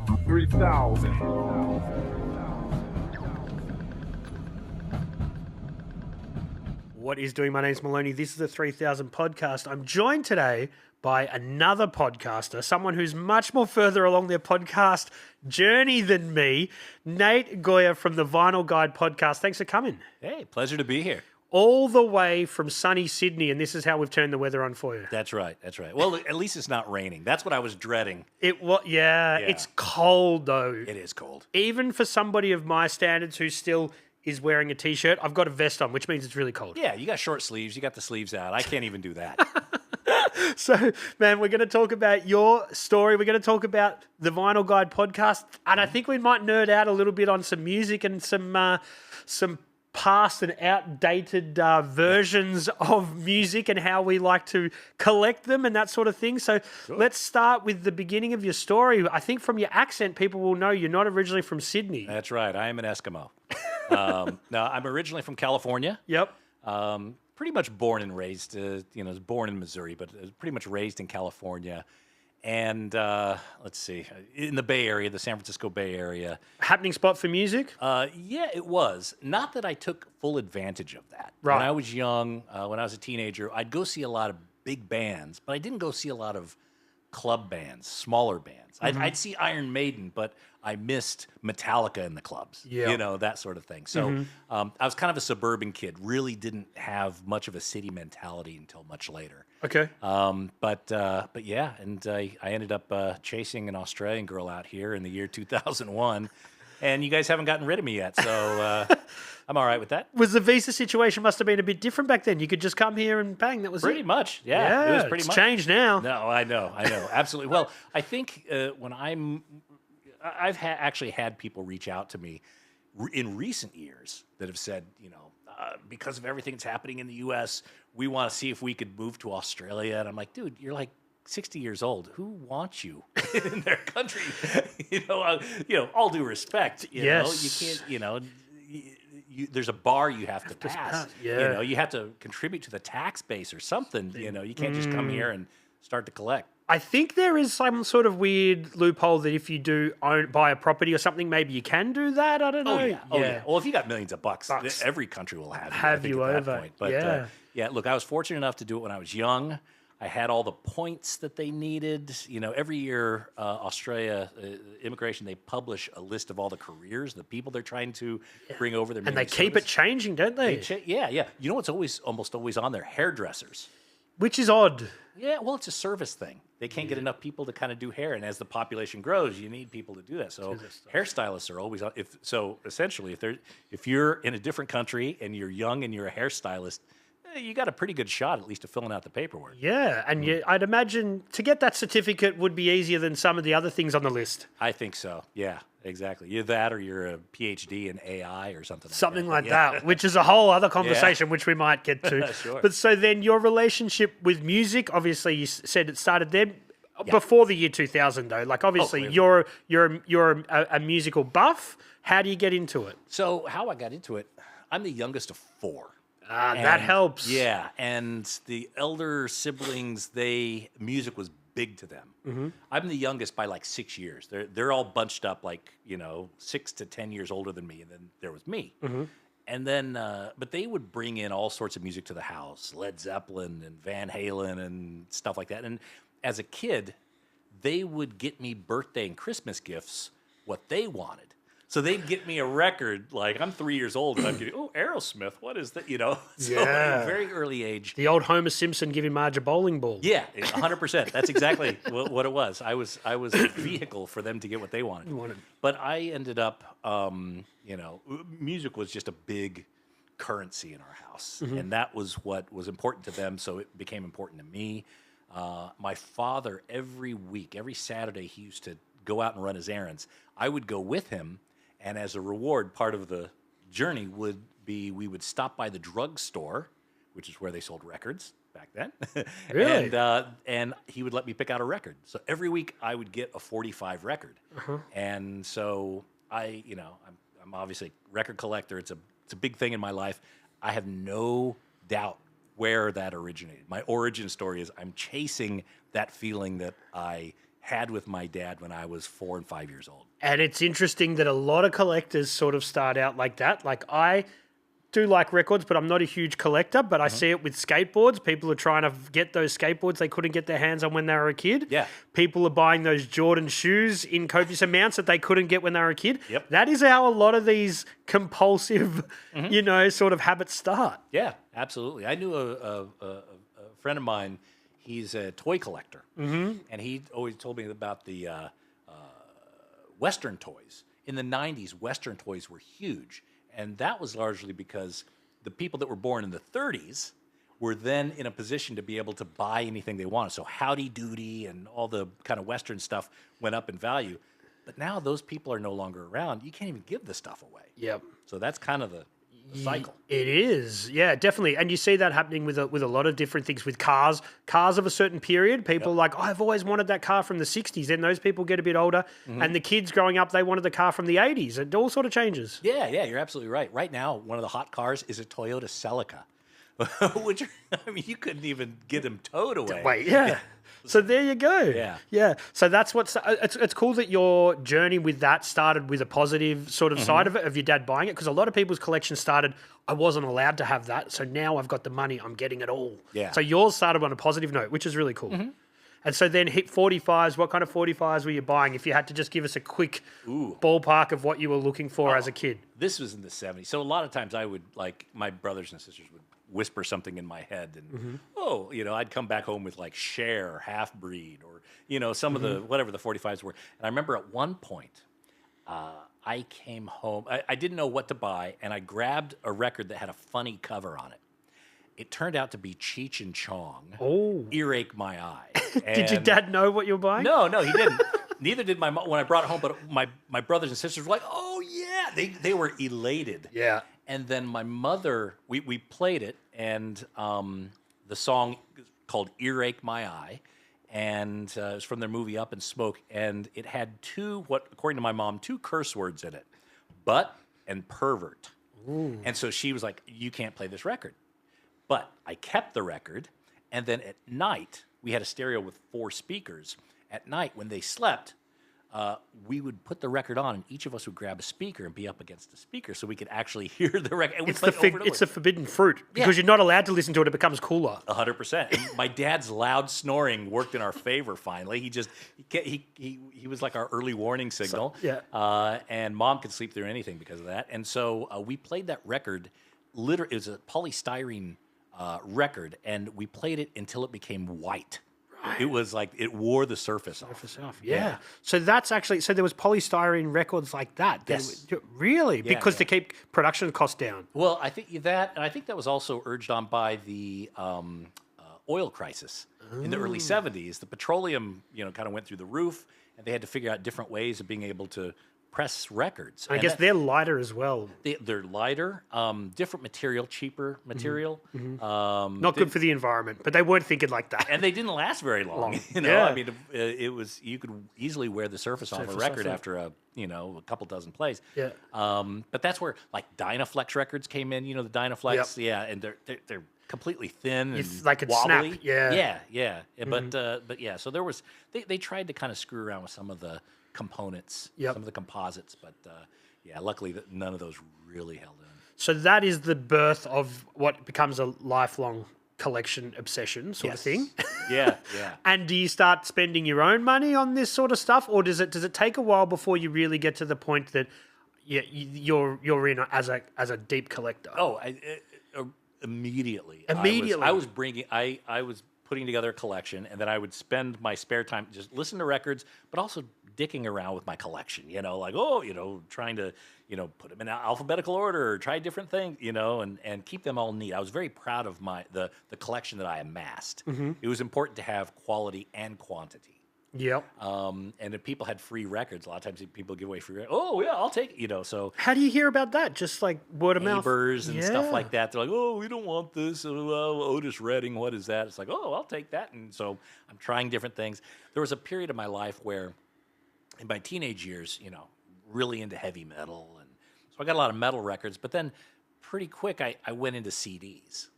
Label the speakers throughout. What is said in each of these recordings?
Speaker 1: 3000.
Speaker 2: What is doing? My name's Maloney. This is the 3000 podcast. I'm joined today by another podcaster, someone who's much more further along their podcast journey than me, Nate Goyer from the Vinyl Guide podcast. Thanks for coming.
Speaker 3: Hey, pleasure to be here.
Speaker 2: All the way from sunny Sydney, and this is how we've turned the weather on for you.
Speaker 3: That's right. Well, at least it's not raining. That's what I was dreading.
Speaker 2: Yeah, it's cold though.
Speaker 3: It is cold.
Speaker 2: Even for somebody of my standards who still is wearing a t-shirt, I've got a vest on, which means it's really cold.
Speaker 3: Yeah, you got short sleeves. You got the sleeves out. I can't even do that.
Speaker 2: So, man, we're going to talk about your story. We're going to talk about the Vinyl Guide podcast, and I think we might nerd out a little bit on some music and some past and outdated versions of music and how we like to collect them and that sort of thing. So Let's start with the beginning of your story. I think from your accent, people will know you're not originally from Sydney.
Speaker 3: That's right. I am an Eskimo. No, I'm originally from California.
Speaker 2: Yep.
Speaker 3: Pretty much born and raised, was born in Missouri, but pretty much raised in California. And let's see, in the Bay Area, the San Francisco Bay Area.
Speaker 2: Happening spot for music?
Speaker 3: Yeah, it was. Not that I took full advantage of that.
Speaker 2: Right.
Speaker 3: When I was young, when I was a teenager, I'd go see a lot of big bands, but I didn't go see a lot of club bands, smaller bands. I'd see Iron Maiden, but I missed Metallica in the clubs, that sort of thing. So I was kind of a suburban kid, really didn't have much of a city mentality until much later.
Speaker 2: Okay.
Speaker 3: But yeah, and I ended up chasing an Australian girl out here in the year 2001, and you guys haven't gotten rid of me yet, so I'm all right with that.
Speaker 2: Was the visa situation must have been a bit different back then? You could just come here and bang, that was
Speaker 3: Pretty
Speaker 2: it?
Speaker 3: much, yeah. It was pretty
Speaker 2: it's
Speaker 3: much.
Speaker 2: changed now.
Speaker 3: No, I know, absolutely. Well, I think when I've actually had people reach out to me in recent years that have said, because of everything that's happening in the U.S., we want to see if we could move to Australia. And I'm like, dude, you're like 60 years old. Who wants you in their country? All due respect. You know, you can't. There's a bar you have to pass.
Speaker 2: Yeah.
Speaker 3: You have to contribute to the tax base or something. You can't just come here and start to collect.
Speaker 2: I think there is some sort of weird loophole that if you do buy a property or something, maybe you can do that. I don't know.
Speaker 3: Oh, yeah. Well, if you got millions of bucks, every country will have you
Speaker 2: over.
Speaker 3: At that point. But look, I was fortunate enough to do it when I was young. I had all the points that they needed. Every year, Australia immigration, they publish a list of all the careers, the people they're trying to bring over.
Speaker 2: And they keep it changing, don't they?
Speaker 3: Yeah. You know what's almost always on there? Hairdressers.
Speaker 2: Which is odd.
Speaker 3: Yeah, well, it's a service thing. They can't get enough people to kind of do hair, and as the population grows, you need people to do that. So hairstylists are always on. Essentially, if you're in a different country and you're young and you're a hairstylist, you got a pretty good shot at least of filling out the paperwork.
Speaker 2: Yeah, and I'd imagine to get that certificate would be easier than some of the other things on the list.
Speaker 3: I think so. Yeah, exactly. You're that, or you're a PhD in AI or something.
Speaker 2: Something like that, which is a whole other conversation, which we might get to.
Speaker 3: Sure.
Speaker 2: But so then your relationship with music, obviously you said it started then. Before the year 2000, though, like obviously
Speaker 3: really?
Speaker 2: you're a musical buff. How do you get into it?
Speaker 3: So how I got into it, I'm the youngest of four.
Speaker 2: That helps.
Speaker 3: Yeah, and the elder siblings, music was big to them. Mm-hmm. I'm the youngest by like 6 years. They're all bunched up like 6 to 10 years older than me, and then there was me. Mm-hmm. And then, but they would bring in all sorts of music to the house, Led Zeppelin and Van Halen and stuff like that. And as a kid, they would get me birthday and Christmas gifts, what they wanted. So they'd get me a record, like I'm 3 years old, and I'd get, Aerosmith, what is that? So at a very early age.
Speaker 2: The old Homer Simpson giving Marge a bowling ball.
Speaker 3: Yeah, 100%. That's exactly what it was. I was a vehicle for them to get what they wanted. But I ended up, music was just a big currency in our house, and that was what was important to them, so it became important to me. My father, every week, every Saturday, he used to go out and run his errands. I would go with him. And as a reward, part of the journey would be we would stop by the drugstore, which is where they sold records back then.
Speaker 2: Really?
Speaker 3: And he would let me pick out a record. So every week I would get a 45 record. And so I'm obviously a record collector. It's a big thing in my life. I have no doubt where that originated. My origin story is I'm chasing that feeling that I had with my dad when I was 4 and 5 years old.
Speaker 2: And it's interesting that a lot of collectors sort of start out like that. Like I do like records, but I'm not a huge collector, but I see it with skateboards. People are trying to get those skateboards they couldn't get their hands on when they were a kid.
Speaker 3: Yeah.
Speaker 2: People are buying those Jordan shoes in copious amounts that they couldn't get when they were a kid.
Speaker 3: Yep.
Speaker 2: That is how a lot of these compulsive, sort of habits start.
Speaker 3: Yeah, absolutely. I knew a friend of mine. He's a toy collector, and he always told me about the Western toys. In the 90s, Western toys were huge, and that was largely because the people that were born in the 30s were then in a position to be able to buy anything they wanted. So Howdy Doody and all the kind of Western stuff went up in value. But now those people are no longer around. You can't even give the stuff away.
Speaker 2: Yep.
Speaker 3: So that's kind of the cycle.
Speaker 2: It is, yeah, definitely, and you see that happening with a lot of different things. With cars of a certain period, people are like, oh, I've always wanted that car from the '60s. Then those people get a bit older, and the kids growing up, they wanted the car from the '80s. It all sort of changes.
Speaker 3: Yeah, you're absolutely right. Right now, one of the hot cars is a Toyota Celica, which I mean, you couldn't even get them towed away.
Speaker 2: Wait, yeah. So there you go.
Speaker 3: Yeah.
Speaker 2: So that's what's it's cool that your journey with that started with a positive sort of side of it, of your dad buying it, because a lot of people's collection started, I wasn't allowed to have that, so now I've got the money, I'm getting it all.
Speaker 3: Yeah.
Speaker 2: So yours started on a positive note, which is really cool. And so then hit 45s. What kind of 45s were you buying? If you had to just give us a quick ballpark of what you were looking for as a kid.
Speaker 3: This was in the 70s. So a lot of times I would, like, my brothers and sisters would whisper something in my head, and I'd come back home with like Cher, Half Breed, or some of the whatever the 45s were. And I remember at one point I came home, I didn't know what to buy, and I grabbed a record that had a funny cover on it. It turned out to be Cheech and Chong. Earache My Eye.
Speaker 2: Did your dad know what you were buying?
Speaker 3: No, he didn't. Neither did my mom when I brought it home, but my brothers and sisters were like, oh yeah, they were elated.
Speaker 2: Yeah.
Speaker 3: And then my mother, we played it, and the song called Earache My Eye, and it was from their movie Up in Smoke, and it had according to my mom, 2 curse words in it, butt and pervert. Ooh. And so she was like, you can't play this record. But I kept the record, and then at night, we had a stereo with 4 speakers. At night, when they slept, we would put the record on, and each of us would grab a speaker and be up against the speaker so we could actually hear the record. And
Speaker 2: it's the forbidden fruit, because you're not allowed to listen to it. It becomes cooler.
Speaker 3: 100%. And my dad's loud snoring worked in our favor. Finally, he was like our early warning signal. And Mom could sleep through anything because of that. And so we played that record. Literally, it was a polystyrene record, and we played it until it became white. Right. It was like it wore the surface off.
Speaker 2: Yeah. So that's actually, there was polystyrene records like that.
Speaker 3: Yes.
Speaker 2: Really? Because to keep production costs down.
Speaker 3: Well, I think that, and I think that was also urged on by the oil crisis in the early 70s. The petroleum, kind of went through the roof, and they had to figure out different ways of being able to press records.
Speaker 2: I guess they're lighter as well.
Speaker 3: They're lighter, different material, cheaper material.
Speaker 2: Not good for the environment, but they weren't thinking like that.
Speaker 3: And they didn't last very long. I mean, it was, you could easily wear the surface off a record after a couple dozen plays.
Speaker 2: Yeah.
Speaker 3: But that's where like Dynaflex records came in. The Dynaflex, and they're completely thin and
Speaker 2: like it's
Speaker 3: wobbly.
Speaker 2: Snap. Yeah.
Speaker 3: Yeah. But yeah. So there was they tried to kind of screw around with some of the components, some of the composites, but luckily none of those really held in.
Speaker 2: So that is the birth of what becomes a lifelong collection obsession sort of thing.
Speaker 3: Yeah.
Speaker 2: And do you start spending your own money on this sort of stuff, or does it take a while before you really get to the point that you're in as a deep collector?
Speaker 3: Immediately.
Speaker 2: Immediately.
Speaker 3: I was putting together a collection, and then I would spend my spare time just listening to records, but also dicking around with my collection, trying to, put them in alphabetical order, or try different things, and keep them all neat. I was very proud of the collection that I amassed. It was important to have quality and quantity.
Speaker 2: Yep.
Speaker 3: And if people had free records, a lot of times people give away free records. Oh, yeah, I'll take it, so.
Speaker 2: How do you hear about that? Just like word of mouth?
Speaker 3: Neighbors and stuff like that. They're like, oh, we don't want this. Otis Redding, what is that? It's like, oh, I'll take that. And so I'm trying different things. There was a period of my life where in my teenage years, really into heavy metal. And so I got a lot of metal records, but then pretty quick I went into CDs.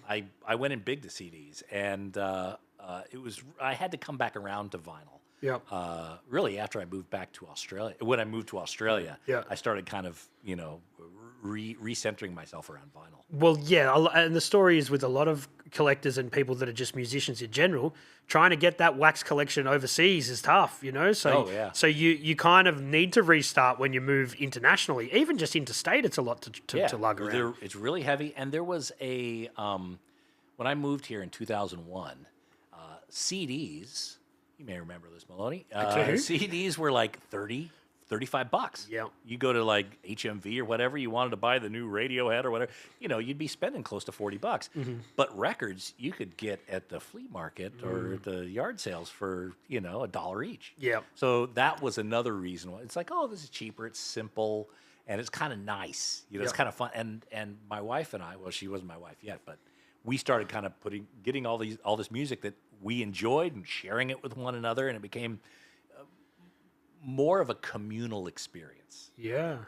Speaker 3: I went in big to CDs, and I had to come back around to vinyl.
Speaker 2: Yep.
Speaker 3: Really, after I moved back to Australia, when I moved to Australia,
Speaker 2: Yeah.
Speaker 3: I started kind of, recentering myself around vinyl.
Speaker 2: Well, yeah, and the story is with a lot of collectors and people that are just musicians in general, trying to get that wax collection overseas is tough, you know? So,
Speaker 3: Oh, yeah.
Speaker 2: so you kind of need to restart when you move internationally. Even just interstate, it's a lot to lug around.
Speaker 3: It's really heavy. And there was when I moved here in 2001, CDs, you may remember this, Maloney.
Speaker 2: do.
Speaker 3: CDs were like $35.
Speaker 2: Yeah.
Speaker 3: You go to like HMV or whatever, you wanted to buy the new Radiohead or whatever, you'd be spending close to $40.
Speaker 2: Mm-hmm.
Speaker 3: But records you could get at the flea market or at the yard sales for, $1 each.
Speaker 2: Yeah.
Speaker 3: So that was another reason why it's like, oh, this is cheaper, it's simple, and it's kind of nice. It's kind of fun. And my wife and I, well, she wasn't my wife yet, but we started kind of getting all this music that we enjoyed and sharing it with one another, and it became more of a communal experience.
Speaker 2: Yeah.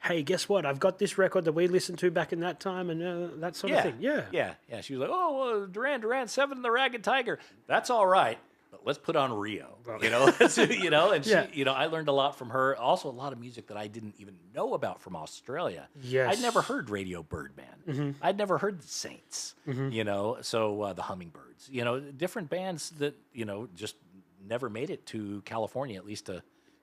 Speaker 2: Hey, guess what? I've got this record that we listened to back in that time and that sort of thing. Yeah.
Speaker 3: Yeah. She was like, oh, well, Duran, 7 and the Ragged Tiger. That's all right, but let's put on Rio. And she, I learned a lot from her. Also, a lot of music that I didn't even know about from Australia.
Speaker 2: Yes.
Speaker 3: I'd never heard Radio Birdman.
Speaker 2: Mm-hmm.
Speaker 3: I'd never heard the Saints. So the Hummingbirds. Different bands that just never made it to California, at least to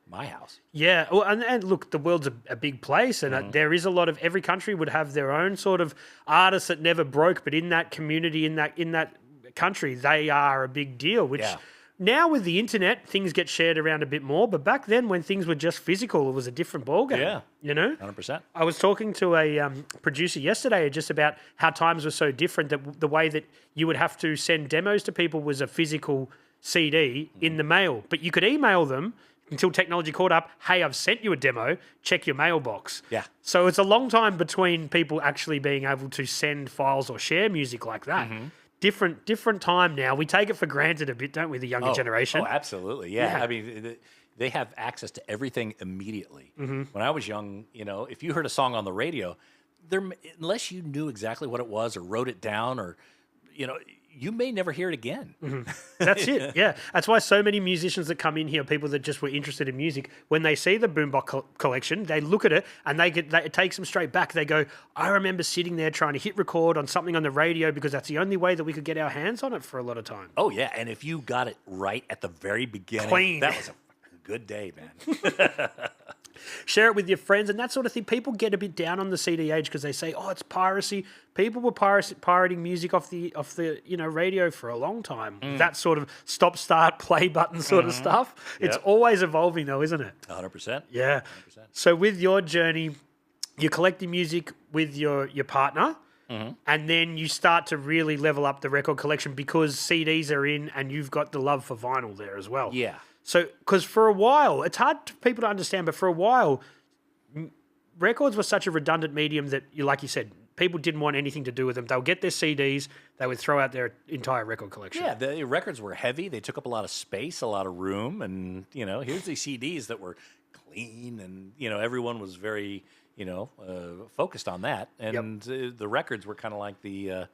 Speaker 3: my house.
Speaker 2: Yeah, well, and look, the world's a big place, and there is a lot of every country would have their own sort of artists that never broke, but in that community, in that country, they are a big deal. Which now with the internet, things get shared around a bit more. But back then, when things were just physical, it was a different ballgame. Yeah,
Speaker 3: 100%.
Speaker 2: I was talking to a producer yesterday just about how times were so different, that the way that you would have to send demos to people was a physical CD in the mail, but you could email them until technology caught up. Hey, I've sent you a demo. Check your mailbox.
Speaker 3: Yeah.
Speaker 2: So it's a long time between people actually being able to send files or share music like that. Different time now. We take it for granted a bit, don't we, the younger generation?
Speaker 3: Oh, absolutely. Yeah. I mean, they have access to everything immediately. When I was young, if you heard a song on the radio, unless you knew exactly what it was or wrote it down or, you may never hear it again.
Speaker 2: That's it. Yeah. That's why so many musicians that come in here, people that just were interested in music, when they see the Boombox collection, they look at it and it takes them straight back. They go, I remember sitting there trying to hit record on something on the radio because that's the only way that we could get our hands on it for a lot of time.
Speaker 3: Oh, yeah. And if you got it right at the very beginning,
Speaker 2: Clean.
Speaker 3: That was a good day, man.
Speaker 2: Share it with your friends and that sort of thing. People get a bit down on the CD age because they say, "Oh, it's piracy." People were pirating music off the radio for a long time. That sort of stop, start, play button sort of stuff. It's always evolving, though, isn't it?
Speaker 3: 100%.
Speaker 2: Yeah.
Speaker 3: 100%.
Speaker 2: So with your journey, you're collecting music with your partner, and then you start to really level up the record collection because CDs are in, and you've got the love for vinyl there as well.
Speaker 3: Yeah.
Speaker 2: So, because for a while, it's hard for people to understand, but for a while, records were such a redundant medium that, like you said, people didn't want anything to do with them. They would get their CDs, they would throw out their entire record collection.
Speaker 3: Yeah, the records were heavy. They took up a lot of space, a lot of room. And, here's these CDs that were clean and, everyone was very, focused on that. And the records were kind of like the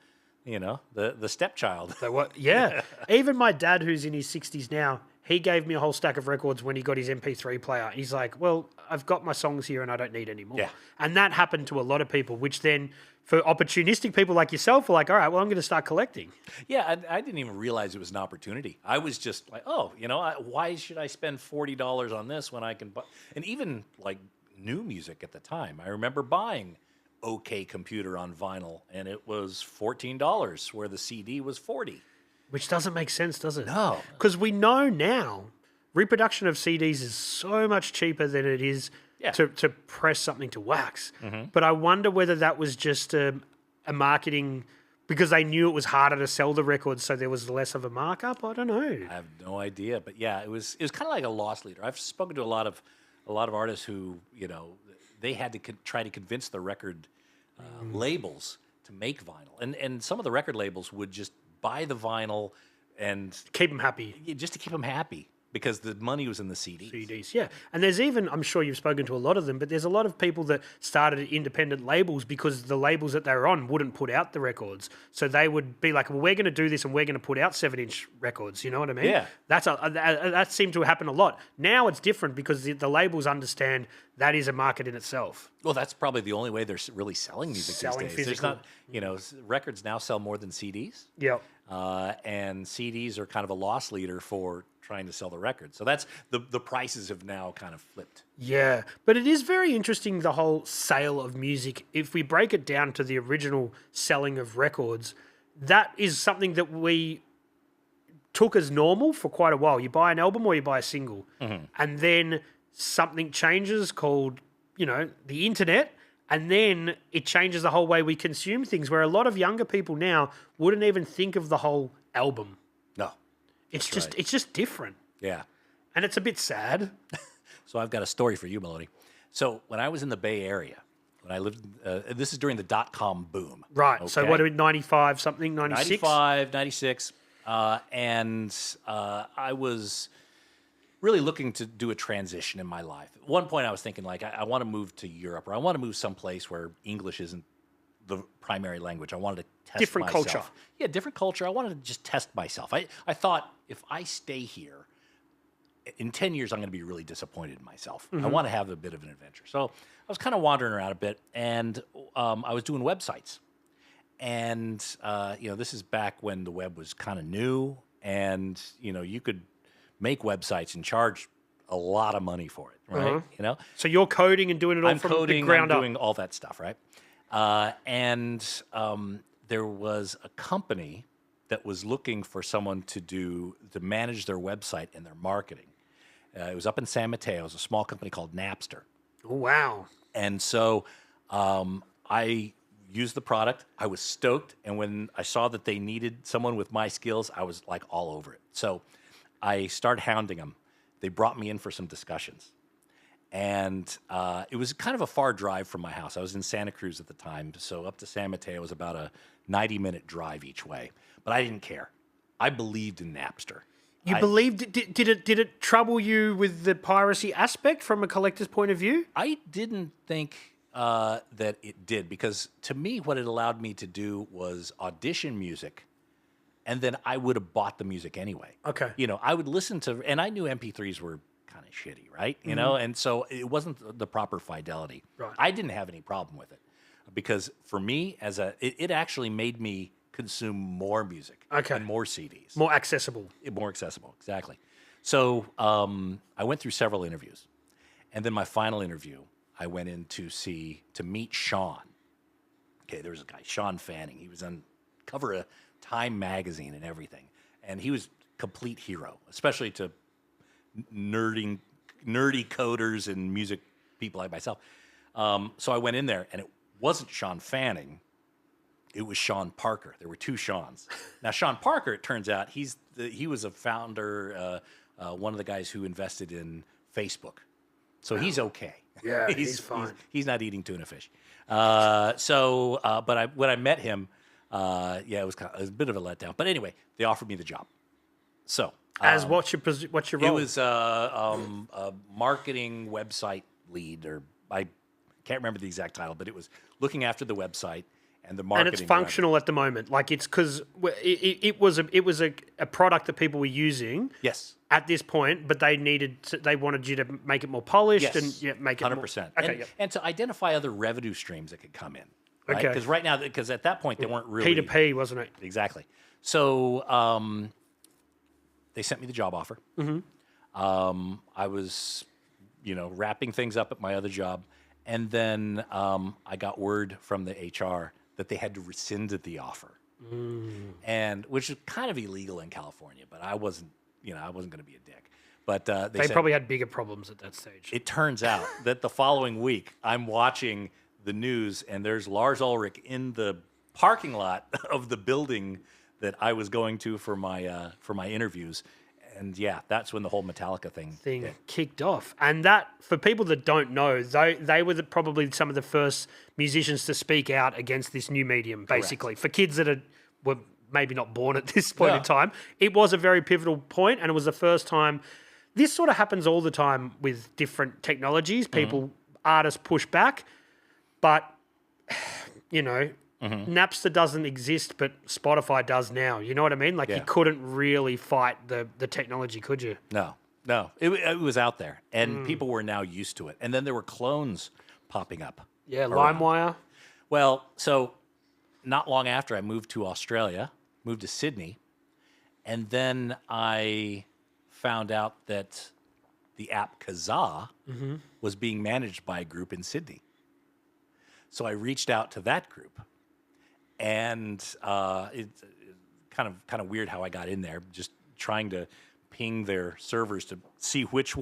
Speaker 3: stepchild.
Speaker 2: So what? Yeah. Even my dad, who's in his 60s now, he gave me a whole stack of records when he got his MP3 player. He's like, well, I've got my songs here and I don't need any more.
Speaker 3: Yeah.
Speaker 2: And that happened to a lot of people, which then for opportunistic people like yourself were like, all right, well, I'm going to start collecting.
Speaker 3: Yeah, I didn't even realize it was an opportunity. I was just like, oh, why should I spend $40 on this when I can buy? And even like new music at the time, I remember buying OK Computer on vinyl, and it was $14 where the CD was $40.
Speaker 2: Which doesn't make sense, does it?
Speaker 3: No.
Speaker 2: Because we know now reproduction of CDs is so much cheaper than it is to press something to wax. But I wonder whether that was just a marketing because they knew it was harder to sell the records, so there was less of a markup. I don't know.
Speaker 3: I have no idea, but yeah, it was kind of like a loss leader. I've spoken to a lot of artists who they had to try to convince the record labels to make vinyl, and some of the record labels would just buy the vinyl and
Speaker 2: keep them happy.
Speaker 3: just to keep them happy. because the money was in the CDs.
Speaker 2: CDs, yeah. And there's even, I'm sure you've spoken to a lot of them, but there's a lot of people that started independent labels because the labels that they were on wouldn't put out the records. So they would be like, well, we're going to do this and we're going to put out 7-inch records. You know what I mean?
Speaker 3: Yeah.
Speaker 2: That seemed to happen a lot. Now it's different because the labels understand that is a market in itself.
Speaker 3: Well, that's probably the only way they're really selling music
Speaker 2: Selling
Speaker 3: these days.
Speaker 2: physical.
Speaker 3: There's not, records now sell more than CDs.
Speaker 2: Yeah.
Speaker 3: And CDs are kind of a loss leader for trying to sell the record. So that's the prices have now kind of flipped.
Speaker 2: Yeah, but it is very interesting, the whole sale of music. If we break it down to the original selling of records, that is something that we took as normal for quite a while. You buy an album or you buy a single. And then something changes called, the internet. And then it changes the whole way we consume things, where a lot of younger people now wouldn't even think of the whole album.
Speaker 3: No.
Speaker 2: It's just different.
Speaker 3: Yeah.
Speaker 2: And it's a bit sad.
Speaker 3: So I've got a story for you, Maloney. So when I was in the Bay Area, when I lived, this is during the .com boom.
Speaker 2: Right.
Speaker 3: Okay?
Speaker 2: So what are we, 95 something, 96?
Speaker 3: 95, 96. And I was really looking to do a transition in my life. At one point I was thinking, like, I want to move to Europe, or I want to move someplace where English isn't the primary language. I wanted to test
Speaker 2: Different
Speaker 3: myself.
Speaker 2: culture.
Speaker 3: Yeah, different culture. I wanted to just test myself. I thought, if I stay here, in 10 years, I'm going to be really disappointed in myself. I want to have a bit of an adventure. So I was kind of wandering around a bit, and I was doing websites. And, this is back when the web was kind of new, and, you could make websites and charge a lot of money for it, right?
Speaker 2: So you're coding and doing it all
Speaker 3: I'm
Speaker 2: from
Speaker 3: coding,
Speaker 2: the ground
Speaker 3: I'm
Speaker 2: up.
Speaker 3: doing all that stuff, right? And there was a company that was looking for someone to manage their website and their marketing. It was up in San Mateo. It was a small company called Napster.
Speaker 2: Oh, wow.
Speaker 3: And so I used the product. I was stoked. And when I saw that they needed someone with my skills, I was like all over it. So I started hounding them. They brought me in for some discussions. And it was kind of a far drive from my house. I was in Santa Cruz at the time. So up to San Mateo was about a 90-minute drive each way. But I didn't care. I believed in Napster.
Speaker 2: You believed, did it trouble you with the piracy aspect from a collector's point of view?
Speaker 3: I didn't think that it did, because to me, what it allowed me to do was audition music, and then I would have bought the music anyway.
Speaker 2: Okay.
Speaker 3: I would listen to, and I knew MP3s were kind of shitty, right? And so it wasn't the proper fidelity.
Speaker 2: Right.
Speaker 3: I didn't have any problem with it, because for me, it actually made me consume more music and more CDs.
Speaker 2: More accessible.
Speaker 3: More accessible, exactly. So I went through several interviews. And then my final interview, I went in to meet Sean. Okay, there was a guy, Sean Fanning. He was on cover of Time magazine and everything. And he was complete hero, especially to nerdy coders and music people like myself. So I went in there, and it wasn't Sean Fanning. It was Sean Parker. There were two Seans. Now, Sean Parker, it turns out, he was a founder, one of the guys who invested in Facebook. So he's okay.
Speaker 2: Yeah, he's fine.
Speaker 3: He's not eating tuna fish. But when I met him, it was a bit of a letdown. But anyway, they offered me the job. So
Speaker 2: What's your role?
Speaker 3: it was a marketing website lead, or I can't remember the exact title, but it was looking after the website and the marketing.
Speaker 2: And it's functional at the moment. Like, it's because it was a product that people were using.
Speaker 3: Yes.
Speaker 2: At this point, but they wanted you to make it more polished and make it
Speaker 3: 100%.
Speaker 2: Okay,
Speaker 3: and to identify other revenue streams that could come in. Right?
Speaker 2: Okay.
Speaker 3: Because right now, at that point, they weren't really
Speaker 2: P2P, wasn't it?
Speaker 3: Exactly. So they sent me the job offer. I was, wrapping things up at my other job, and then I got word from the HR that they had to rescind the offer, and which is kind of illegal in California. But I wasn't going to be a dick. But they said,
Speaker 2: probably had bigger problems at that stage.
Speaker 3: It turns out that the following week, I'm watching the news, and there's Lars Ulrich in the parking lot of the building that I was going to for my interviews. And yeah, that's when the whole Metallica thing
Speaker 2: kicked off. And that, for people that don't know, they were probably some of the first musicians to speak out against this new medium, basically. Correct. For kids that were maybe not born at this point in time, it was a very pivotal point, and it was the first time this sort of happens all the time with different technologies. People, artists push back, but, you know, Napster doesn't exist, but Spotify does now. You know what I mean? Like, you couldn't really fight the technology, could you?
Speaker 3: No. It was out there, and people were now used to it. And then there were clones popping up.
Speaker 2: Yeah,
Speaker 3: around.
Speaker 2: LimeWire.
Speaker 3: Well, so not long after I moved to Australia, moved to Sydney, and then I found out that the app Kazaa was being managed by a group in Sydney. So I reached out to that group, and it's kind of weird how I got in there, just trying to ping their servers to see which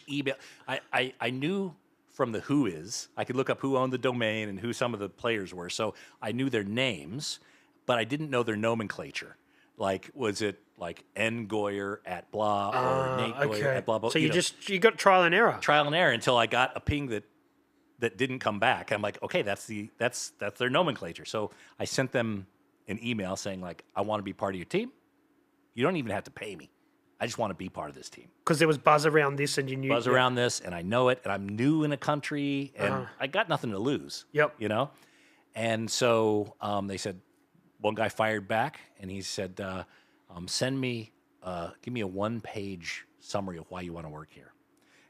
Speaker 3: email. I knew from the who is, I could look up who owned the domain and who some of the players were. So I knew their names, but I didn't know their nomenclature. Like, was it like N Goyer at blah or Nate Goyer at blah blah?
Speaker 2: So you got trial and error.
Speaker 3: Trial and error until I got a ping that didn't come back. I'm like, okay, that's their nomenclature. So I sent them an email saying, like, I want to be part of your team. You don't even have to pay me. I just want to be part of this team.
Speaker 2: Because there was buzz around this, and you knew
Speaker 3: around this, and I know it, and I'm new in a country, and I got nothing to lose.
Speaker 2: Yep.
Speaker 3: You know, and so they said, one guy fired back, and he said, give me a 1-page summary of why you want to work here.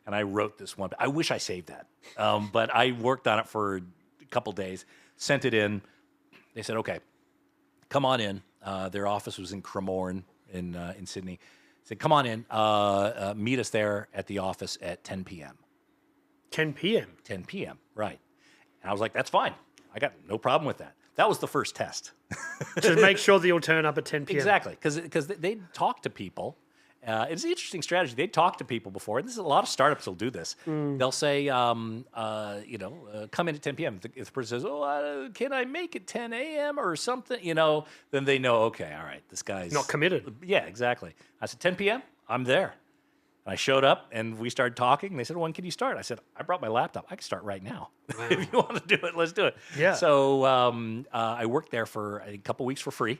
Speaker 3: And I wrote this one. I wish I saved that, but I worked on it for a couple days, sent it in. They said, okay, come on in. Their office was in Cremorne in Sydney. Said, come on in, meet us there at the office at 10 p.m.
Speaker 2: 10 p.m.?
Speaker 3: 10 p.m., right. And I was like, that's fine. I got no problem with that. That was the first test.
Speaker 2: To make sure that you'll turn up at 10 p.m.
Speaker 3: Exactly, because they'd talk to people. It's an interesting strategy. They'd talk to people before. This is a lot of startups will do this. They'll say, come in at 10 p.m. If the person says, can I make it 10 a.m. or something, then they know, okay, all right, this guy's
Speaker 2: not committed.
Speaker 3: Yeah, exactly. I said, 10 p.m., I'm there. And I showed up, and we started talking. They said, when can you start? I said, I brought my laptop. I can start right now. Wow. If you want to do it, let's do it.
Speaker 2: Yeah.
Speaker 3: So I worked there for a couple weeks for free.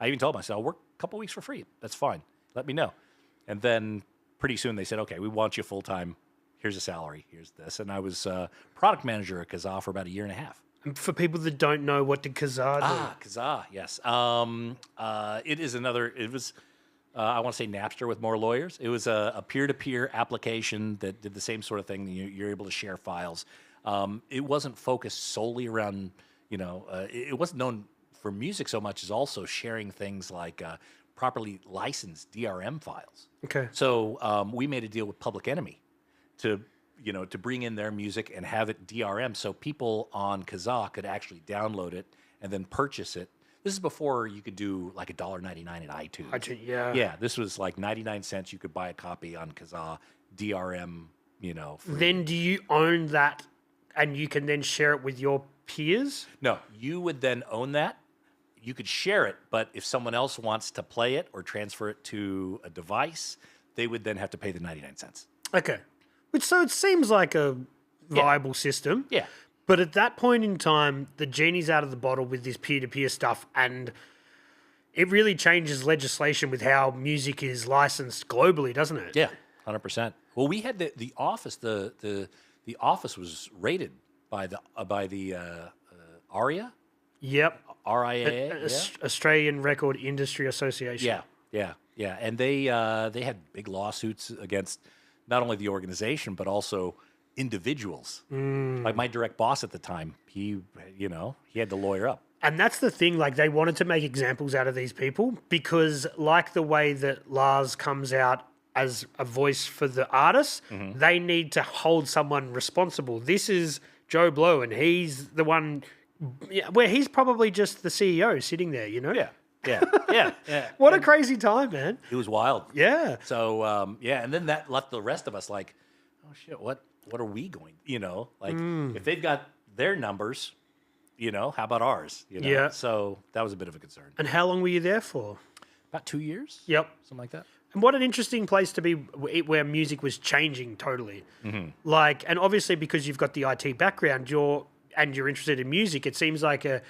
Speaker 3: I even told them, I said, I'll work a couple weeks for free. That's fine. Let me know. And then pretty soon they said, okay, we want you full-time. Here's a salary. Here's this. And I was product manager at Kazaa for about a year and a half.
Speaker 2: And for people that don't know, what did Kazaa do?
Speaker 3: Kazaa, yes. It was, I want to say Napster with more lawyers. It was a peer-to-peer application that did the same sort of thing. You're able to share files. It wasn't focused solely around, it wasn't known for music so much as also sharing things like properly licensed DRM files.
Speaker 2: Okay.
Speaker 3: So we made a deal with Public Enemy to bring in their music and have it DRM so people on Kazaa could actually download it and then purchase it. This is before you could do like $1.99 at iTunes.
Speaker 2: Yeah.
Speaker 3: Yeah, this was like 99 cents. You could buy a copy on Kazaa, DRM, free.
Speaker 2: Then do you own that and you can then share it with your peers?
Speaker 3: No, you would then own that. You could share it, but if someone else wants to play it or transfer it to a device, they would then have to pay the 99 cents.
Speaker 2: Okay. So it seems like a viable system.
Speaker 3: Yeah.
Speaker 2: But at that point in time, the genie's out of the bottle with this peer-to-peer stuff, and it really changes legislation with how music is licensed globally, doesn't it?
Speaker 3: Yeah, 100%. Well, we had the office. The office was rated by the ARIA.
Speaker 2: Yep.
Speaker 3: RIAA,
Speaker 2: Australian Record Industry Association.
Speaker 3: Yeah, and they had big lawsuits against not only the organization but also individuals. Like my direct boss at the time, he had to lawyer up.
Speaker 2: And that's the thing, like they wanted to make examples out of these people because like the way that Lars comes out as a voice for the artists, they need to hold someone responsible. This is Joe Blow and he's the one where he's probably just the CEO sitting there,
Speaker 3: Yeah.
Speaker 2: What a crazy time, man.
Speaker 3: It was wild.
Speaker 2: Yeah.
Speaker 3: So, and then that left the rest of us like, oh shit, what are we going, if they've got their numbers, how about ours,
Speaker 2: Yeah.
Speaker 3: So that was a bit of a concern.
Speaker 2: And how long were you there for?
Speaker 3: About 2 years.
Speaker 2: Yep.
Speaker 3: Something like that.
Speaker 2: And what an interesting place to be where music was changing totally. Like, and obviously because you've got the IT background, you're interested in music, it seems like a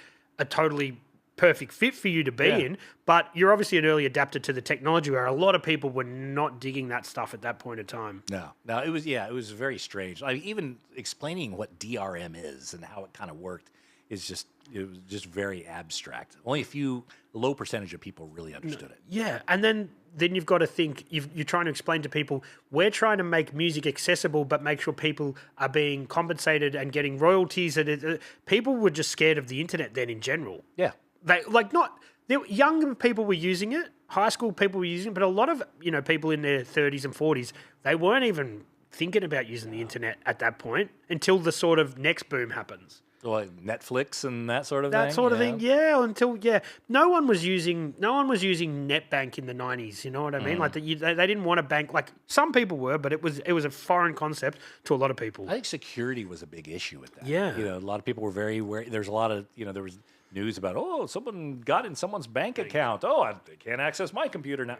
Speaker 2: totally perfect fit for you to be in, but you're obviously an early adapter to the technology where a lot of people were not digging that stuff at that point in time.
Speaker 3: No, it was very strange. Like even explaining what DRM is and how it kind of worked is it was just very abstract. Only a low percentage of people really understood it.
Speaker 2: Yeah, and then you've got to think, you're trying to explain to people, we're trying to make music accessible, but make sure people are being compensated and getting royalties. And people were just scared of the internet then in general.
Speaker 3: Yeah.
Speaker 2: Younger people were using it, high school people were using it, but a lot of, people in their 30s and 40s, they weren't even thinking about using the internet at that point until the sort of next boom happens.
Speaker 3: Like Netflix and that sort of thing?
Speaker 2: That sort of thing, no one was using NetBank in the 90s, you know what I mean? Like they didn't want to bank, like some people were, but it was a foreign concept to a lot of people.
Speaker 3: I think security was a big issue with that.
Speaker 2: Yeah.
Speaker 3: A lot of people were very wary. There's a lot of, there was news about, someone got in someone's bank account. They can't access my computer now.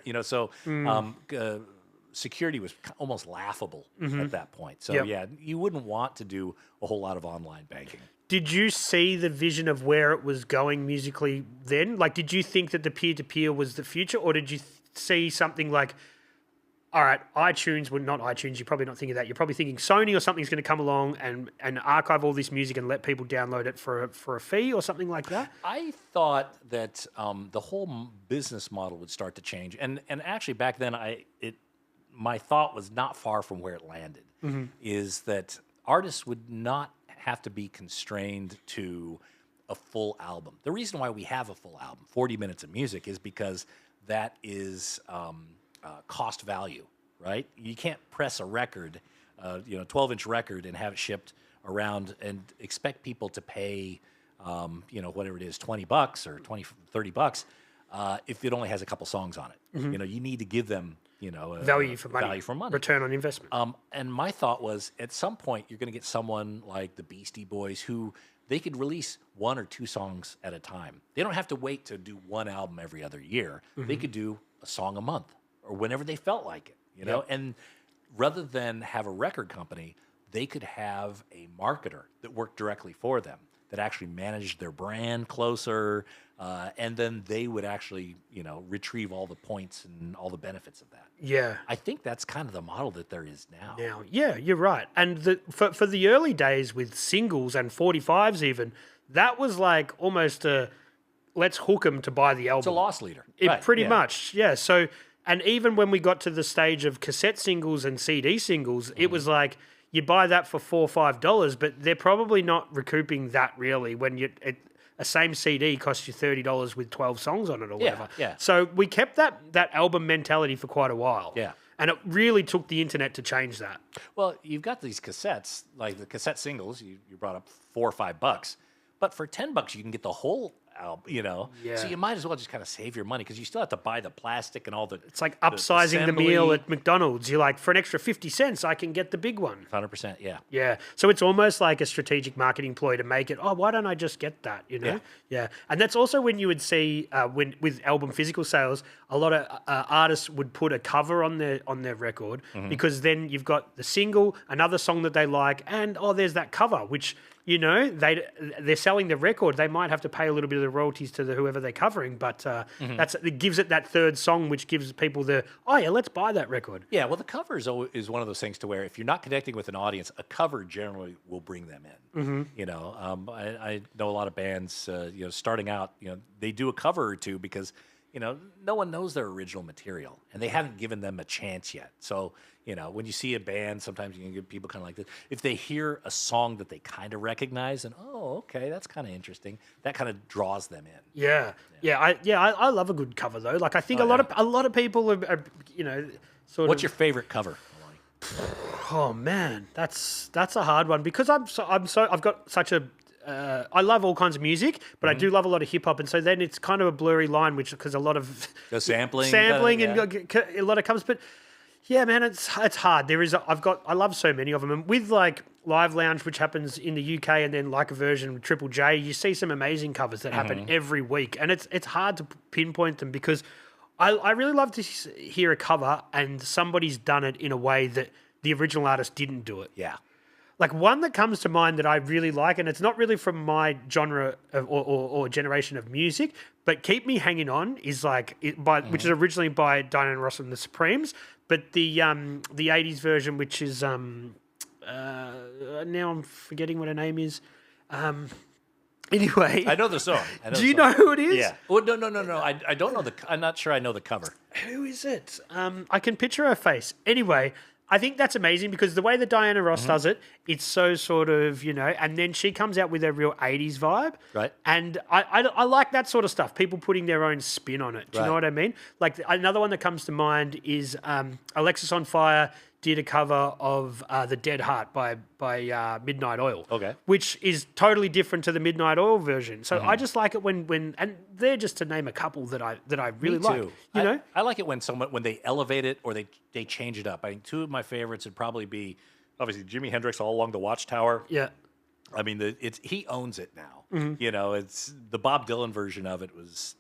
Speaker 3: Security was almost laughable at that point. So, you wouldn't want to do a whole lot of online banking.
Speaker 2: Did you see the vision of where it was going musically then? Like, did you think that the peer-to-peer was the future, or did you see something like, all right, iTunes, well, not iTunes, you're probably not thinking that. You're probably thinking Sony or something's going to come along and archive all this music and let people download it for a fee or something like that?
Speaker 3: I thought that the whole business model would start to change. And actually back then, my thought was not far from where it landed, is that artists would not have to be constrained to a full album. The reason why we have a full album, 40 minutes of music, is because that is cost value, right? You can't press a record, 12-inch record and have it shipped around and expect people to pay, whatever it is, $20 or $30 if it only has a couple songs on it. You need to give them
Speaker 2: value for money, return on investment.
Speaker 3: And my thought was, at some point, you're going to get someone like the Beastie Boys who they could release 1 or 2 songs at a time. They don't have to wait to do one album every other year. They could do a song a month or whenever they felt like it, And rather than have a record company, they could have a marketer that worked directly for them, that actually managed their brand closer, and then they would actually, retrieve all the points and all the benefits of that.
Speaker 2: Yeah.
Speaker 3: I think that's kind of the model that there is now.
Speaker 2: Yeah, you're right. And for the early days with singles and 45s even, that was like almost let's hook them to buy the album.
Speaker 3: It's a loss leader.
Speaker 2: Pretty much, yeah. So, and even when we got to the stage of cassette singles and CD singles, it was like, you buy that for $4 or $5, but they're probably not recouping that really when a same CD costs you $30 with 12 songs on it or whatever.
Speaker 3: Yeah.
Speaker 2: So we kept that album mentality for quite a while.
Speaker 3: Yeah.
Speaker 2: And it really took the internet to change that.
Speaker 3: Well, you've got these cassettes, like the cassette singles, you brought up $4 or $5, but for $10 you can get the whole album,
Speaker 2: Yeah.
Speaker 3: So you might as well just kind of save your money because you still have to buy the plastic and all the.
Speaker 2: It's like upsizing the meal at McDonald's. You're like, for an extra 50 cents, I can get the big one.
Speaker 3: 100%, yeah.
Speaker 2: Yeah. So it's almost like a strategic marketing ploy to make it, why don't I just get that, Yeah. And that's also when you would see, with album physical sales, a lot of artists would put a cover on their record because then you've got the single, another song that they like, and, there's that cover, which, they're selling the record. They might have to pay a little bit of the royalties to whoever they're covering, but it gives it that third song, which gives people let's buy that record.
Speaker 3: Yeah, well, the cover is one of those things to where if you're not connecting with an audience, a cover generally will bring them in. I know a lot of bands, starting out, they do a cover or two because, no one knows their original material and they haven't given them a chance yet. So, when you see a band, sometimes you can get people kind of like this. If they hear a song that they kind of recognize and, okay, that's kind of interesting, that kind of draws them in.
Speaker 2: Yeah. I love a good cover though. Like I think a lot of people are sort of.
Speaker 3: What's your favorite cover, Maloney?
Speaker 2: Oh man, that's a hard one because I've got such a. I love all kinds of music, but I do love a lot of hip hop, and so then it's kind of a blurry line, because a lot of
Speaker 3: the sampling
Speaker 2: and a lot of covers. But yeah, man, it's hard. I love so many of them, and with like Live Lounge, which happens in the UK, and then like a version with Triple J, you see some amazing covers that happen every week, and it's hard to pinpoint them because I really love to hear a cover and somebody's done it in a way that the original artist didn't do it.
Speaker 3: Yeah.
Speaker 2: Like one that comes to mind that I really like, and it's not really from my genre or generation of music, but "Keep Me Hanging On" is which is originally by Diana Ross and the Supremes, but the '80s version, which is now I'm forgetting what her name is. Anyway,
Speaker 3: I know the song.
Speaker 2: Do you know who it is?
Speaker 3: Yeah. Well, no. I don't know I'm not sure I know the cover.
Speaker 2: Who is it? I can picture her face. Anyway, I think that's amazing because the way that Diana Ross does it, it's so sort of, and then she comes out with a real 80s vibe.
Speaker 3: Right.
Speaker 2: And I like that sort of stuff, people putting their own spin on it. Do you know what I mean? Like another one that comes to mind is Alexis on Fire did a cover of The Dead Heart by Midnight Oil.
Speaker 3: Okay.
Speaker 2: Which is totally different to the Midnight Oil version. So I just like it when and they're just to name a couple that I really
Speaker 3: Me too.
Speaker 2: like. You know?
Speaker 3: I like it when they elevate it or they change it up. I think two of my favorites would probably be obviously Jimi Hendrix All Along the Watchtower.
Speaker 2: Yeah.
Speaker 3: I mean, he owns it now. It's the Bob Dylan version of it was,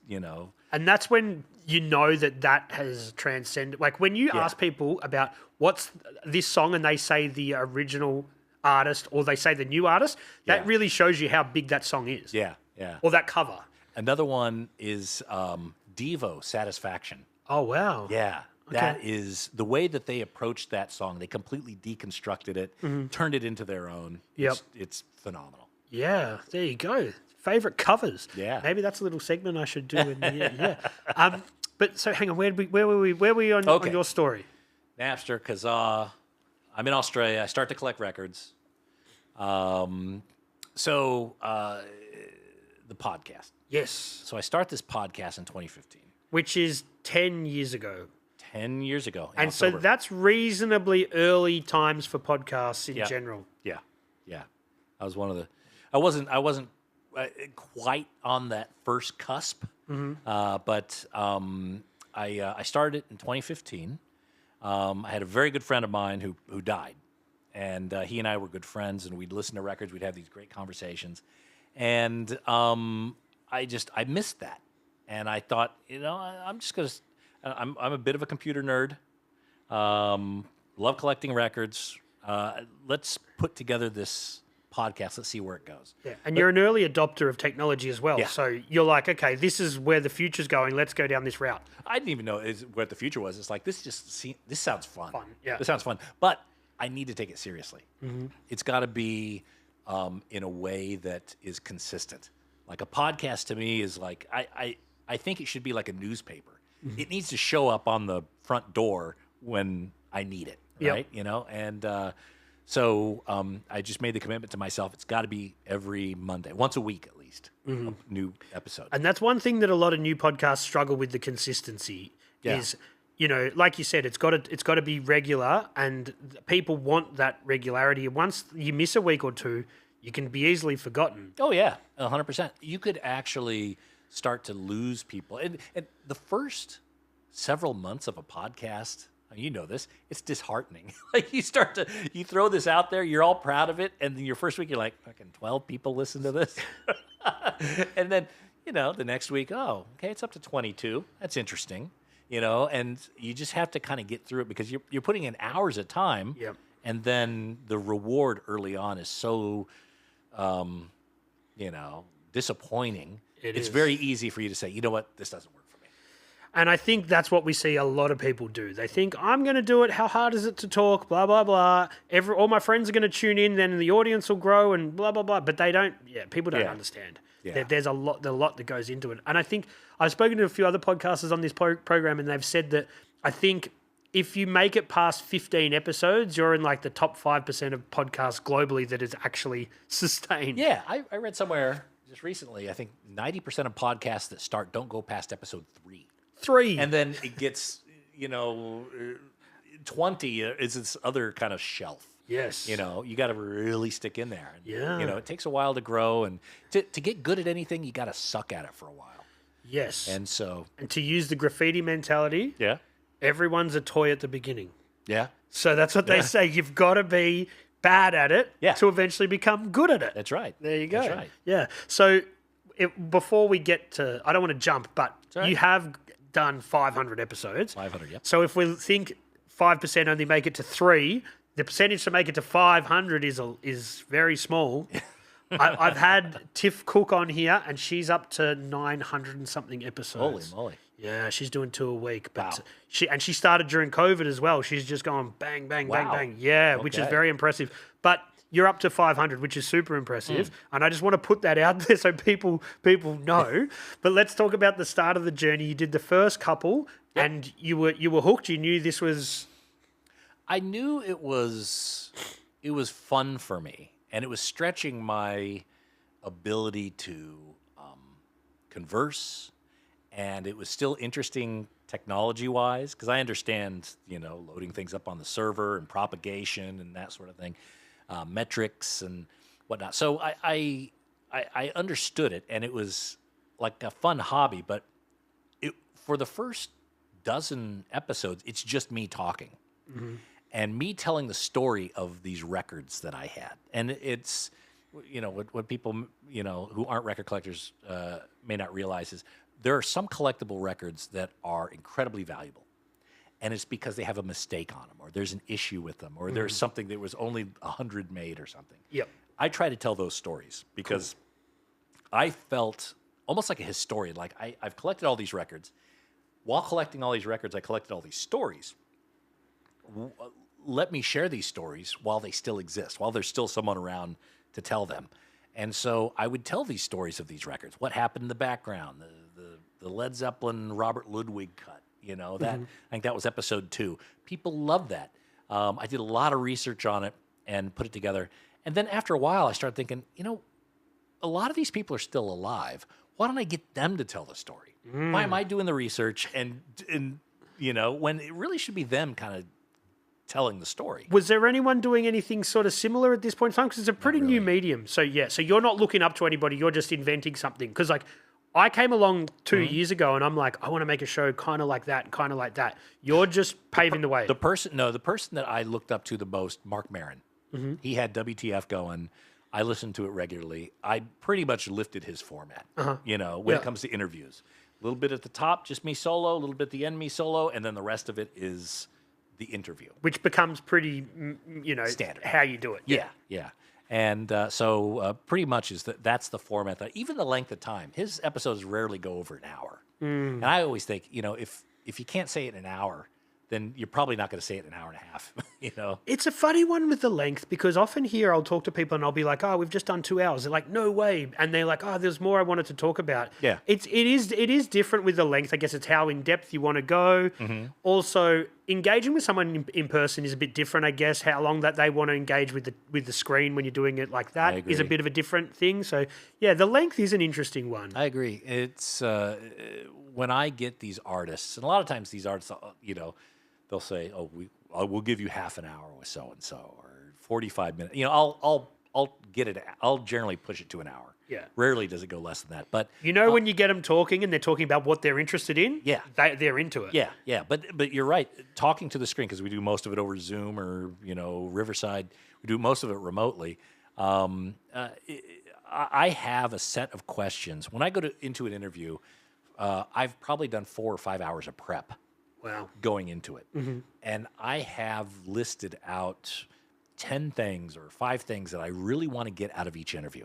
Speaker 2: And that's when you know that has transcended. Like when you ask people about what's this song and they say the original artist or they say the new artist, that really shows you how big that song is.
Speaker 3: Yeah.
Speaker 2: Or that cover.
Speaker 3: Another one is Devo, Satisfaction.
Speaker 2: Oh, wow.
Speaker 3: Yeah. That is the way that they approached that song. They completely deconstructed it, turned it into their own.
Speaker 2: Yep.
Speaker 3: It's phenomenal.
Speaker 2: Yeah, there you go. Favorite covers.
Speaker 3: Yeah.
Speaker 2: Maybe that's a little segment I should do. But so hang on, where were we on your story?
Speaker 3: Napster, because I'm in Australia. I start to collect records. The podcast.
Speaker 2: Yes.
Speaker 3: So I start this podcast in 2015.
Speaker 2: Which is 10 years ago.
Speaker 3: 10 years ago.
Speaker 2: And
Speaker 3: October.
Speaker 2: so that's reasonably early times for podcasts in general.
Speaker 3: Yeah. I was one of the. I wasn't quite on that first cusp, but I started it in 2015. I had a very good friend of mine who died, and he and I were good friends, and we'd listen to records. We'd have these great conversations, and I missed that, and I thought, I'm just gonna. I'm a bit of a computer nerd. Love collecting records. Let's put together this podcast. Let's see where it goes.
Speaker 2: Yeah, and you're an early adopter of technology as well.
Speaker 3: Yeah.
Speaker 2: So you're like, okay, this is where the future's going. Let's go down this route.
Speaker 3: I didn't even know what the future was. It's like this sounds fun.
Speaker 2: Yeah.
Speaker 3: This sounds fun, but I need to take it seriously. It's got to be in a way that is consistent. Like a podcast to me is like I think it should be like a newspaper. It needs to show up on the front door when I need it, right? And so I just made the commitment to myself. It's got to be every Monday, once a week at least, a new episode.
Speaker 2: And that's one thing that a lot of new podcasts struggle with, the consistency is, like you said, it's got to be regular, and people want that regularity. Once you miss a week or two, you can be easily forgotten.
Speaker 3: Oh yeah, 100%. You could actually start to lose people. And the first several months of a podcast, you know this, it's disheartening. Like you throw this out there, you're all proud of it, and then your first week you're like, fucking 12 people listen to this. And then, the next week, oh, okay, it's up to 22. That's interesting. And you just have to kind of get through it because you're putting in hours at time.
Speaker 2: Yep.
Speaker 3: And then the reward early on is so disappointing. It's very easy for you to say, you know what, this doesn't work for me.
Speaker 2: And I think that's what we see a lot of people do. They think, I'm going to do it. How hard is it to talk? Blah, blah, blah. All my friends are going to tune in. Then the audience will grow and blah, blah, blah. But they don't. Yeah, people don't understand.
Speaker 3: Yeah.
Speaker 2: There's a lot that goes into it. And I think I've spoken to a few other podcasters on this program, and they've said that I think if you make it past 15 episodes, you're in like the top 5% of podcasts globally that is actually sustained.
Speaker 3: Yeah, I read somewhere just recently, I think 90% of podcasts that start don't go past episode 3. And then it gets, 20 is this other kind of shelf.
Speaker 2: Yes.
Speaker 3: You got to really stick in there. And,
Speaker 2: Yeah.
Speaker 3: It takes a while to grow. And to get good at anything, you got to suck at it for a while.
Speaker 2: Yes.
Speaker 3: And so.
Speaker 2: And to use the graffiti mentality, everyone's a toy at the beginning.
Speaker 3: Yeah.
Speaker 2: So that's what they say. You've got to be bad at it to eventually become good at it.
Speaker 3: That's right.
Speaker 2: There you go.
Speaker 3: That's right.
Speaker 2: Yeah. So before we get to, I don't want to jump, but you have done 500 episodes.
Speaker 3: 500, yep.
Speaker 2: So if we think 5% only make it to 3, the percentage to make it to 500 is very small. I've had Tiff Cook on here, and she's up to 900 and something episodes.
Speaker 3: Holy moly.
Speaker 2: Yeah, she's doing 2 a week. But
Speaker 3: Wow.
Speaker 2: she started during COVID as well. She's just going bang, bang, bang,
Speaker 3: Wow.
Speaker 2: bang. Yeah, which is
Speaker 3: Okay.
Speaker 2: very impressive. But you're up to 500, which is super impressive. And I just want to put that out there so people know. But let's talk about the start of the journey. You did the first couple, and you were hooked. You knew this was...
Speaker 3: I knew it was fun for me, and it was stretching my ability to converse, and it was still interesting technology-wise, because I understand, loading things up on the server and propagation and that sort of thing, metrics and whatnot. So I understood it, and it was like a fun hobby, but for the first dozen episodes, it's just me talking. And me telling the story of these records that I had. And it's, what people, who aren't record collectors may not realize is there are some collectible records that are incredibly valuable. And it's because they have a mistake on them, or there's an issue with them, or there's something that was only 100 made or something.
Speaker 2: Yep.
Speaker 3: I try to tell those stories because I felt almost like a historian. Like I've collected all these records. While collecting all these records, I collected all these stories. Let me share these stories while they still exist, while there's still someone around to tell them. And so I would tell these stories of these records. What happened in the background, the Led Zeppelin Robert Ludwig cut, that I think that was episode 2. People love that. I did a lot of research on it and put it together. And then after a while, I started thinking, a lot of these people are still alive. Why don't I get them to tell the story? Why am I doing the research and when it really should be them kind of telling the story?
Speaker 2: Was there anyone doing anything sort of similar at this point in time? Because it's a pretty new medium. So, so you're not looking up to anybody. You're just inventing something. Because, I came along 2 years ago and I'm like, I want to make a show kind of like that and kind of like that. You're just paving the way.
Speaker 3: The person that I looked up to the most, Mark Maron. He had WTF going. I listened to it regularly. I pretty much lifted his format, when it comes to interviews. A little bit at the top, just me solo, a little bit at the end, me solo, and then the rest of it is the interview.
Speaker 2: Which becomes pretty,
Speaker 3: standard.
Speaker 2: How you do it.
Speaker 3: Yeah. And so pretty much that's the format. That even the length of time, his episodes rarely go over an hour. And I always think, if you can't say it in an hour, then you're probably not going to say it in an hour and a half,
Speaker 2: It's a funny one with the length because often here I'll talk to people and I'll be like, we've just done 2 hours. They're like, no way. And they're like, there's more I wanted to talk about.
Speaker 3: Yeah.
Speaker 2: It is different with the length. I guess it's how in depth you want to go. Also, engaging with someone in person is a bit different, I guess. How long that they want to engage with the screen when you're doing it like that is a bit of a different thing. So, yeah, the length is an interesting one.
Speaker 3: I agree. It's when I get these artists, and a lot of times these artists, they'll say, we'll give you half an hour with so-and-so or 45 minutes. I'll get it. I'll generally push it to an hour.
Speaker 2: Yeah.
Speaker 3: Rarely does it go less than that. But
Speaker 2: when you get them talking and they're talking about what they're interested in, they're into it.
Speaker 3: Yeah. But you're right. Talking to the screen, because we do most of it over Zoom or, Riverside. We do most of it remotely. I have a set of questions. When I go into an interview, I've probably done 4 or 5 hours of prep.
Speaker 2: Wow.
Speaker 3: Going into it. And I have listed out 10 things or 5 things that I really want to get out of each interview.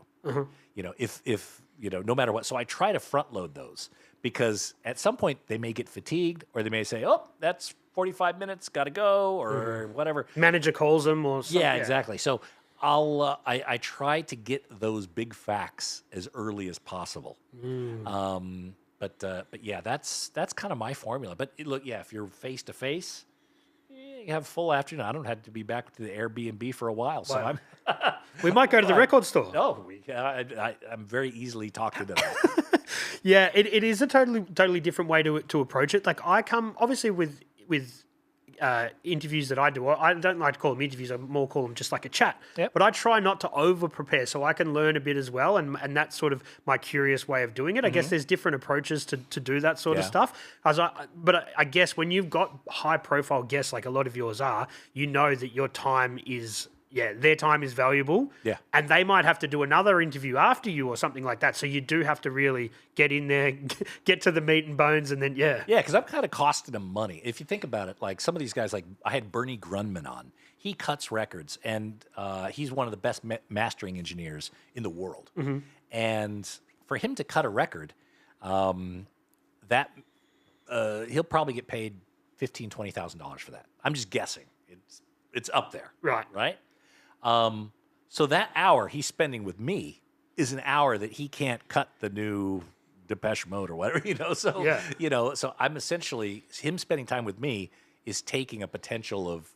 Speaker 3: If no matter what. So I try to front load those because at some point they may get fatigued or they may say, that's 45 minutes, got to go or whatever.
Speaker 2: Manager calls them or something.
Speaker 3: Yeah, exactly. So I try to get those big facts as early as possible. But yeah, that's kind of my formula. But look, if you're face to face, you have full afternoon. I don't have to be back to the Airbnb for a while, so I'm.
Speaker 2: We might go to the record store.
Speaker 3: No, I'm very easily talked into that.
Speaker 2: Yeah, it is a totally different way to approach it. Like I come obviously with interviews that I do. I don't like to call them interviews. I more call them just like a chat.
Speaker 3: Yep.
Speaker 2: But I try not to over prepare so I can learn a bit as well. And that's sort of my curious way of doing it. I guess there's different approaches to do that sort of stuff. But I guess when you've got high profile guests like a lot of yours are, that your time is their time is valuable.
Speaker 3: Yeah.
Speaker 2: And they might have to do another interview after you or something like that. So you do have to really get in there, get to the meat and bones, and then,
Speaker 3: Yeah, because I'm kind of costing them money. If you think about it, like some of these guys, like I had Bernie Grunman on. He cuts records, and he's one of the best mastering engineers in the world. And for him to cut a record, that he'll probably get paid $15,000-$20,000 for that. I'm just guessing. It's up there. Right. So that hour he's spending with me is an hour that he can't cut the new Depeche Mode or whatever, So so I'm essentially, him spending time with me is taking a potential of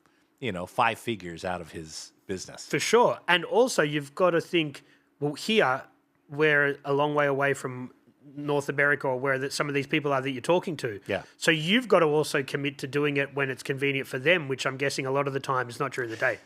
Speaker 3: 5 figures out of his business.
Speaker 2: For sure. And also you've got to think, well, here we're a long way away from North America or where some of these people are that you're talking to.
Speaker 3: Yeah.
Speaker 2: So you've got to also commit to doing it when it's convenient for them, which I'm guessing a lot of the time is not during the day.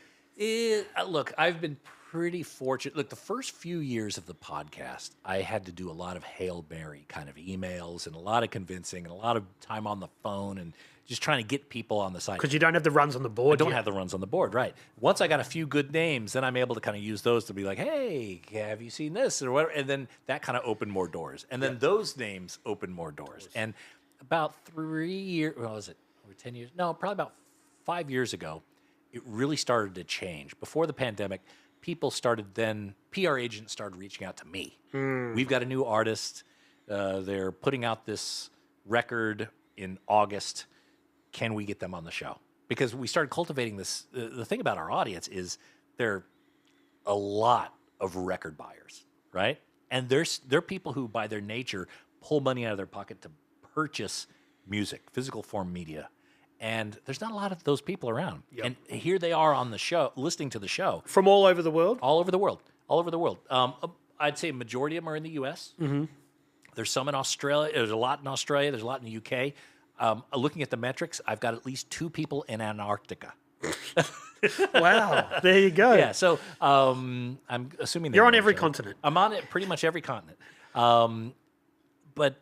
Speaker 3: Look, I've been pretty fortunate. Look, the first few years of the podcast, I had to do a lot of Hail Mary kind of emails and a lot of convincing and a lot of time on the phone and just trying to get people on the site.
Speaker 2: Because you don't have the runs on the board.
Speaker 3: I don't have the runs on the board, right. Once I got a few good names, then I'm able to kind of use those to be like, hey, have you seen this or whatever? And then that kind of opened more doors. And then those names opened more doors. And about 3 years, what was it, over 10 years? No, probably about 5 years ago, it really started to change. Before the pandemic, people started then, PR agents started reaching out to me. We've got a new artist. They're putting out this record in August. Can we get them on the show? Because we started cultivating this. The thing about our audience is they're a lot of record buyers, right? And they're people who, by their nature, pull money out of their pocket to purchase music, physical form media. And there's not a lot of those people around. Yep. And here they are on the show, listening to the show.
Speaker 2: From all over the world?
Speaker 3: All over the world. All over the world. I'd say a majority of them are in the U.S.
Speaker 2: Mm-hmm.
Speaker 3: There's some in Australia. There's a lot in Australia. There's a lot in the U.K. Looking at the metrics, I've got at least 2 people in Antarctica.
Speaker 2: Wow. There you go.
Speaker 3: Yeah, so I'm assuming...
Speaker 2: You're on every continent.
Speaker 3: I'm on it, pretty much every continent. But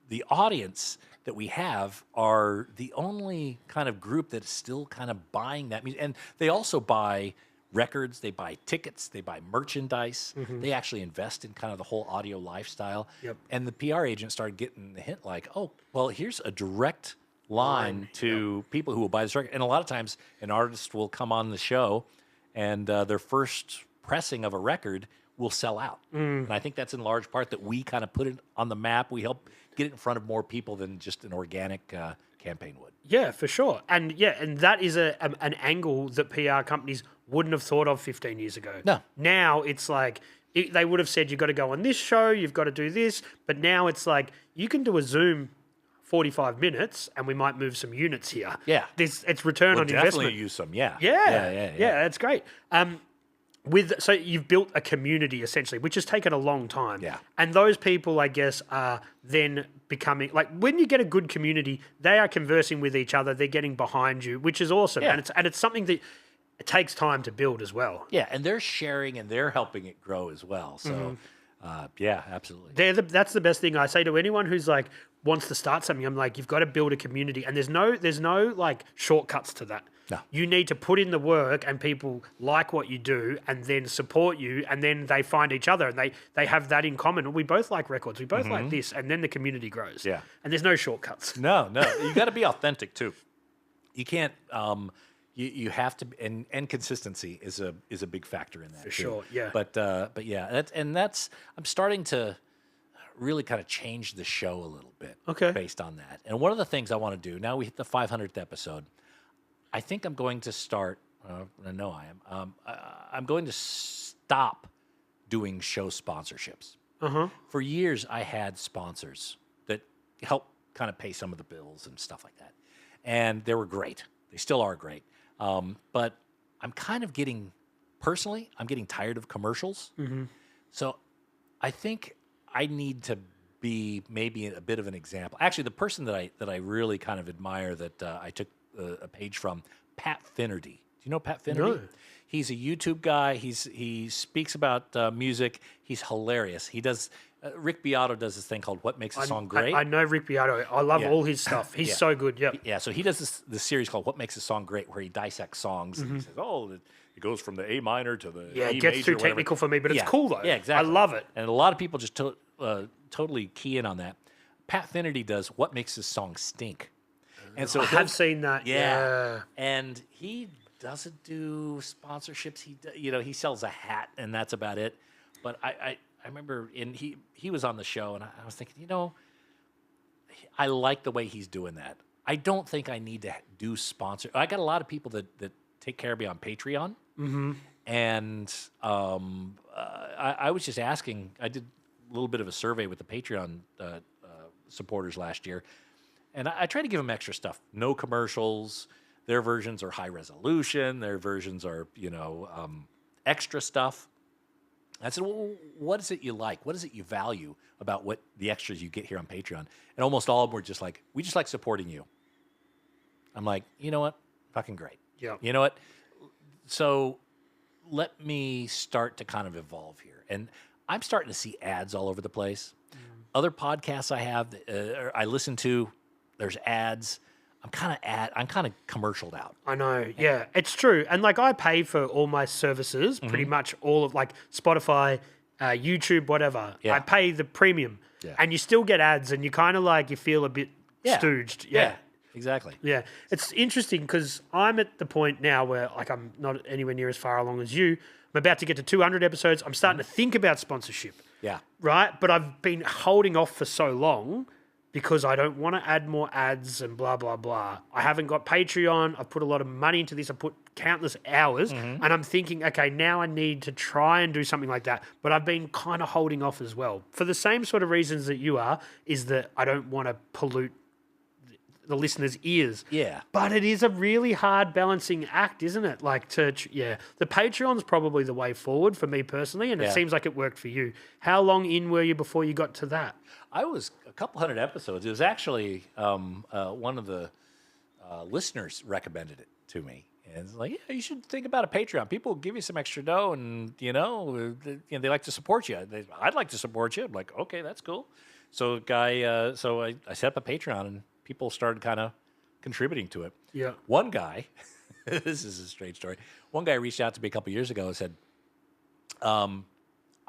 Speaker 3: the audience that we have are the only kind of group that's still kind of buying that music. And they also buy records, they buy tickets, they buy merchandise. Mm-hmm. They actually invest in kind of the whole audio lifestyle. Yep. And the PR agent started getting the hint like, oh, well, here's a direct line to people who will buy this record. And a lot of times an artist will come on the show and their first pressing of a record will sell out. And I think that's in large part that we kind of put it on the map. We help get it in front of more people than just an organic campaign would.
Speaker 2: Yeah, for sure. And that is an angle that PR companies wouldn't have thought of 15 years ago.
Speaker 3: No.
Speaker 2: Now it's like, they would have said, you've got to go on this show, you've got to do this. But now it's like, you can do a Zoom 45 minutes and we might move some units here.
Speaker 3: Yeah.
Speaker 2: It's return on investment.
Speaker 3: Definitely use some, yeah.
Speaker 2: Yeah, that's great. So you've built a community essentially, which has taken a long time.
Speaker 3: Yeah.
Speaker 2: And those people, I guess, are then becoming like when you get a good community, they are conversing with each other. They're getting behind you, which is awesome.
Speaker 3: Yeah.
Speaker 2: And it's something that it takes time to build as well.
Speaker 3: Yeah, and they're sharing and they're helping it grow as well. So, yeah, absolutely.
Speaker 2: That's the best thing I say to anyone who's like wants to start something. I'm like, you've got to build a community, and there's no like shortcuts to that.
Speaker 3: No.
Speaker 2: You need to put in the work and people like what you do and then support you and then they find each other and they have that in common. We both like records. We both like this, and then the community grows.
Speaker 3: Yeah.
Speaker 2: And there's no shortcuts.
Speaker 3: No. You got to be authentic too. You can't you have to, and consistency is a big factor in that.
Speaker 2: For sure, yeah.
Speaker 3: But yeah, I'm starting to really kind of change the show a little bit based on that. And one of the things I want to do, now we hit the 500th episode, I think I'm going to start, I know I am, I'm going to stop doing show sponsorships. For years, I had sponsors that helped kind of pay some of the bills and stuff like that. And they were great. They still are great. But I'm kind of personally, I'm getting tired of commercials. So I think I need to be maybe a bit of an example. Actually, the person that I really kind of admire that I took a page from, Pat Finnerty. Do you know Pat Finnerty? No. He's a YouTube guy. He speaks about music. He's hilarious. He does Rick Beato does this thing called "What Makes a Song Great."
Speaker 2: I know Rick Beato. I love all his stuff. He's so good. Yeah.
Speaker 3: Yeah, so he does this series called "What Makes a Song Great," where he dissects songs and he says, "Oh, it goes from the A minor to the
Speaker 2: Yeah,
Speaker 3: E
Speaker 2: it gets
Speaker 3: major,
Speaker 2: too
Speaker 3: whatever."
Speaker 2: technical for me, but it's cool though.
Speaker 3: Yeah, exactly.
Speaker 2: I love it.
Speaker 3: And a lot of people just totally key in on that. Pat Finnerty does "What Makes This Song Stink," and so
Speaker 2: I have seen that.
Speaker 3: yeah, and he doesn't do sponsorships. He sells a hat and that's about it. But I remember he was on the show and I was thinking, I like the way he's doing that. I don't think I need to do sponsor. I got a lot of people that take care of me on Patreon. Mm-hmm. And I was just asking, I did a little bit of a survey with the Patreon supporters last year. And I try to give them extra stuff. No commercials. Their versions are high resolution. Their versions are, extra stuff. I said, well, what is it you like? What is it you value about what the extras you get here on Patreon? And almost all of them were just like, we just like supporting you. I'm like, you know what? Fucking great.
Speaker 2: Yeah.
Speaker 3: You know what? So let me start to kind of evolve here. And I'm starting to see ads all over the place. Other podcasts I have, I listen to, there's ads. I'm kind of commercialed out.
Speaker 2: I know. Yeah, it's true. And like I pay for all my services, pretty much all of like Spotify, YouTube, whatever.
Speaker 3: Yeah.
Speaker 2: I pay the premium, and you still get ads, and you kind of like you feel a bit stooged. Yeah.
Speaker 3: Exactly.
Speaker 2: Yeah, it's interesting because I'm at the point now where like I'm not anywhere near as far along as you. I'm about to get to 200 episodes. I'm starting to think about sponsorship.
Speaker 3: Yeah.
Speaker 2: Right? But I've been holding off for so long because I don't want to add more ads and blah, blah, blah. I haven't got Patreon. I've put a lot of money into this. I put countless hours and I'm thinking, okay, now I need to try and do something like that. But I've been kind of holding off as well for the same sort of reasons that you are, is that I don't want to pollute the listeners' ears.
Speaker 3: Yeah.
Speaker 2: But it is a really hard balancing act, isn't it? Like the Patreon's probably the way forward for me personally, and it seems like it worked for you. How long in were you before you got to that?
Speaker 3: I was a couple hundred episodes. It was actually one of the listeners recommended it to me. And it's like, yeah, you should think about a Patreon. People give you some extra dough, and they like to support you. I'd like to support you. I'm like, okay, that's cool. So, I set up a Patreon, and people started kind of contributing to it.
Speaker 2: Yeah.
Speaker 3: One guy, this is a strange story. One guy reached out to me a couple years ago and said, I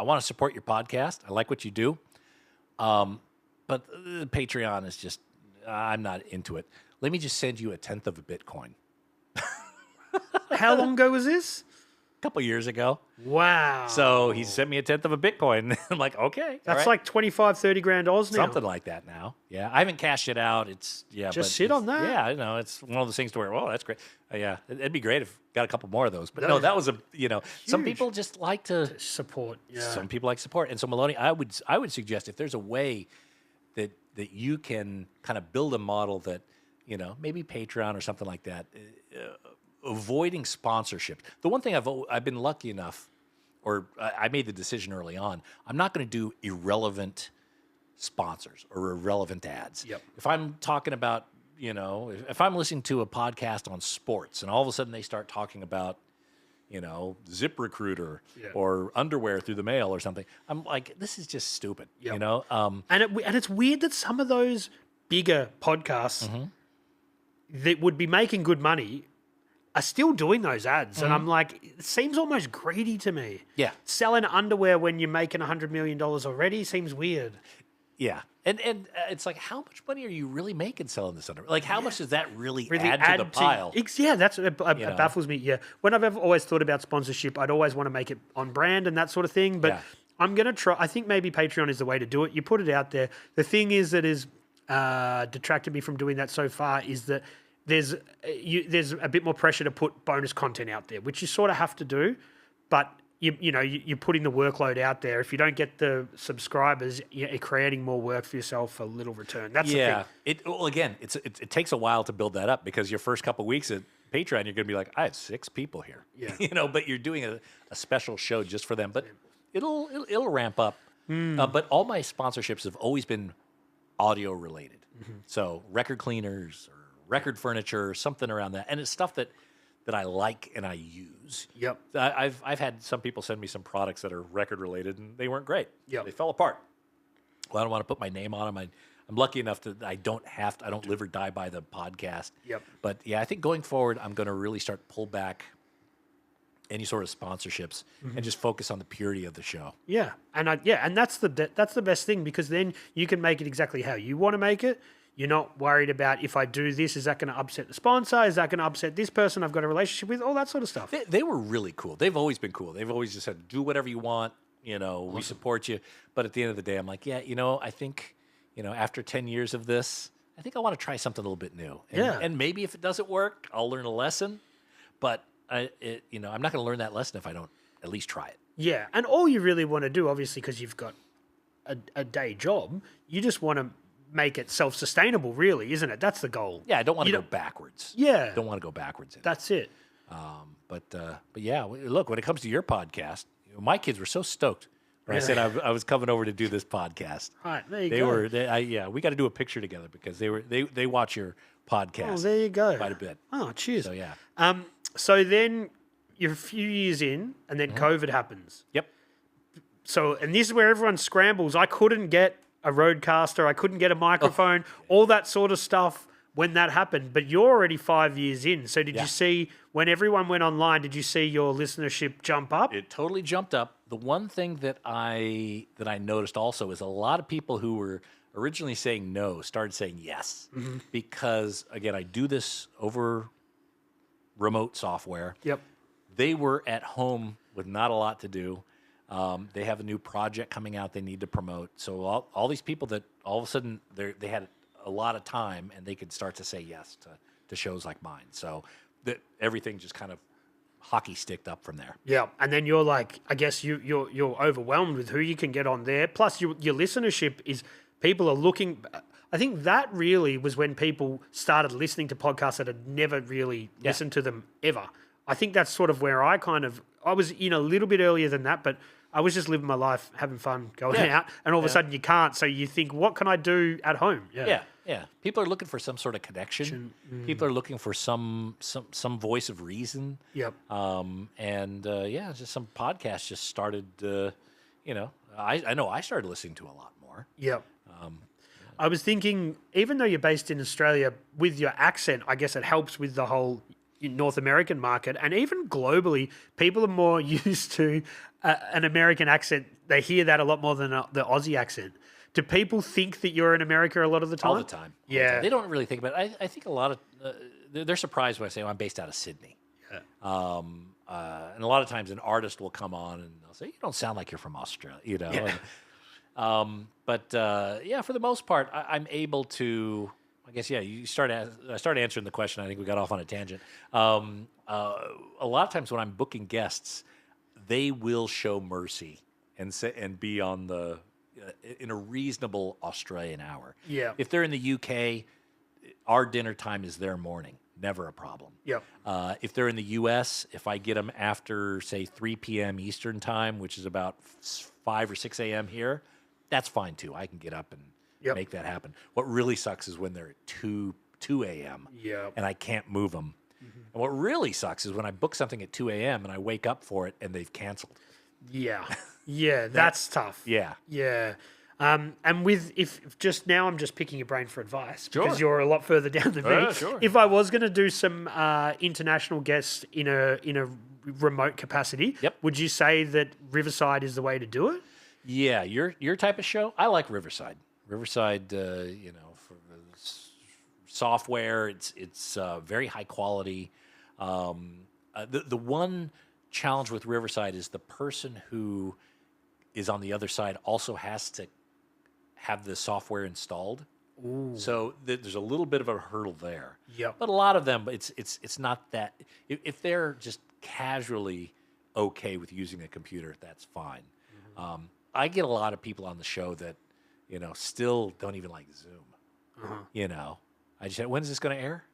Speaker 3: want to support your podcast. I like what you do. But the Patreon is just, I'm not into it. Let me just send you a 1/10 of a Bitcoin.
Speaker 2: How long ago was this?
Speaker 3: A couple years ago.
Speaker 2: Wow.
Speaker 3: So he sent me a 1/10 of a Bitcoin. I'm like, okay.
Speaker 2: That's like 25, 30 grand Oz now.
Speaker 3: Something like that now. Yeah. I haven't cashed it out.
Speaker 2: Sit on that.
Speaker 3: Yeah, I know. It's one of those things to where, oh, that's great. Yeah. It'd be great if got a couple more of those. But no, that was some people just like to
Speaker 2: support. Yeah.
Speaker 3: Some people like support. And so Maloney, I would suggest if there's a way that you can kind of build a model that, maybe Patreon or something like that, avoiding sponsorship. The one thing I've been lucky enough, or I made the decision early on, I'm not going to do irrelevant sponsors or irrelevant ads.
Speaker 2: Yep.
Speaker 3: If I'm talking about, if I'm listening to a podcast on sports and all of a sudden they start talking about, ZipRecruiter or underwear through the mail or something, I'm like, this is just stupid.
Speaker 2: Yep.
Speaker 3: And
Speaker 2: it's weird that some of those bigger podcasts that would be making good money are still doing those ads. And I'm like, it seems almost greedy to me.
Speaker 3: Yeah.
Speaker 2: Selling underwear when you're making $100 million already seems weird.
Speaker 3: Yeah. And it's like, how much money are you really making selling this underwear? Like, how much does that really add to the pile?
Speaker 2: That's it baffles me. Yeah. When I've ever always thought about sponsorship, I'd always want to make it on brand and that sort of thing. But I'm going to try. I think maybe Patreon is the way to do it. You put it out there. The thing is that has detracted me from doing that so far is that there's a bit more pressure to put bonus content out there, which you sort of have to do, but you're putting the workload out there. If you don't get the subscribers, you're creating more work for yourself for little return. That's the thing.
Speaker 3: It takes a while to build that up because your first couple of weeks at Patreon, you're going to be like, I have 6 people here, but you're doing a special show just for them. But it'll ramp up. But all my sponsorships have always been audio related, so record cleaners or record furniture, something around that, and it's stuff that I like and I use.
Speaker 2: Yep.
Speaker 3: I've had some people send me some products that are record related, and they weren't great.
Speaker 2: Yep.
Speaker 3: They fell apart. Well, I don't want to put my name on them. I'm lucky enough that I don't live or die by the podcast.
Speaker 2: Yep.
Speaker 3: But yeah, I think going forward, I'm going to really start to pull back any sort of sponsorships and just focus on the purity of the show.
Speaker 2: Yeah, and that's the best thing, because then you can make it exactly how you want to make it. You're not worried about, if I do this, is that going to upset the sponsor? Is that going to upset this person I've got a relationship with? All that sort of stuff.
Speaker 3: They were really cool. They've always been cool. They've always just said, do whatever you want. We support you. But at the end of the day, I'm like, yeah, I think, after 10 years of this, I think I want to try something a little bit new. And maybe if it doesn't work, I'll learn a lesson. But I'm not going to learn that lesson if I don't at least try it.
Speaker 2: Yeah, and all you really want to do, obviously, because you've got a day job, you just want to make it self-sustainable, really, isn't it? That's the goal.
Speaker 3: Yeah, I don't want to go backwards.
Speaker 2: Yeah.
Speaker 3: Don't want to go backwards.
Speaker 2: That's it.
Speaker 3: But yeah, look, when it comes to your podcast, my kids were so stoked when I said I was coming over to do this podcast.
Speaker 2: All right, there you go.
Speaker 3: We got to do a picture together, because they watch your podcast.
Speaker 2: Oh, there you go.
Speaker 3: Quite a bit.
Speaker 2: Oh, cheers.
Speaker 3: So yeah.
Speaker 2: So then you're a few years in, and then COVID happens.
Speaker 3: Yep.
Speaker 2: So, and this is where everyone scrambles. I couldn't get a roadcaster. I couldn't get a microphone, all that sort of stuff when that happened. But you're already 5 years in. So did you see, when everyone went online, did you see your listenership jump up?
Speaker 3: It totally jumped up. The one thing that I noticed also is a lot of people who were originally saying no started saying yes. Because, again, I do this over remote software.
Speaker 2: Yep.
Speaker 3: They were at home with not a lot to do. They have a new project coming out they need to promote. So all these people that all of a sudden they had a lot of time, and they could start to say yes to shows like mine. So that everything just kind of hockey sticked up from there.
Speaker 2: Yeah, and then you're like, I guess you're overwhelmed with who you can get on there. Plus, your listenership is, people are looking. I think that really was when people started listening to podcasts that had never really listened to them ever. I think that's sort of where I was in a little bit earlier than that, but I was just living my life, having fun, going out, and all of a sudden you can't. So you think, what can I do at home?
Speaker 3: Yeah. People are looking for some sort of connection. People are looking for some voice of reason.
Speaker 2: Yep.
Speaker 3: Just some podcasts just started. I know I started listening to a lot more.
Speaker 2: Yep. I was thinking, even though you're based in Australia, with your accent, I guess it helps with the whole North American market, and even globally, people are more used to an American accent. They hear that a lot more than the Aussie accent. Do people think that you're in America a lot of the time?
Speaker 3: All the time.
Speaker 2: Yeah.
Speaker 3: They don't really think about it. I think a lot of they're surprised when I say, I'm based out of Sydney.
Speaker 2: Yeah.
Speaker 3: And a lot of times an artist will come on and they'll say, you don't sound like you're from Australia, Yeah. For the most part, I'm able to. I guess I started answering the question. I think we got off on a tangent. A lot of times when I'm booking guests, they will show mercy and be on the in a reasonable Australian hour.
Speaker 2: Yeah.
Speaker 3: If they're in the UK, our dinner time is their morning. Never a problem.
Speaker 2: Yep.
Speaker 3: If they're in the US, if I get them after, say, 3 p.m. Eastern time, which is about 5 or 6 a.m. here, that's fine too. I can get up and make that happen. What really sucks is when they're at 2 a.m. And I can't move them. And what really sucks is when I book something at 2 a.m. and I wake up for it and they've canceled.
Speaker 2: Yeah, that's tough.
Speaker 3: Yeah.
Speaker 2: And if just now I'm just picking your brain for advice because
Speaker 3: Sure.
Speaker 2: you're a lot further down than me.
Speaker 3: Sure.
Speaker 2: If I was going to do some international guests in a remote capacity, would you say that Riverside is the way to do it?
Speaker 3: Yeah, your type of show, I like Riverside. Riverside, for software, it's very high quality. The one challenge with Riverside is the person who is on the other side also has to have the software installed.
Speaker 2: Ooh.
Speaker 3: So there's a little bit of a hurdle there.
Speaker 2: Yep.
Speaker 3: But a lot of them, it's not that. If they're just casually okay with using a computer, that's fine. Mm-hmm. I get a lot of people on the show that, still don't even like Zoom.
Speaker 2: Uh-huh.
Speaker 3: I just said, when is this going to air?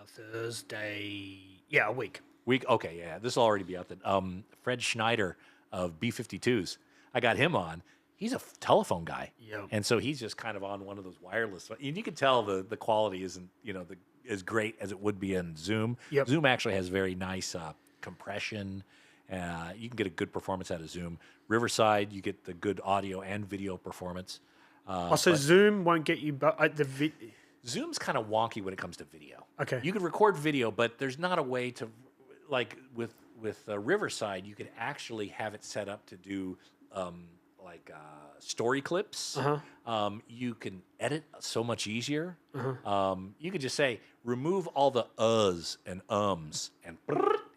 Speaker 2: Thursday. Yeah, a week.
Speaker 3: Okay, yeah. This will already be out then. Fred Schneider of B-52s. I got him on. He's a telephone guy.
Speaker 2: Yep.
Speaker 3: And so he's just kind of on one of those wireless. And you can tell the quality isn't, as great as it would be in Zoom.
Speaker 2: Yep.
Speaker 3: Zoom actually has very nice compression You can get a good performance out of Zoom. Riverside, you get the good audio and video performance.
Speaker 2: So Zoom won't get you
Speaker 3: Zoom's kind of wonky when it comes to video.
Speaker 2: Okay.
Speaker 3: You could record video, but there's not a way to, like with Riverside, you could actually have it set up to do story clips. You can edit so much easier. You could just say, remove all the uhs and ums, and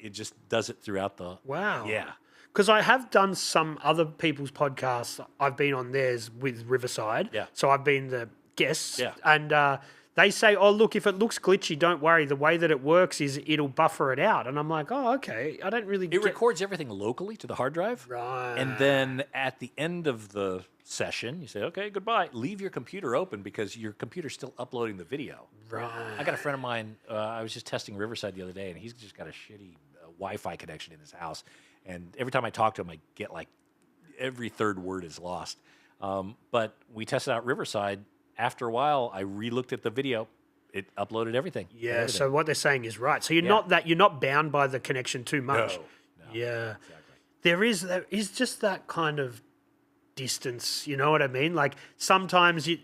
Speaker 3: it just does it throughout the...
Speaker 2: Wow.
Speaker 3: Yeah.
Speaker 2: Because I have done some other people's podcasts. I've been on theirs with Riverside.
Speaker 3: Yeah.
Speaker 2: So I've been the guest.
Speaker 3: Yeah.
Speaker 2: And they say, oh, look, if it looks glitchy, don't worry. The way that it works is it'll buffer it out. And I'm like, oh, okay. I don't really
Speaker 3: It records everything locally to the hard drive.
Speaker 2: Right.
Speaker 3: And then at the end of the session, you say, okay, goodbye. Leave your computer open because your computer's still uploading the video.
Speaker 2: Right.
Speaker 3: I got a friend of mine, I was just testing Riverside the other day, and he's just got a shitty Wi-Fi connection in his house. And every time I talk to him, I get like every third word is lost. But we tested out Riverside. After a while, I re-looked at the video. It uploaded everything.
Speaker 2: Yeah,
Speaker 3: everything.
Speaker 2: so what they're saying is right. So you're not bound by the connection too much.
Speaker 3: No,
Speaker 2: yeah.
Speaker 3: exactly.
Speaker 2: There is just that kind of distance, you know what I mean? Like sometimes you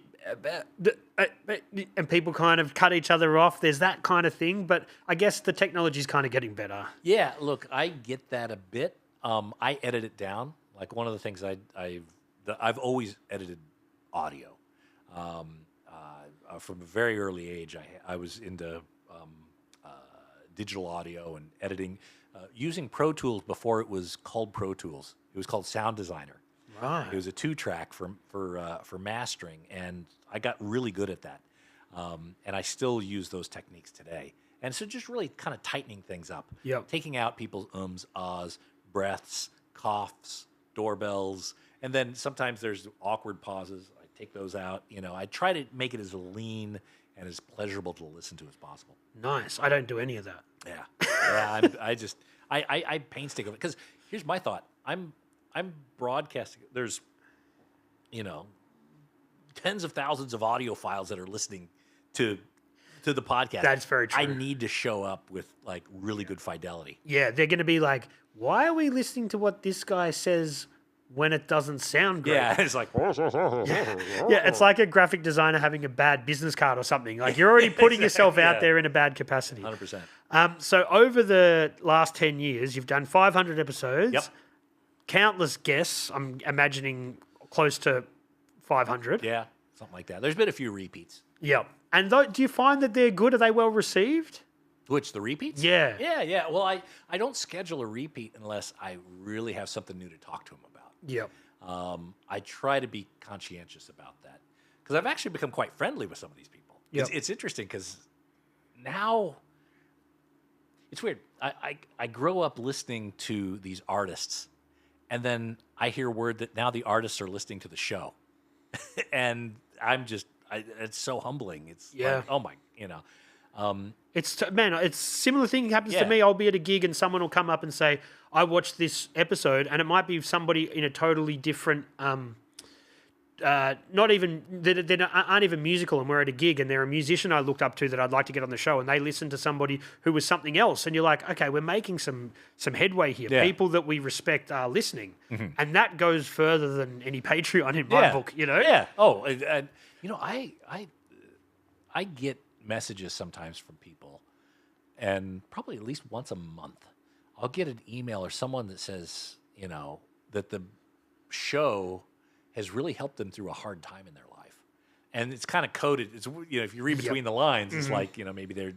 Speaker 2: and people kind of cut each other off. There's that kind of thing, but I guess the technology's kind of getting better.
Speaker 3: Yeah, look, I get that a bit. I edit it down. Like one of the things I've always edited audio. From a very early age, I was into digital audio and editing, using Pro Tools before it was called Pro Tools. It was called Sound Designer.
Speaker 2: Right.
Speaker 3: It was a 2-track for mastering, and I got really good at that. And I still use those techniques today. And so just really kind of tightening things up.
Speaker 2: Yep.
Speaker 3: Taking out people's ums, ahs, breaths, coughs, doorbells, and then sometimes there's awkward pauses. I take those out. You know, I try to make it as lean and as pleasurable to listen to as possible.
Speaker 2: Nice. I don't do any of that.
Speaker 3: Yeah. Yeah. I painstaking because here's my thought. I'm broadcasting. There's, tens of thousands of audio files that are listening to the podcast.
Speaker 2: That's very true.
Speaker 3: I need to show up with like really good fidelity.
Speaker 2: Yeah, they're going to be like, why are we listening to what this guy says when it doesn't sound great?
Speaker 3: Yeah, it's like
Speaker 2: Yeah, it's like a graphic designer having a bad business card or something. Like you're already putting yourself out there in a bad capacity.
Speaker 3: 100%.
Speaker 2: So over the last 10 years, you've done 500 episodes.
Speaker 3: Yep.
Speaker 2: Countless guests. I'm imagining close to 500.
Speaker 3: Yeah, something like that. There's been a few repeats.
Speaker 2: Yep. And do you find that they're good? Are they well received?
Speaker 3: Which, the repeats?
Speaker 2: Yeah.
Speaker 3: Yeah. Well, I don't schedule a repeat unless I really have something new to talk to them about.
Speaker 2: Yep.
Speaker 3: I try to be conscientious about that because I've actually become quite friendly with some of these people.
Speaker 2: Yep.
Speaker 3: It's interesting because now it's weird. I grow up listening to these artists, and then I hear word that now the artists are listening to the show, and it's so humbling. It's like, oh my,
Speaker 2: It's similar thing happens to me. I'll be at a gig and someone will come up and say, I watched this episode, and it might be somebody in a totally different, not even, they aren't even musical, and we're at a gig and they're a musician I looked up to that I'd like to get on the show, and they listen to somebody who was something else, and you're like, okay, we're making some headway here. Yeah. People that we respect are listening, and that goes further than any Patreon in my book,
Speaker 3: Yeah. Oh, I get messages sometimes from people, and probably at least once a month, I'll get an email or someone that says, that the show has really helped them through a hard time in their life. And it's kind of coded. It's, if you read between the lines, it's like, maybe they're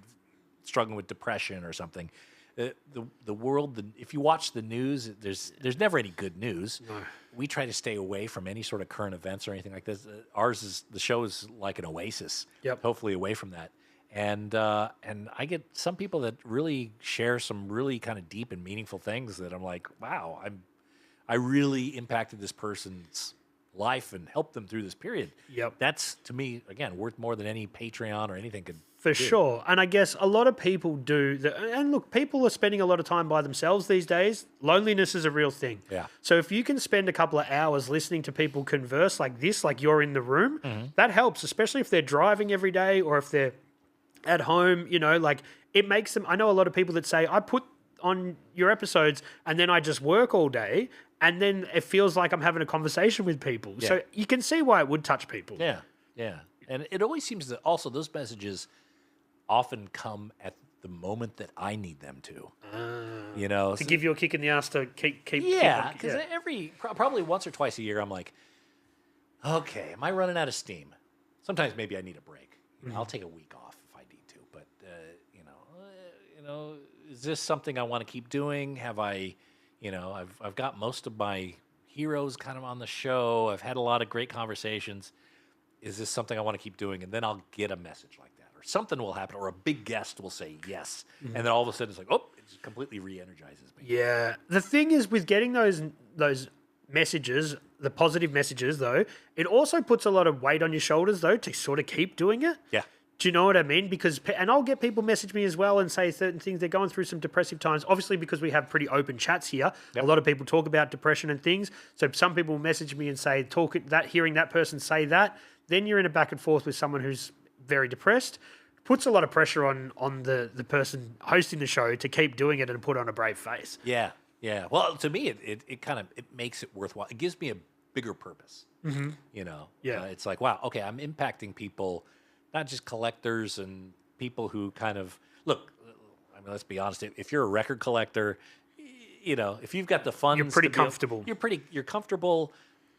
Speaker 3: struggling with depression or something. The world, if you watch the news, there's never any good news. No. We try to stay away from any sort of current events or anything like this. The show is like an oasis. Yep. Hopefully away from that. And I get some people that really share some really kind of deep and meaningful things that I'm like, wow, I really impacted this person's life and helped them through this period.
Speaker 2: Yep.
Speaker 3: That's, to me, again, worth more than any Patreon or anything could
Speaker 2: For sure. And I guess a lot of people do and look, people are spending a lot of time by themselves these days. Loneliness is a real thing.
Speaker 3: Yeah.
Speaker 2: So if you can spend a couple of hours listening to people converse like this, like you're in the room, that helps, especially if they're driving every day or if they're at home, like it makes them. I know a lot of people that say, I put on your episodes, and then I just work all day, and then it feels like I'm having a conversation with people.
Speaker 3: Yeah.
Speaker 2: So you can see why it would touch people.
Speaker 3: Yeah, yeah. And it always seems that also those messages often come at the moment that I need them to.
Speaker 2: To give you a kick in the ass to keep
Speaker 3: Yeah, because probably once or twice a year, I'm like, okay, am I running out of steam? Sometimes maybe I need a break. I'll take a week off if I need to. But is this something I want to keep doing? Have I, I've got most of my heroes kind of on the show. I've had a lot of great conversations. Is this something I want to keep doing? And then I'll get a message like that, or something will happen, or a big guest will say yes, and then all of a sudden it's like, oh, it just completely re-energizes me.
Speaker 2: Yeah. The thing is with getting those messages, the positive messages, though, it also puts a lot of weight on your shoulders, though, to sort of keep doing it.
Speaker 3: Yeah.
Speaker 2: Do you know what I mean? And I'll get people message me as well and say certain things. They're going through some depressive times, obviously because we have pretty open chats here.
Speaker 3: Yep.
Speaker 2: A lot of people talk about depression and things. So some people will message me and say, hearing that person say that, then you're in a back and forth with someone who's very depressed. Puts a lot of pressure on the person hosting the show to keep doing it and put on a brave face.
Speaker 3: Yeah, yeah. Well, to me, it kind of makes it worthwhile. It gives me a bigger purpose.
Speaker 2: Mm-hmm.
Speaker 3: Yeah. It's like, wow, okay, I'm impacting people, not just collectors and people who kind of look. I mean, let's be honest. If you're a record collector, if you've got the funds,
Speaker 2: You're pretty comfortable.
Speaker 3: You're comfortable.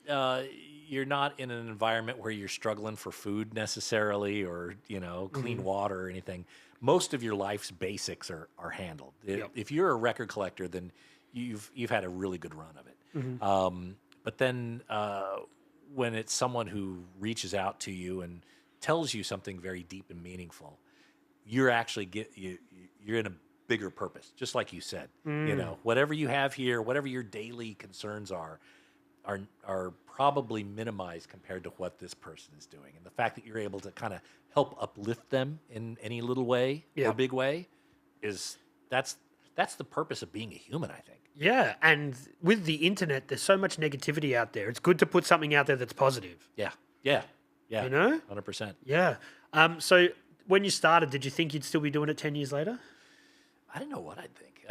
Speaker 3: You're not in an environment where you're struggling for food necessarily, or clean water or anything. Most of your life's basics are handled.
Speaker 2: Yep.
Speaker 3: If you're a record collector, then you've had a really good run of it. But then when it's someone who reaches out to you and tells you something very deep and meaningful, you're actually you're in a bigger purpose, just like you said. Whatever you have here, whatever your daily concerns are probably minimized compared to what this person is doing. And the fact that you're able to kind of help uplift them in any little way or big way that's the purpose of being a human, I think.
Speaker 2: Yeah, and with the internet, there's so much negativity out there. It's good to put something out there that's positive.
Speaker 3: Yeah. 100%.
Speaker 2: Yeah. So when you started, did you think you'd still be doing it 10 years later?
Speaker 3: I didn't know what I'd think.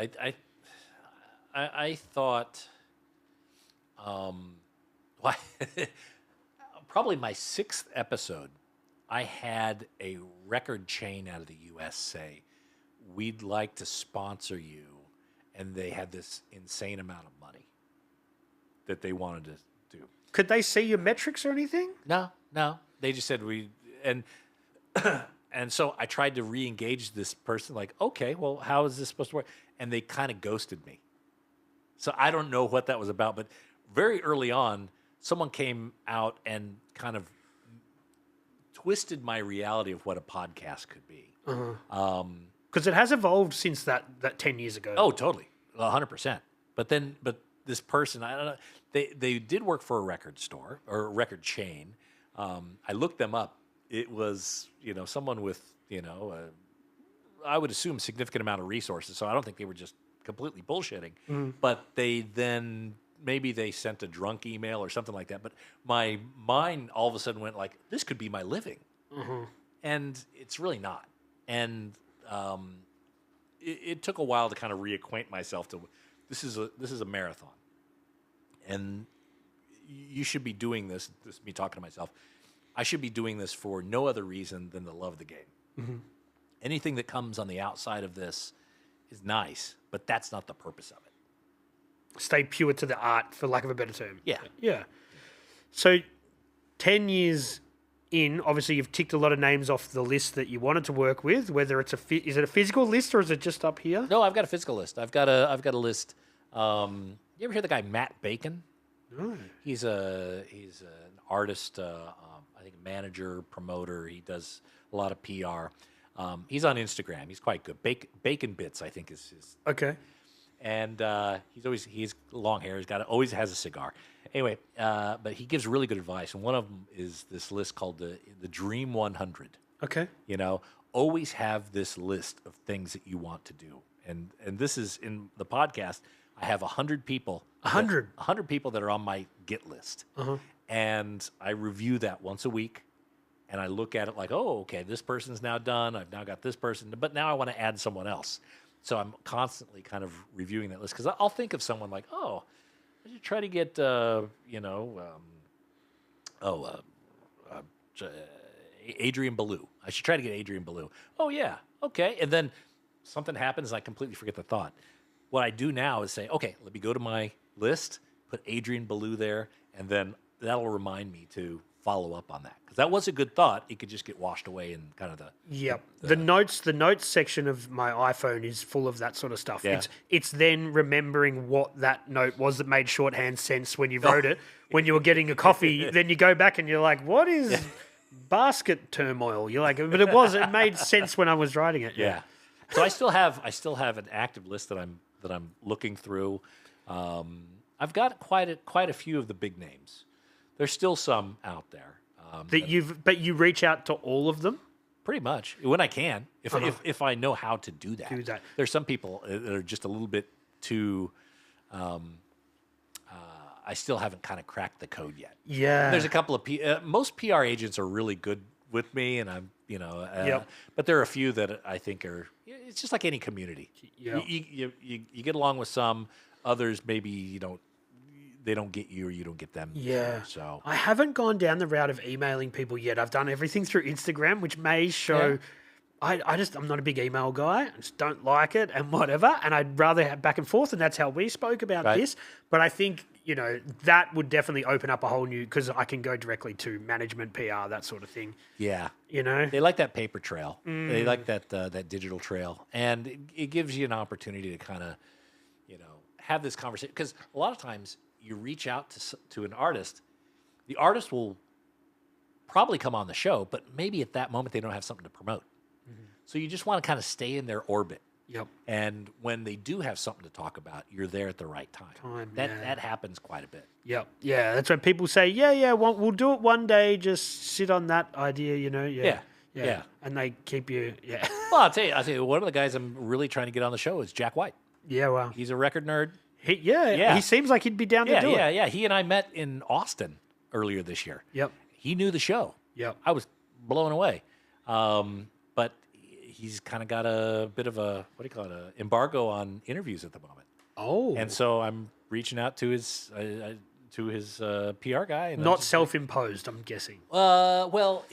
Speaker 3: I thought, probably my 6th episode, I had a record chain out of the U.S. say, we'd like to sponsor you. And they had this insane amount of money that they wanted to do.
Speaker 2: Could they see your metrics or anything?
Speaker 3: No. They just said and so I tried to re-engage this person, like, okay, well, how is this supposed to work? And they kind of ghosted me. So I don't know what that was about, but very early on, someone came out and kind of twisted my reality of what a podcast could be.
Speaker 2: Because it has evolved since that 10 years ago.
Speaker 3: Oh, totally. 100%. But this person, I don't know, they did work for a record store or a record chain. I looked them up. It was, someone with, I would assume a significant amount of resources. So I don't think they were just completely bullshitting. But maybe they sent a drunk email or something like that. But my mind all of a sudden went like, this could be my living. And it's really not. And it took a while to kind of reacquaint myself to this is a marathon, and you should be doing this. This is me talking to myself. I should be doing this for no other reason than to love the game. Anything that comes on the outside of this is nice, but that's not the purpose of it.
Speaker 2: Stay pure to the art, for lack of a better term.
Speaker 3: Yeah.
Speaker 2: So 10 years in, obviously you've ticked a lot of names off the list that you wanted to work with. Whether it's is it a physical list or is it just up here?
Speaker 3: No, I've got a physical list. I've got a list. You ever hear the guy Matt Bacon?
Speaker 2: No.
Speaker 3: He's an artist. I think manager, promoter. He does a lot of PR. He's on Instagram. He's quite good. Bacon Bits, I think, is his.
Speaker 2: Okay.
Speaker 3: And he's long hair. Always has a cigar. Anyway, but he gives really good advice, and one of them is this list called the Dream 100.
Speaker 2: Okay.
Speaker 3: Always have this list of things that you want to do, and this is in the podcast. I have 100 people. 100 people that are on my Git list, and I review that once a week, and I look at it like, oh, okay, this person's now done. I've now got this person, but now I want to add someone else. So I'm constantly kind of reviewing that list because I'll think of someone like, oh, I should try to get, Adrian Ballou. I should try to get Adrian Ballou. Oh, yeah. Okay. And then something happens and I completely forget the thought. What I do now is say, okay, let me go to my list, put Adrian Ballou there, and then that'll remind me to follow up on that. Because that was a good thought. It could just get washed away in kind of the...
Speaker 2: Yep. The notes section of my iPhone is full of that sort of stuff.
Speaker 3: Yeah.
Speaker 2: It's then remembering what that note was that made shorthand sense when you wrote it. When you were getting a coffee, then you go back and you're like, what is basket turmoil? You're like, but it made sense when I was writing it.
Speaker 3: Yeah. So I still have an active list that I'm looking through. I've got quite a few of the big names. There's still some out there.
Speaker 2: But you reach out to all of them?
Speaker 3: Pretty much when I can, if I know how to do that.
Speaker 2: Do that.
Speaker 3: There's some people that are just a little bit too. I still haven't kind of cracked the code yet.
Speaker 2: Yeah.
Speaker 3: There's a couple of most PR agents are really good with me, and I'm but there are a few that I think are. It's just like any community.
Speaker 2: Yeah.
Speaker 3: You get along with some. Others maybe they don't get you or you don't get them.
Speaker 2: Yeah.
Speaker 3: So
Speaker 2: I haven't gone down the route of emailing people yet. I've done everything through Instagram, which may show I'm not a big email guy. I just don't like it and whatever. And I'd rather have back and forth. And that's how we spoke about this. But I think, that would definitely open up a whole new, because I can go directly to management, PR, that sort of thing.
Speaker 3: yeah.
Speaker 2: They
Speaker 3: like that paper trail. They like that digital trail. And it gives you an opportunity to kind of, have this conversation. Because a lot of times you reach out to an artist, the artist will probably come on the show, but maybe at that moment they don't have something to promote. Mm-hmm. So you just want to kind of stay in their orbit.
Speaker 2: Yep.
Speaker 3: And when they do have something to talk about, you're there at the right time. That happens quite a bit.
Speaker 2: Yep. Yeah. That's when people say, we'll do it one day. Just sit on that idea, Yeah. And they keep you,
Speaker 3: Well, I'll tell you, one of the guys I'm really trying to get on the show is Jack White.
Speaker 2: Yeah, well.
Speaker 3: He's a record nerd.
Speaker 2: He seems like he'd be down to do it.
Speaker 3: Yeah. He and I met in Austin earlier this year.
Speaker 2: Yep.
Speaker 3: He knew the show.
Speaker 2: Yep.
Speaker 3: I was blown away. But he's kind of got a bit of a, embargo on interviews at the moment.
Speaker 2: Oh.
Speaker 3: And so I'm reaching out to his PR guy. And
Speaker 2: Not self-imposed, I'm guessing.
Speaker 3: Well,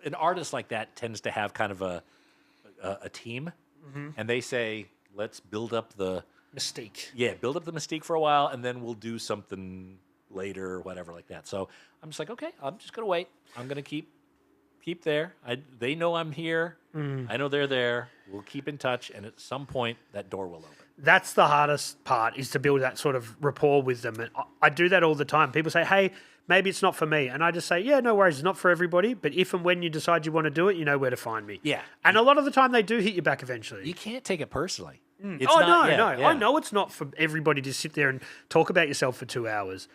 Speaker 3: an artist like that tends to have kind of a team. Mm-hmm. And they say, let's build up the
Speaker 2: mystique.
Speaker 3: Yeah, build up the mystique for a while, and then we'll do something later or whatever like that. So I'm just like, okay, I'm just gonna wait. I'm gonna keep there. They know I'm here. I know they're there. We'll keep in touch, and at some point that door will open.
Speaker 2: That's the hardest part, is to build that sort of rapport with them. And I do that all the time. People say, hey, maybe it's not for me. And I just say, yeah, no worries, it's not for everybody. But if and when you decide you want to do it, you know where to find me.
Speaker 3: Yeah.
Speaker 2: And a lot of the time they do hit you back eventually.
Speaker 3: You can't take it personally.
Speaker 2: No. I know it's not for everybody to sit there and talk about yourself for 2 hours.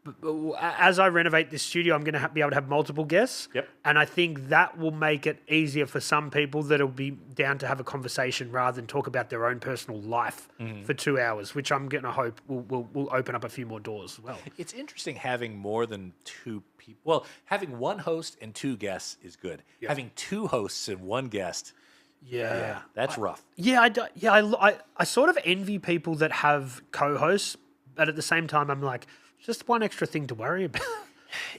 Speaker 2: But as I renovate this studio, I'm going to be able to have multiple guests.
Speaker 3: Yep.
Speaker 2: And I think that will make it easier for some people that'll be down to have a conversation rather than talk about their own personal life for 2 hours, which I'm going to hope will open up a few more doors as well.
Speaker 3: It's interesting having more than two people. Well, having one host and two guests is good. Yep. Having two hosts and one guest, that's rough.
Speaker 2: I sort of envy people that have co-hosts, but at the same time, I'm like, just one extra thing to worry about.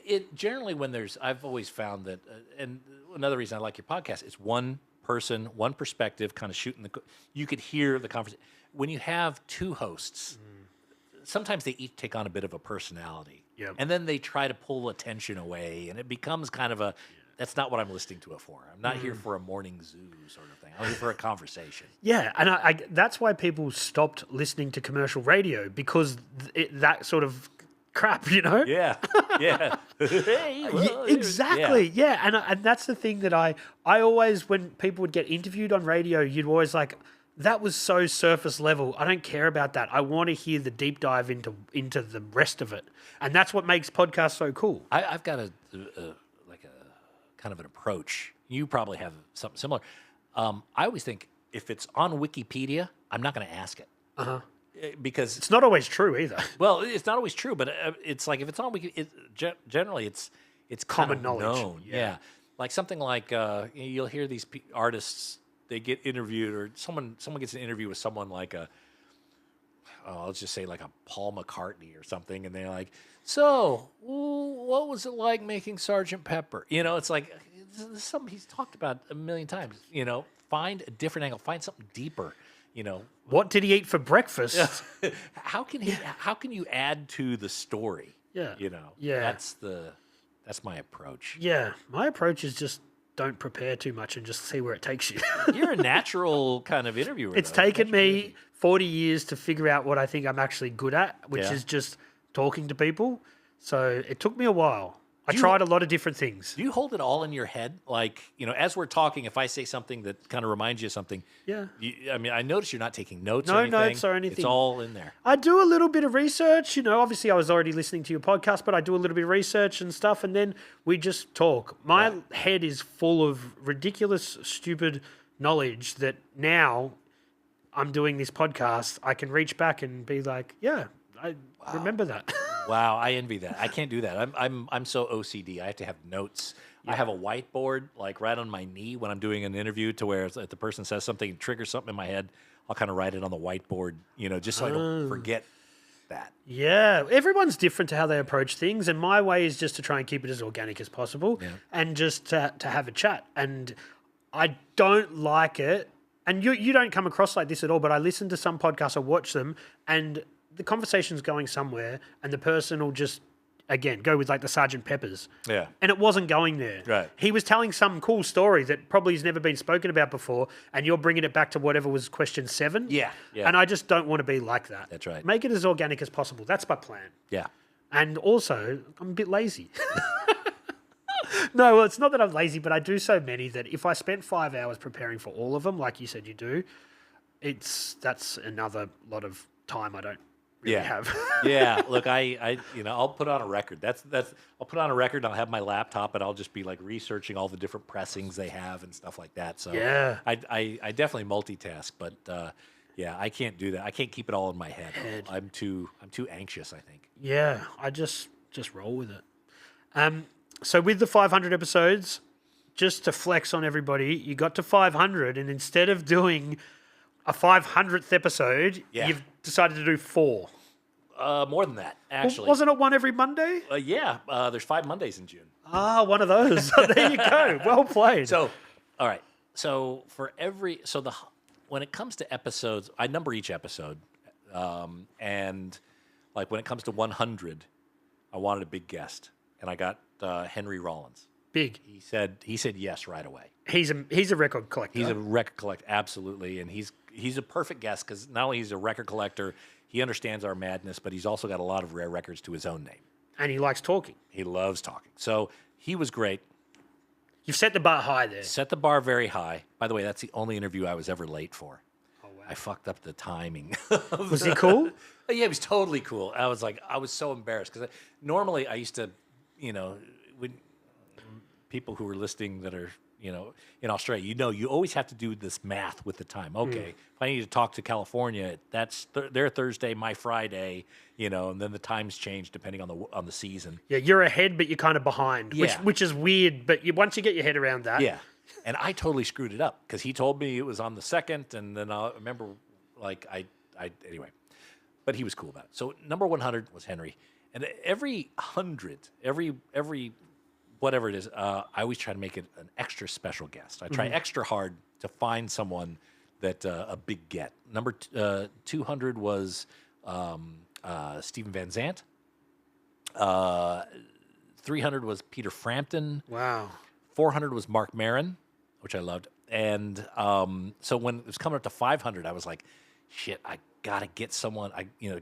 Speaker 3: It generally, I've always found that, and another reason I like your podcast is one person, one perspective, kind of shooting you could hear the conversation. When you have two hosts, sometimes they each take on a bit of a personality.
Speaker 2: Yep.
Speaker 3: And then they try to pull attention away, and it becomes kind of that's not what I'm listening to it for. I'm not here for a morning zoo sort of thing. I'm here for a conversation.
Speaker 2: Yeah, and that's why people stopped listening to commercial radio, because that sort of crap,
Speaker 3: Yeah. Hey, well,
Speaker 2: exactly. Yeah. And that's the thing that I always, when people would get interviewed on radio, you'd always like, that was so surface level. I don't care about that. I want to hear the deep dive into the rest of it. And that's what makes podcasts so cool.
Speaker 3: I've got a kind of an approach. You probably have something similar. I always think if it's on Wikipedia, I'm not going to ask it. Because
Speaker 2: it's not always true either.
Speaker 3: Well, it's not always true, but it's like if it's on Wikipedia, generally it's
Speaker 2: common
Speaker 3: knowledge.
Speaker 2: Known.
Speaker 3: Yeah. Like something like you'll hear these artists they get interviewed, or someone gets an interview with someone like let's just say like a Paul McCartney or something, and they're like, so what was it like making Sergeant Pepper? You know, it's like it's something he's talked about a million times. You know, find a different angle, find something deeper. You know,
Speaker 2: What did he eat for breakfast?
Speaker 3: how can you add to the story?
Speaker 2: Yeah.
Speaker 3: You know,
Speaker 2: Yeah.
Speaker 3: that's my approach.
Speaker 2: Yeah, my approach is just don't prepare too much and just see where it takes you.
Speaker 3: You're a natural kind of interviewer.
Speaker 2: It's
Speaker 3: though.
Speaker 2: taken me 40 years to figure out what I think I'm actually good at, which
Speaker 3: Yeah.
Speaker 2: is just talking to people. So it took me a while. I
Speaker 3: Do you-
Speaker 2: tried a lot of different things.
Speaker 3: Do you hold it all in your head? Like, you know, as we're talking, if I say something that kind of reminds you of something,
Speaker 2: Yeah.
Speaker 3: I mean, I notice you're not taking notes
Speaker 2: No
Speaker 3: or anything.
Speaker 2: notes or anything.
Speaker 3: It's all in there.
Speaker 2: I do a little bit of research. You know, obviously I was already listening to your podcast, but I do a little bit of research and stuff, and then we just talk. My head is full of ridiculous, stupid knowledge that now I'm doing this podcast. I can reach back and be like, yeah, I remember that.
Speaker 3: Wow, I envy that. I can't do that. I'm so OCD. I have to have notes. I have a whiteboard like right on my knee when I'm doing an interview, to where if the person says something, triggers something in my head, I'll kind of write it on the whiteboard, you know, just so I don't forget that.
Speaker 2: Yeah, everyone's different to how they approach things, and my way is just to try and keep it as organic as possible, and just to have a chat. And I don't like it, and you don't come across like this at all, but I listen to some podcasts, I watch them, and the conversation's going somewhere, and the person will just, again, go with like the Sergeant Peppers.
Speaker 3: Yeah.
Speaker 2: And it wasn't going there.
Speaker 3: Right.
Speaker 2: He was telling some cool story that probably has never been spoken about before, and you're bringing it back to whatever was question 7.
Speaker 3: Yeah, yeah.
Speaker 2: And I just don't want to be like that.
Speaker 3: That's right.
Speaker 2: Make it as organic as possible. That's my plan.
Speaker 3: Yeah.
Speaker 2: And also, I'm a bit lazy. No, well, it's not that I'm lazy, but I do so many that if I spent 5 hours preparing for all of them, like you said you do, that's another lot of time I don't really have.
Speaker 3: Yeah. Look, I'll put on a record. I'll put on a record and I'll have my laptop and I'll just be like researching all the different pressings they have and stuff like that. So
Speaker 2: Yeah.
Speaker 3: I definitely multitask, but yeah, I can't do that. I can't keep it all in my head. I'm too anxious, I think.
Speaker 2: Yeah, I just roll with it. So with the 500 episodes, just to flex on everybody, you got to 500, and instead of doing a 500th episode, you've decided to do 4.
Speaker 3: More than that, actually.
Speaker 2: Wasn't it one every Monday?
Speaker 3: Yeah, there's 5 Mondays in June.
Speaker 2: Ah, one of those. There you go. Well played.
Speaker 3: So, all right. So when it comes to episodes, I number each episode, and like when it comes to 100, I wanted a big guest, and I got Henry Rollins.
Speaker 2: Big.
Speaker 3: He said yes right away.
Speaker 2: He's a record collector.
Speaker 3: He's a record collector, absolutely, and he's a perfect guest because not only he's a record collector, he understands our madness, but he's also got a lot of rare records to his own name.
Speaker 2: And he likes talking.
Speaker 3: He loves talking. So he was great.
Speaker 2: You've set the bar high there.
Speaker 3: Set the bar very high. By the way, that's the only interview I was ever late for.
Speaker 2: Oh, wow.
Speaker 3: I fucked up the timing.
Speaker 2: Was he cool?
Speaker 3: Yeah, he was totally cool. I was so embarrassed because normally I used to, when people who are listening that are, in Australia, you always have to do this math with the time. Okay, if I need to talk to California, that's their Thursday, my Friday, and then the times change depending on the season.
Speaker 2: Yeah, you're ahead, but you're kind of behind, which is weird. But once you get your head around that,
Speaker 3: yeah. And I totally screwed it up because he told me it was on the 2nd, and then I remember, anyway. But he was cool about it. So number 100 was Henry, and every 100, every whatever it is, I always try to make it an extra special guest. I try extra hard to find someone that a big get. Number 200 was Steven Van Zandt. 300 was Peter Frampton.
Speaker 2: Wow.
Speaker 3: 400 was Mark Maron, which I loved. And so when it was coming up to 500, I was like, shit, I got to get someone,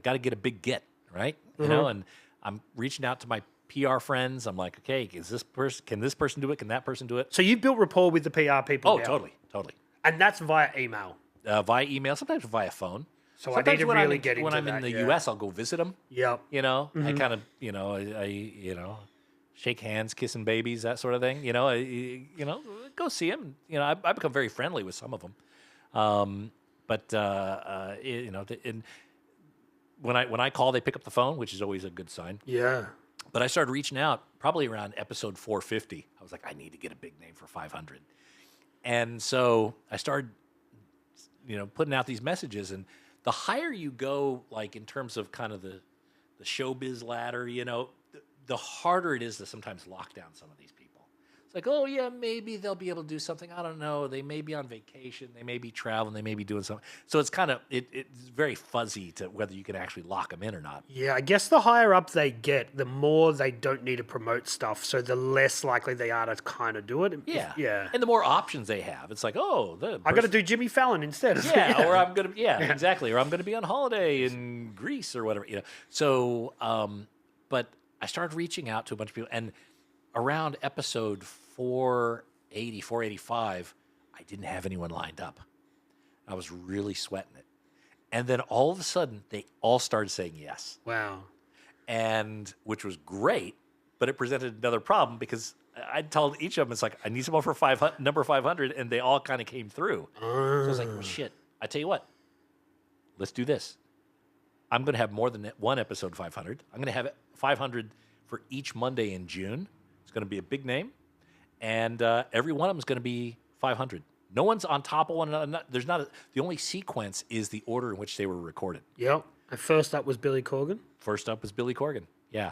Speaker 3: got to get a big get, right? And I'm reaching out to my PR friends. I'm like, okay, can this person do it? Can that person do it?
Speaker 2: So you built rapport with the PR people
Speaker 3: Oh,
Speaker 2: now.
Speaker 3: totally.
Speaker 2: And that's via email.
Speaker 3: Via email, sometimes via phone.
Speaker 2: So
Speaker 3: sometimes
Speaker 2: I need to
Speaker 3: when
Speaker 2: really
Speaker 3: I'm,
Speaker 2: get into
Speaker 3: when I'm
Speaker 2: that,
Speaker 3: in the
Speaker 2: yeah.
Speaker 3: U.S., I'll go visit them.
Speaker 2: Yep.
Speaker 3: I kind of, I shake hands, kissing babies, that sort of thing. Go see them. I become very friendly with some of them. When I call, they pick up the phone, which is always a good sign.
Speaker 2: Yeah.
Speaker 3: But I started reaching out probably around episode 450. I was like, I need to get a big name for 500. And so I started, putting out these messages. And the higher you go, like in terms of kind of the showbiz ladder, the harder it is to sometimes lock down some of these people. It's like, oh yeah, maybe they'll be able to do something. I don't know. They may be on vacation. They may be traveling. They may be doing something. So it's kind of it's very fuzzy to whether you can actually lock them in or not.
Speaker 2: Yeah, I guess the higher up they get, the more they don't need to promote stuff. So the less likely they are to kind of do it.
Speaker 3: Yeah,
Speaker 2: yeah.
Speaker 3: And the more options they have, it's like, oh,
Speaker 2: I got to do Jimmy Fallon instead.
Speaker 3: Yeah, or I'm gonna, exactly, or I'm gonna be on holiday in Greece or whatever. So, but I started reaching out to a bunch of people, and around episode 480, 485, I didn't have anyone lined up. I was really sweating it. And then all of a sudden, they all started saying yes.
Speaker 2: Wow.
Speaker 3: And which was great, but it presented another problem because I told each of them, it's like, I need someone for number 500, and they all kind of came through. So I was like, well, shit, I tell you what, let's do this. I'm going to have more than one episode 500. I'm going to have 500 for each Monday in June. It's going to be a big name. And every one of them is going to be 500. No one's on top of one another. The only sequence is the order in which they were recorded.
Speaker 2: Yep. And first up was Billy Corgan.
Speaker 3: First up was Billy Corgan. Yeah.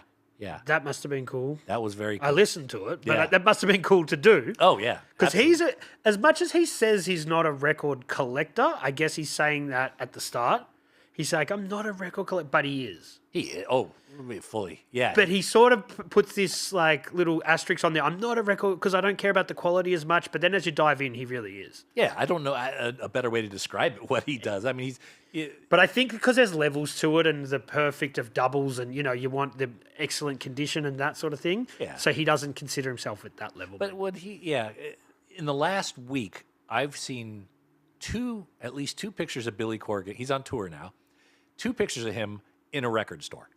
Speaker 2: That must have been cool.
Speaker 3: That was very cool.
Speaker 2: I listened to it, but that must have been cool to do.
Speaker 3: Oh, yeah.
Speaker 2: Because as much as he says he's not a record collector, I guess he's saying that at the start. He's like, I'm not a record collector, but he is.
Speaker 3: Fully, yeah.
Speaker 2: But he sort of puts this like little asterisk on there. I'm not a record because I don't care about the quality as much. But then as you dive in, he really is.
Speaker 3: Yeah, I don't know a better way to describe what he does. I mean,
Speaker 2: But I think because there's levels to it and the perfect of doubles and, you want the excellent condition and that sort of thing.
Speaker 3: Yeah.
Speaker 2: So he doesn't consider himself at that level.
Speaker 3: But in the last week, I've seen at least two pictures of Billy Corgan. He's on tour now. 2 pictures of him in a record store.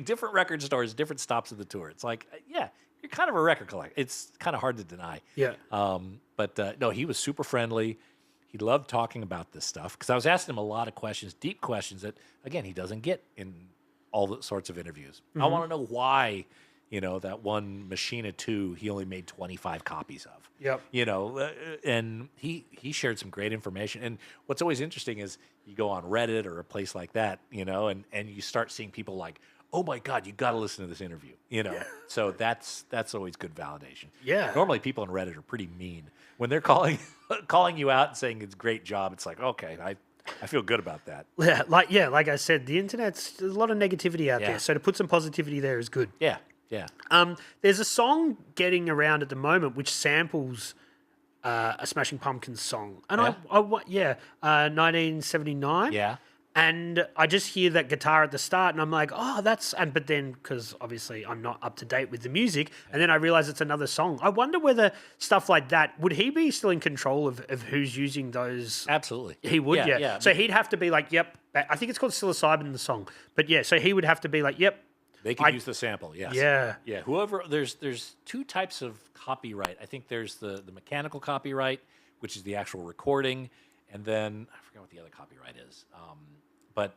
Speaker 3: Different record stores, different stops of the tour. It's like, you're kind of a record collector. It's kind of hard to deny.
Speaker 2: Yeah.
Speaker 3: But no, he was super friendly. He loved talking about this stuff because I was asking him a lot of questions, deep questions that, again, he doesn't get in all the sorts of interviews. I want to know why, that one Machina 2, he only made 25 copies of.
Speaker 2: Yep.
Speaker 3: And he shared some great information. And what's always interesting is you go on Reddit or a place like that, and you start seeing people like, oh my God, you got to listen to this interview, So that's always good validation.
Speaker 2: Yeah.
Speaker 3: Normally people on Reddit are pretty mean when they're calling you out and saying it's a great job. It's like, okay, I feel good about that.
Speaker 2: Yeah. Like I said, the internet's, there's a lot of negativity out there. So to put some positivity there is good.
Speaker 3: Yeah.
Speaker 2: There's a song getting around at the moment which samples a Smashing Pumpkins song. And 1979.
Speaker 3: Yeah.
Speaker 2: And I just hear that guitar at the start and I'm like, but then, because obviously I'm not up to date with the music, and then I realize it's another song. I wonder whether stuff like that, would he be still in control of who's using those?
Speaker 3: Absolutely.
Speaker 2: He would, yeah. So he'd have to be like, yep. I think it's called Psilocybin in the song. But yeah, so he would have to be like, yep.
Speaker 3: They can use the sample, yes.
Speaker 2: Yeah.
Speaker 3: Yeah. Whoever, there's 2 types of copyright. I think there's the mechanical copyright, which is the actual recording, and then I forget what the other copyright is. But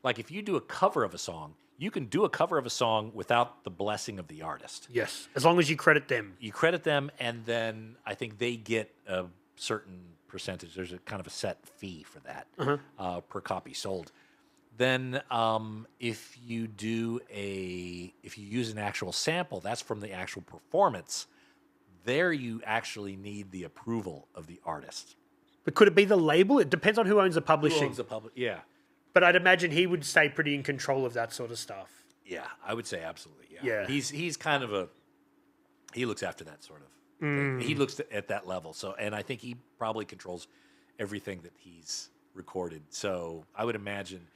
Speaker 3: like if you do a cover of a song, you can do a cover of a song without the blessing of the artist.
Speaker 2: Yes, as long as you credit them.
Speaker 3: You credit them, and then I think they get a certain percentage. There's a kind of a set fee for that per copy sold. Then if you use an actual sample, that's from the actual performance. There you actually need the approval of the artist.
Speaker 2: But could it be the label? It depends on who owns the publishing.
Speaker 3: Who owns the yeah.
Speaker 2: But I'd imagine he would stay pretty in control of that sort of stuff.
Speaker 3: Yeah, I would say absolutely.
Speaker 2: Yeah.
Speaker 3: He's kind of he looks after that sort of thing. He looks at that level. So, and I think he probably controls everything that he's recorded. So I would imagine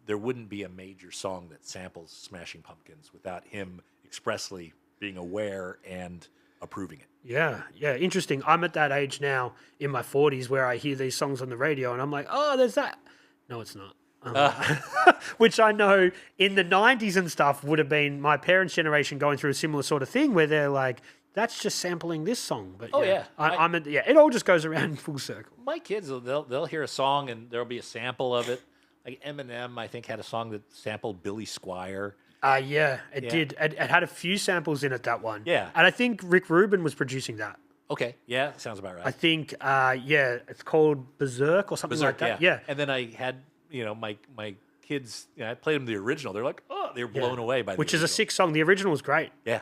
Speaker 3: there wouldn't be a major song that samples Smashing Pumpkins without him expressly being aware and approving it.
Speaker 2: Yeah, interesting. I'm at that age now in my 40s where I hear these songs on the radio and I'm like, oh, there's that. No, it's not. Which I know in the 90s and stuff would have been my parents' generation going through a similar sort of thing where they're like, that's just sampling this song. But it all just goes around in full circle.
Speaker 3: My kids, they'll hear a song and there'll be a sample of it. Like Eminem, I think, had a song that sampled Billy Squier.
Speaker 2: It did. It had a few samples in it, that one.
Speaker 3: Yeah.
Speaker 2: And I think Rick Rubin was producing that.
Speaker 3: Okay. Yeah, sounds about
Speaker 2: I
Speaker 3: right.
Speaker 2: think, it's called Berserk or something like that. Yeah.
Speaker 3: And then I had, my kids, I played them the original. They're like, oh, they were
Speaker 2: Yeah.
Speaker 3: blown away by the
Speaker 2: Which is a
Speaker 3: original.
Speaker 2: sick song. The original was great.
Speaker 3: Yeah.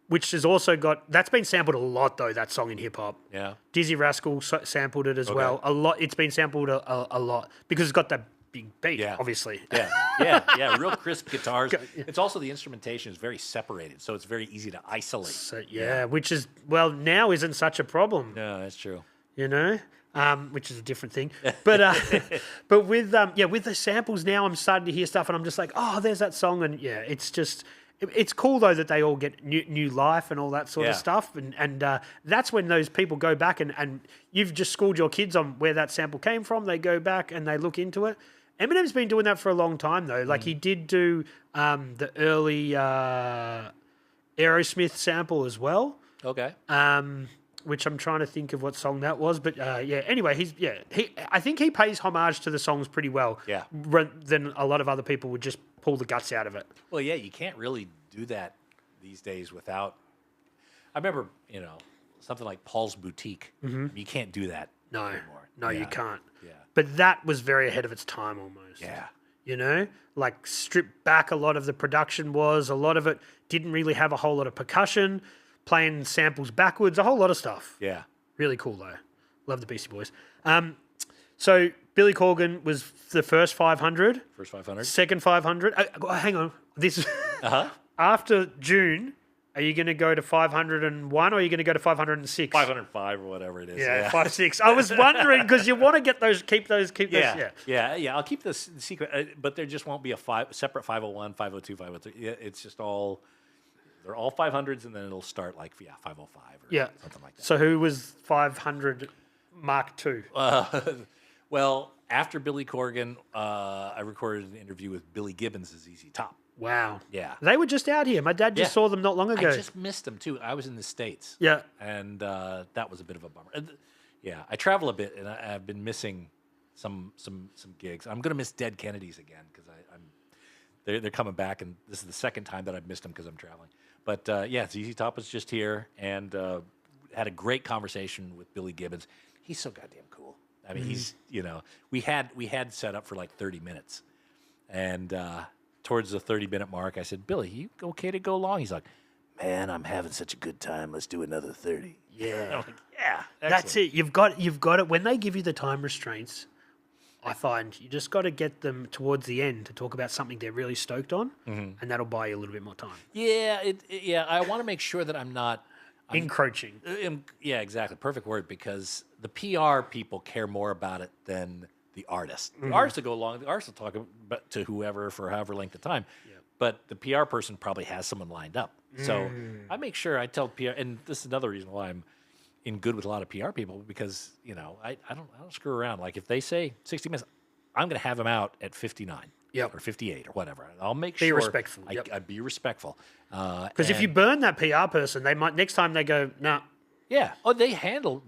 Speaker 2: Which has also got, that's been sampled a lot though, that song in hip hop.
Speaker 3: Yeah.
Speaker 2: Dizzy Rascal sampled it as well. A lot. It's been sampled a lot because it's got that big beat,
Speaker 3: Yeah.
Speaker 2: obviously.
Speaker 3: Yeah. Real crisp guitars. It's also the instrumentation is very separated, so it's very easy to isolate.
Speaker 2: So, which is, well, now isn't such a problem,
Speaker 3: No, that's true.
Speaker 2: which is a different thing. But with the samples now, I'm starting to hear stuff and I'm just like, oh, there's that song. And it's just, it's cool though that they all get new life and all that sort of stuff. And that's when those people go back and you've just schooled your kids on where that sample came from. They go back and they look into it. Eminem's been doing that for a long time though. Like he did do the early Aerosmith sample as well.
Speaker 3: Okay.
Speaker 2: Which I'm trying to think of what song that was, but anyway, I think he pays homage to the songs pretty well.
Speaker 3: Yeah.
Speaker 2: Than a lot of other people would just pull the guts out of it.
Speaker 3: Well, yeah, you can't really do that these days without. I remember, something like Paul's Boutique. You can't do that anymore.
Speaker 2: No, you can't.
Speaker 3: Yeah.
Speaker 2: But that was very ahead of its time almost.
Speaker 3: Yeah.
Speaker 2: Like stripped back a lot of the production was, a lot of it didn't really have a whole lot of percussion, playing samples backwards, a whole lot of stuff.
Speaker 3: Yeah.
Speaker 2: Really cool though. Love the Beastie Boys. So Billy Corgan was the first 500.
Speaker 3: First 500.
Speaker 2: Second 500. Hang on. This after June, are you going to go to 501 or are you going to go to 506?
Speaker 3: 505 or whatever it is.
Speaker 2: Yeah, 56. I was wondering because you want to get those, keep those.
Speaker 3: Yeah. I'll keep this secret, but there just won't be a separate 501, 502, 503. Yeah, it's just all. They're all 500s, and then it'll start like 505 or something like that.
Speaker 2: So who was 500 Mark II?
Speaker 3: Well, after Billy Corgan, I recorded an interview with Billy Gibbons as ZZ Top.
Speaker 2: Wow.
Speaker 3: Yeah.
Speaker 2: They were just out here. My dad just saw them not long ago.
Speaker 3: I just missed them, too. I was in the States.
Speaker 2: Yeah.
Speaker 3: And that was a bit of a bummer. I travel a bit, and I've been missing some gigs. I'm going to miss Dead Kennedys again because they're coming back, and this is the second time that I've missed them because I'm traveling. But, ZZ Top was just here and had a great conversation with Billy Gibbons. He's so goddamn cool. I mean, he's, we had set up for like 30 minutes. And towards the 30-minute mark, I said, Billy, you okay to go long? He's like, man, I'm having such a good time. Let's do another 30.
Speaker 2: Yeah.
Speaker 3: I'm like, yeah.
Speaker 2: That's it. You've got it. When they give you the time restraints, I find you just got to get them towards the end to talk about something they're really stoked on, and that'll buy you a little bit more time.
Speaker 3: Yeah, I want to make sure that I'm not
Speaker 2: encroaching.
Speaker 3: Yeah, exactly. Perfect word, because the PR people care more about it than the artist. The artist will go along. The artist will talk about to whoever for however length of time. Yep. But the PR person probably has someone lined up. So I make sure I tell PR, and this is another reason why I'm in good with a lot of PR people, because I don't screw around. Like if they say 60 minutes, I'm going to have them out at 59 or 58 or whatever. I'll make sure
Speaker 2: respectful.
Speaker 3: I be respectful.
Speaker 2: Because if you burn that PR person, they might next time they go, nah.
Speaker 3: Yeah. Oh,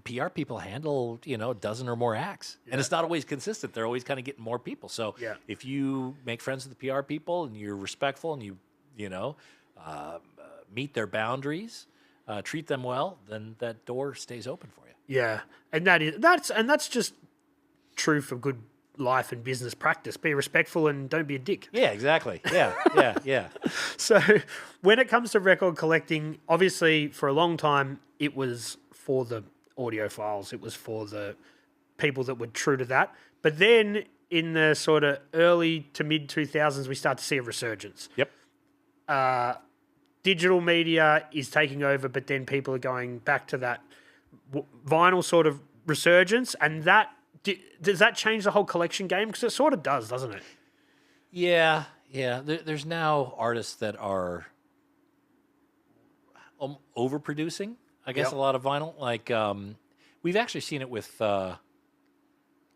Speaker 3: PR people handle, a dozen or more acts. Yeah. And it's not always consistent. They're always kind of getting more people. So if you make friends with the PR people and you're respectful and you meet their boundaries, treat them well, then that door stays open for you.
Speaker 2: Yeah. And that's just true for good life and business practice. Be respectful and don't be a dick.
Speaker 3: Yeah, exactly. Yeah.
Speaker 2: So when it comes to record collecting, obviously for a long time it was for the audiophiles. It was for the people that were true to that. But then in the sort of early to mid 2000s, we start to see a resurgence.
Speaker 3: Yep.
Speaker 2: Digital media is taking over, but then people are going back to that vinyl sort of resurgence, and that does that change the whole collection game? Because it sort of does, doesn't it?
Speaker 3: Yeah. There's now artists that are overproducing, I guess, a lot of vinyl. Like we've actually seen it with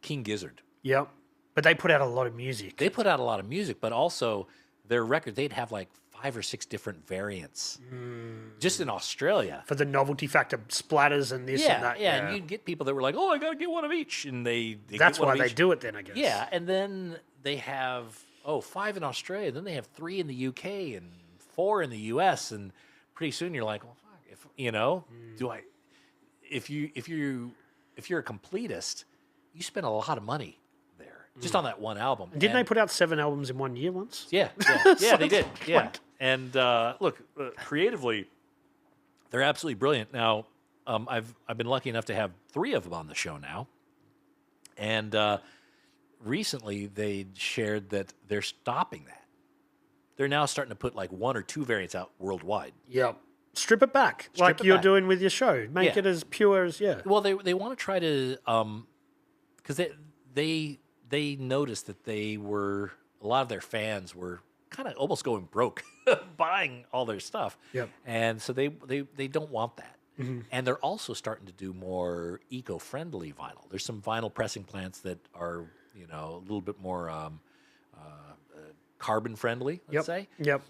Speaker 3: King Gizzard.
Speaker 2: Yep. But they put out a lot of music.
Speaker 3: They put out a lot of music, but also their record, they'd have like 5 or 6 different variants just in Australia.
Speaker 2: For the novelty factor, splatters and this and that.
Speaker 3: Yeah, and you'd get people that were like, oh, I got to get one of each. And they
Speaker 2: that's why they do it then, I guess.
Speaker 3: Yeah, and then they have, 5 in Australia. Then they have 3 in the UK and 4 in the US. And pretty soon you're like, well, fuck, If do I? If you're a completist, you spend a lot of money there just on that one album.
Speaker 2: Didn't they put out 7 albums in 1 year once?
Speaker 3: Yeah, they did. Yeah, and look, creatively, they're absolutely brilliant. Now, I've been lucky enough to have 3 of them on the show now, and recently they shared that they're stopping that. They're now starting to put like 1 or 2 variants out worldwide.
Speaker 2: Yep. Strip it back, like you're doing with your show. Make it as pure as
Speaker 3: Well, they want to try to because they noticed that a lot of their fans were kind of almost going broke buying all their stuff.
Speaker 2: Yep.
Speaker 3: And so they don't want that. Mm-hmm. And they're also starting to do more eco-friendly vinyl. There's some vinyl pressing plants that are a little bit more carbon friendly, let's say.
Speaker 2: Yep.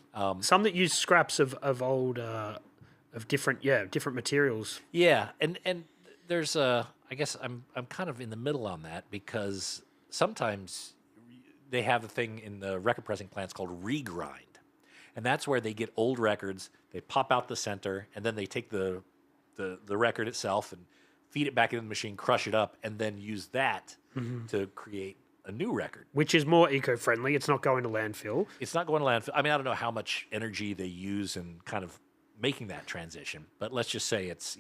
Speaker 2: Some that use scraps of old of different materials.
Speaker 3: Yeah, and there's I guess I'm kind of in the middle on that because sometimes they have a thing in the record pressing plants called regrind, and that's where they get old records, they pop out the center, and then they take the record itself and feed it back into the machine, crush it up, and then use that to create a new record.
Speaker 2: Which is more eco-friendly. It's not going to landfill.
Speaker 3: It's not going to landfill. I mean, I don't know how much energy they use in kind of making that transition, but let's just say it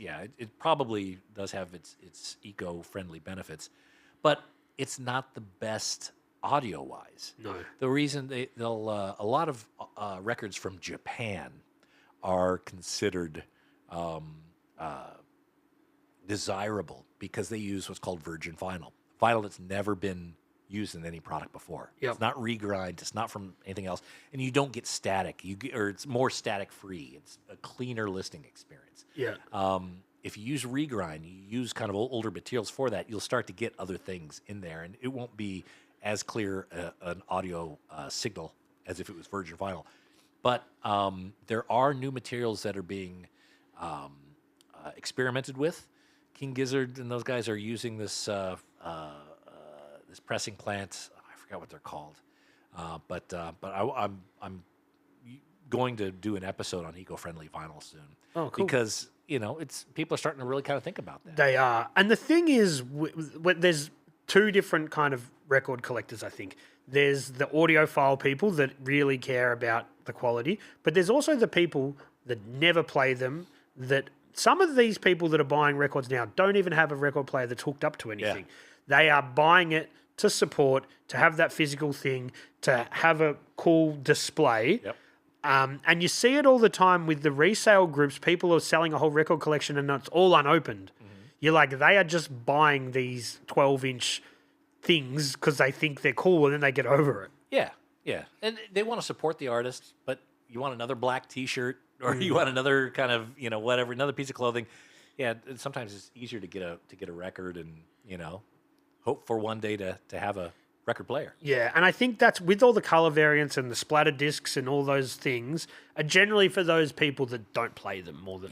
Speaker 3: probably does have its eco-friendly benefits, but it's not the best audio-wise.
Speaker 2: No.
Speaker 3: The reason they'll a lot of records from Japan are considered desirable because they use what's called virgin vinyl that's never been used in any product before.
Speaker 2: Yep.
Speaker 3: It's not regrind. It's not from anything else, and you don't get static. Or it's more static free. It's a cleaner listening experience.
Speaker 2: Yeah.
Speaker 3: If you use regrind, you use kind of older materials for that, you'll start to get other things in there, and it won't be as clear an audio signal as if it was virgin vinyl. But there are new materials that are being experimented with. King Gizzard and those guys are using this this pressing plant. I forgot what they're called, but I'm going to do an episode on eco-friendly vinyl soon.
Speaker 2: Oh, cool.
Speaker 3: Because it's people are starting to really kind of think about that.
Speaker 2: They are, and the thing is, there's 2 different kind of record collectors. I think there's the audiophile people that really care about the quality, but there's also the people that never play them. That some of these people that are buying records now don't even have a record player that's hooked up to anything. Yeah. They are buying it to support, to have that physical thing, to have a cool display.
Speaker 3: Yep.
Speaker 2: And you see it all the time with the resale groups. People are selling a whole record collection and it's all unopened. Mm-hmm. You're like, they are just buying these 12-inch things because they think they're cool and then they get over it.
Speaker 3: Yeah, yeah. And they want to support the artist, but you want another black T-shirt or you want another kind of, whatever, another piece of clothing. Yeah, sometimes it's easier to get a record and, hope for one day to have a record player.
Speaker 2: Yeah, and I think that's with all the color variants and the splatter discs and all those things are generally for those people that don't play them more than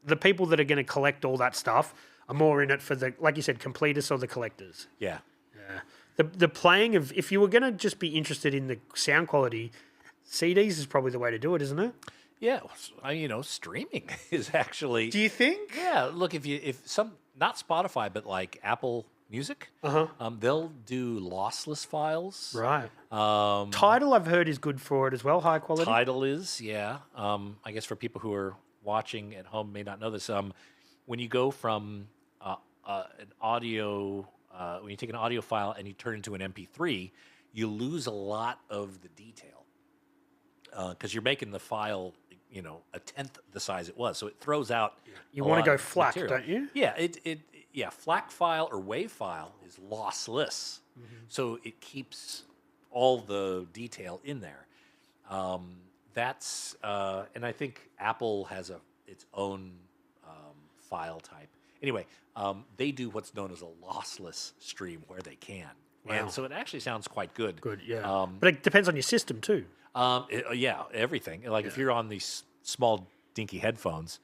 Speaker 2: the people that are going to collect all that stuff are more in it for the, like you said, completists or the collectors.
Speaker 3: Yeah.
Speaker 2: Yeah. The playing of, if you were going to just be interested in the sound quality, CDs is probably the way to do it, isn't it?
Speaker 3: Yeah, streaming is actually.
Speaker 2: Do you think?
Speaker 3: Yeah, look, if some, not Spotify, but like Apple Music, they'll do lossless files.
Speaker 2: Right. Tidal, I've heard, is good for it as well, high quality.
Speaker 3: Tidal is, yeah. I guess for people who are watching at home may not know this. When you go from an audio, when you take an audio file and you turn it into an MP3, you lose a lot of the detail because you're making the file, a tenth the size it was, so it throws out.
Speaker 2: You want to go FLAC, don't you?
Speaker 3: Yeah, FLAC file or WAV file is lossless, so it keeps all the detail in there. That's and I think Apple has its own file type. Anyway, they do what's known as a lossless stream where they can, and so it actually sounds quite good.
Speaker 2: Good, yeah. But it depends on your system too.
Speaker 3: Yeah, everything. Like if you're on these small dinky headphones,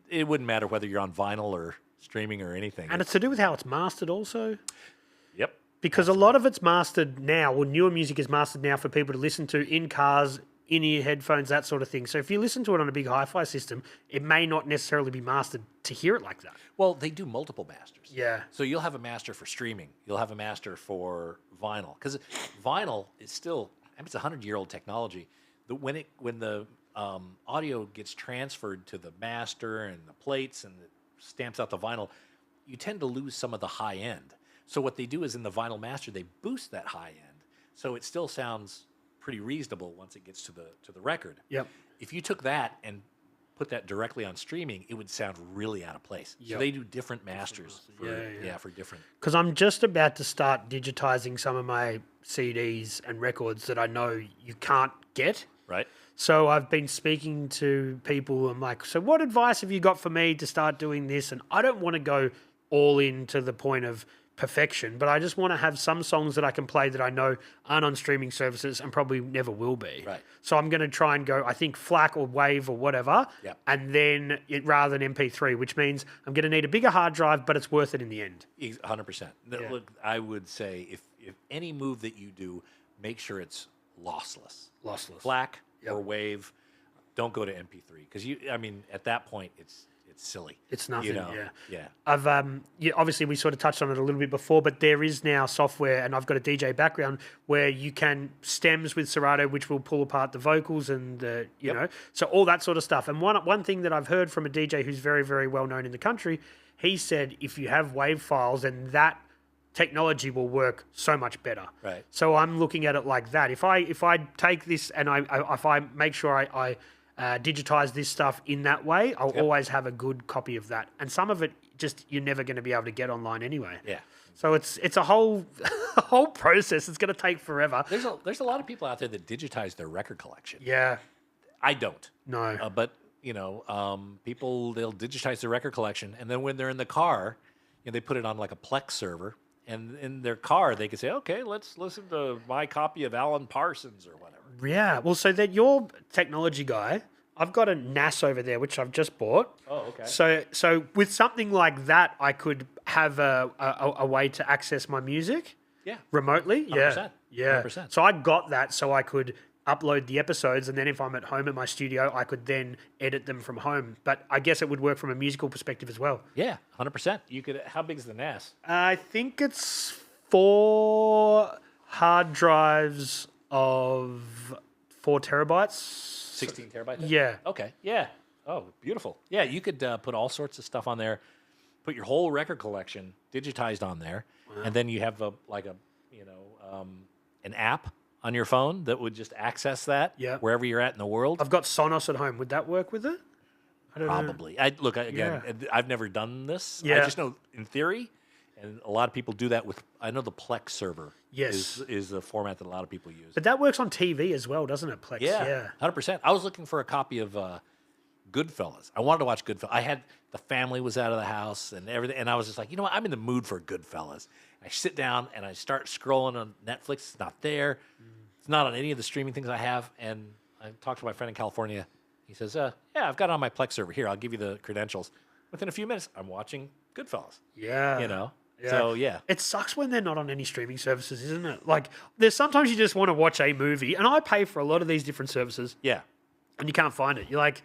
Speaker 3: it wouldn't matter whether you're on vinyl or streaming or anything.
Speaker 2: And it's to do with how it's mastered also.
Speaker 3: Yep.
Speaker 2: Because a lot of it's mastered now, or newer music is mastered now for people to listen to in cars, in-ear headphones, that sort of thing. So if you listen to it on a big hi-fi system, it may not necessarily be mastered to hear it like that.
Speaker 3: Well, they do multiple masters.
Speaker 2: Yeah.
Speaker 3: So you'll have a master for streaming. You'll have a master for vinyl, because vinyl is still, I mean, it's a 100-year-old technology. When the audio gets transferred to the master and the plates and it stamps out the vinyl, you tend to lose some of the high end. So what they do is in the vinyl master, they boost that high end, so it still sounds pretty reasonable once it gets to the record.
Speaker 2: Yep.
Speaker 3: If you took that and put that directly on streaming, it would sound really out of place.
Speaker 2: Yep.
Speaker 3: So they do different masters for different.
Speaker 2: Because I'm just about to start digitizing some of my CDs and records that I know you can't get.
Speaker 3: Right.
Speaker 2: So I've been speaking to people. I'm like, so what advice have you got for me to start doing this? And I don't want to go all in to the point of perfection, but I just want to have some songs that I can play that I know aren't on streaming services and probably never will be.
Speaker 3: Right.
Speaker 2: So I'm going to try and go, I think, FLAC or WAV or whatever, and then rather than MP3, which means I'm going to need a bigger hard drive, but it's worth it in the end.
Speaker 3: 100%. Look, I would say if any move that you do, make sure it's lossless. FLAC or WAV. Don't go to MP3 because at that point it's silly.
Speaker 2: It's nothing.
Speaker 3: Yeah.
Speaker 2: I've obviously we sort of touched on it a little bit before, but there is now software, and I've got a DJ background where you can stems with Serato, which will pull apart the vocals and you know, so all that sort of stuff. And one thing that I've heard from a DJ who's very, very well known in the country, he said if you have WAV files, then that technology will work so much better.
Speaker 3: Right.
Speaker 2: So I'm looking at it like that. If I take this and if I make sure I digitize this stuff in that way, I'll always have a good copy of that. And some of it just you're never going to be able to get online anyway.
Speaker 3: Yeah.
Speaker 2: So it's a whole a whole process. It's going to take forever.
Speaker 3: There's a lot of people out there that digitize their record collection.
Speaker 2: Yeah.
Speaker 3: I don't.
Speaker 2: No.
Speaker 3: But people they'll digitize their record collection, and then when they're in the car, they put it on like a Plex server, and in their car they can say, okay, let's listen to my copy of Alan Parsons or whatever.
Speaker 2: Yeah. Well, so that you're technology guy. I've got a NAS over there, which I've just bought.
Speaker 3: Oh, okay.
Speaker 2: So with something like that, I could have a way to access my music.
Speaker 3: Yeah.
Speaker 2: Remotely.
Speaker 3: 100%.
Speaker 2: Yeah.
Speaker 3: 100%.
Speaker 2: So I got that so I could upload the episodes, and then if I'm at home at my studio, I could then edit them from home. But I guess it would work from a musical perspective as well.
Speaker 3: Yeah, 100%. You could. How big is the NAS?
Speaker 2: I think it's 4 hard drives of 4 terabytes.
Speaker 3: 16 terabytes?
Speaker 2: Yeah.
Speaker 3: Okay. Yeah. Oh, beautiful. Yeah, you could put all sorts of stuff on there. Put your whole record collection digitized on there, and then you have an app on your phone that would just access that wherever you're at in the world.
Speaker 2: I've got Sonos at home. Would that work with it? I don't know.
Speaker 3: Probably. I've never done this.
Speaker 2: Yeah.
Speaker 3: I just know in theory, and a lot of people do that with. I know the Plex server.
Speaker 2: Yes.
Speaker 3: is the format that a lot of people use.
Speaker 2: But that works on TV as well, doesn't it, Plex?
Speaker 3: Yeah, 100%. I was looking for a copy of Goodfellas. I wanted to watch Goodfellas. The family was out of the house and everything, and I was just like, what? I'm in the mood for Goodfellas. I sit down and I start scrolling on Netflix. It's not there. It's not on any of the streaming things I have. And I talked to my friend in California. He says, yeah, I've got it on my Plex server. Here, I'll give you the credentials. Within a few minutes, I'm watching Goodfellas.
Speaker 2: Yeah.
Speaker 3: Yeah. So, yeah.
Speaker 2: It sucks when they're not on any streaming services, isn't it? Like, there's sometimes you just want to watch a movie, and I pay for a lot of these different services.
Speaker 3: Yeah.
Speaker 2: And you can't find it. You're like,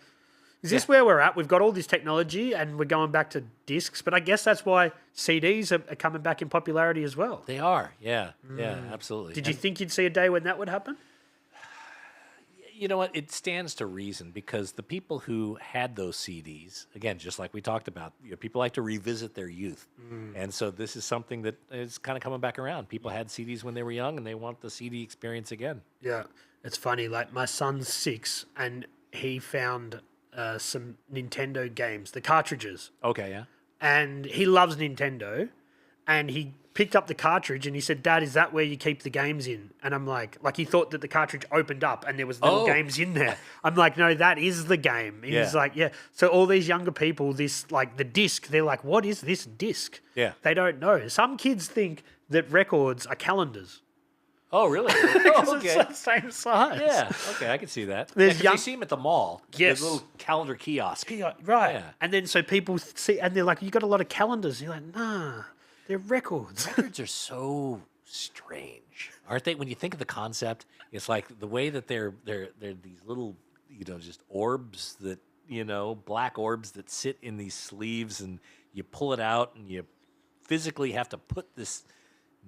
Speaker 2: is this where we're at? We've got all this technology, and we're going back to discs. But I guess that's why CDs are coming back in popularity as well.
Speaker 3: They are. Yeah. Yeah, absolutely.
Speaker 2: Did you think you'd see a day when that would happen?
Speaker 3: You know what? It stands to reason because the people who had those CDs, again, just like we talked about, people like to revisit their youth. And so this is something that is kind of coming back around. People had CDs when they were young and they want the CD experience again.
Speaker 2: Yeah. It's funny. Like, my son's 6 and he found some Nintendo games, the cartridges.
Speaker 3: Okay, yeah.
Speaker 2: And he loves Nintendo. And he picked up the cartridge and he said, Dad, is that where you keep the games in? And I'm like he thought that the cartridge opened up and there was little games in there. I'm like, no, that is the game. And he's like, yeah. So all these younger people, this, like, the disc, they're like, what is this disc?
Speaker 3: Yeah.
Speaker 2: They don't know. Some kids think that records are calendars.
Speaker 3: Oh, really?
Speaker 2: Because
Speaker 3: Okay.
Speaker 2: it's the same size.
Speaker 3: Yeah. Okay, I can see that.
Speaker 2: There's
Speaker 3: You see them at the mall.
Speaker 2: Yes.
Speaker 3: The little calendar kiosk.
Speaker 2: Right.
Speaker 3: Yeah.
Speaker 2: And then so people see, and they're like, you got a lot of calendars. You're like, nah, they're records.
Speaker 3: Records are so strange, aren't they? When you think of the concept, it's like the way that they're these little, just orbs that, black orbs that sit in these sleeves, and you pull it out and you physically have to put this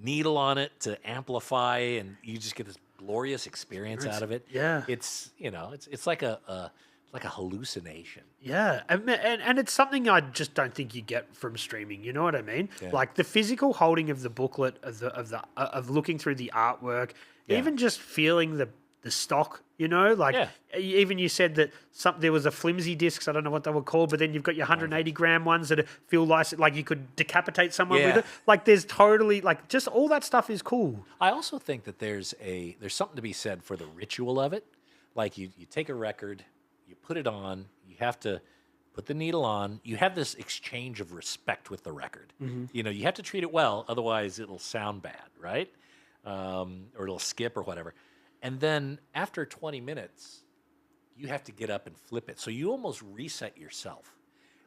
Speaker 3: needle on it to amplify, and you just get this glorious experience out of it.
Speaker 2: Yeah.
Speaker 3: It's it's like a hallucination.
Speaker 2: Yeah, and it's something I just don't think you get from streaming. You know what I mean?
Speaker 3: Yeah.
Speaker 2: Like the physical holding of the booklet, of looking through the artwork,
Speaker 3: Yeah.
Speaker 2: even just feeling the stock. Like
Speaker 3: Yeah.
Speaker 2: even you said that there was a flimsy discs. I don't know what they were called, but then you've got your 180 gram ones that feel like you could decapitate someone with
Speaker 3: Yeah.
Speaker 2: it. Like there's totally like just all that stuff is cool.
Speaker 3: I also think that there's something to be said for the ritual of it. Like you take a record, you put it on, you have to put the needle on. You have this exchange of respect with the record. You have to treat it well, otherwise it'll sound bad, right? Or it'll skip or whatever. And then after 20 minutes, you have to get up and flip it. So you almost reset yourself.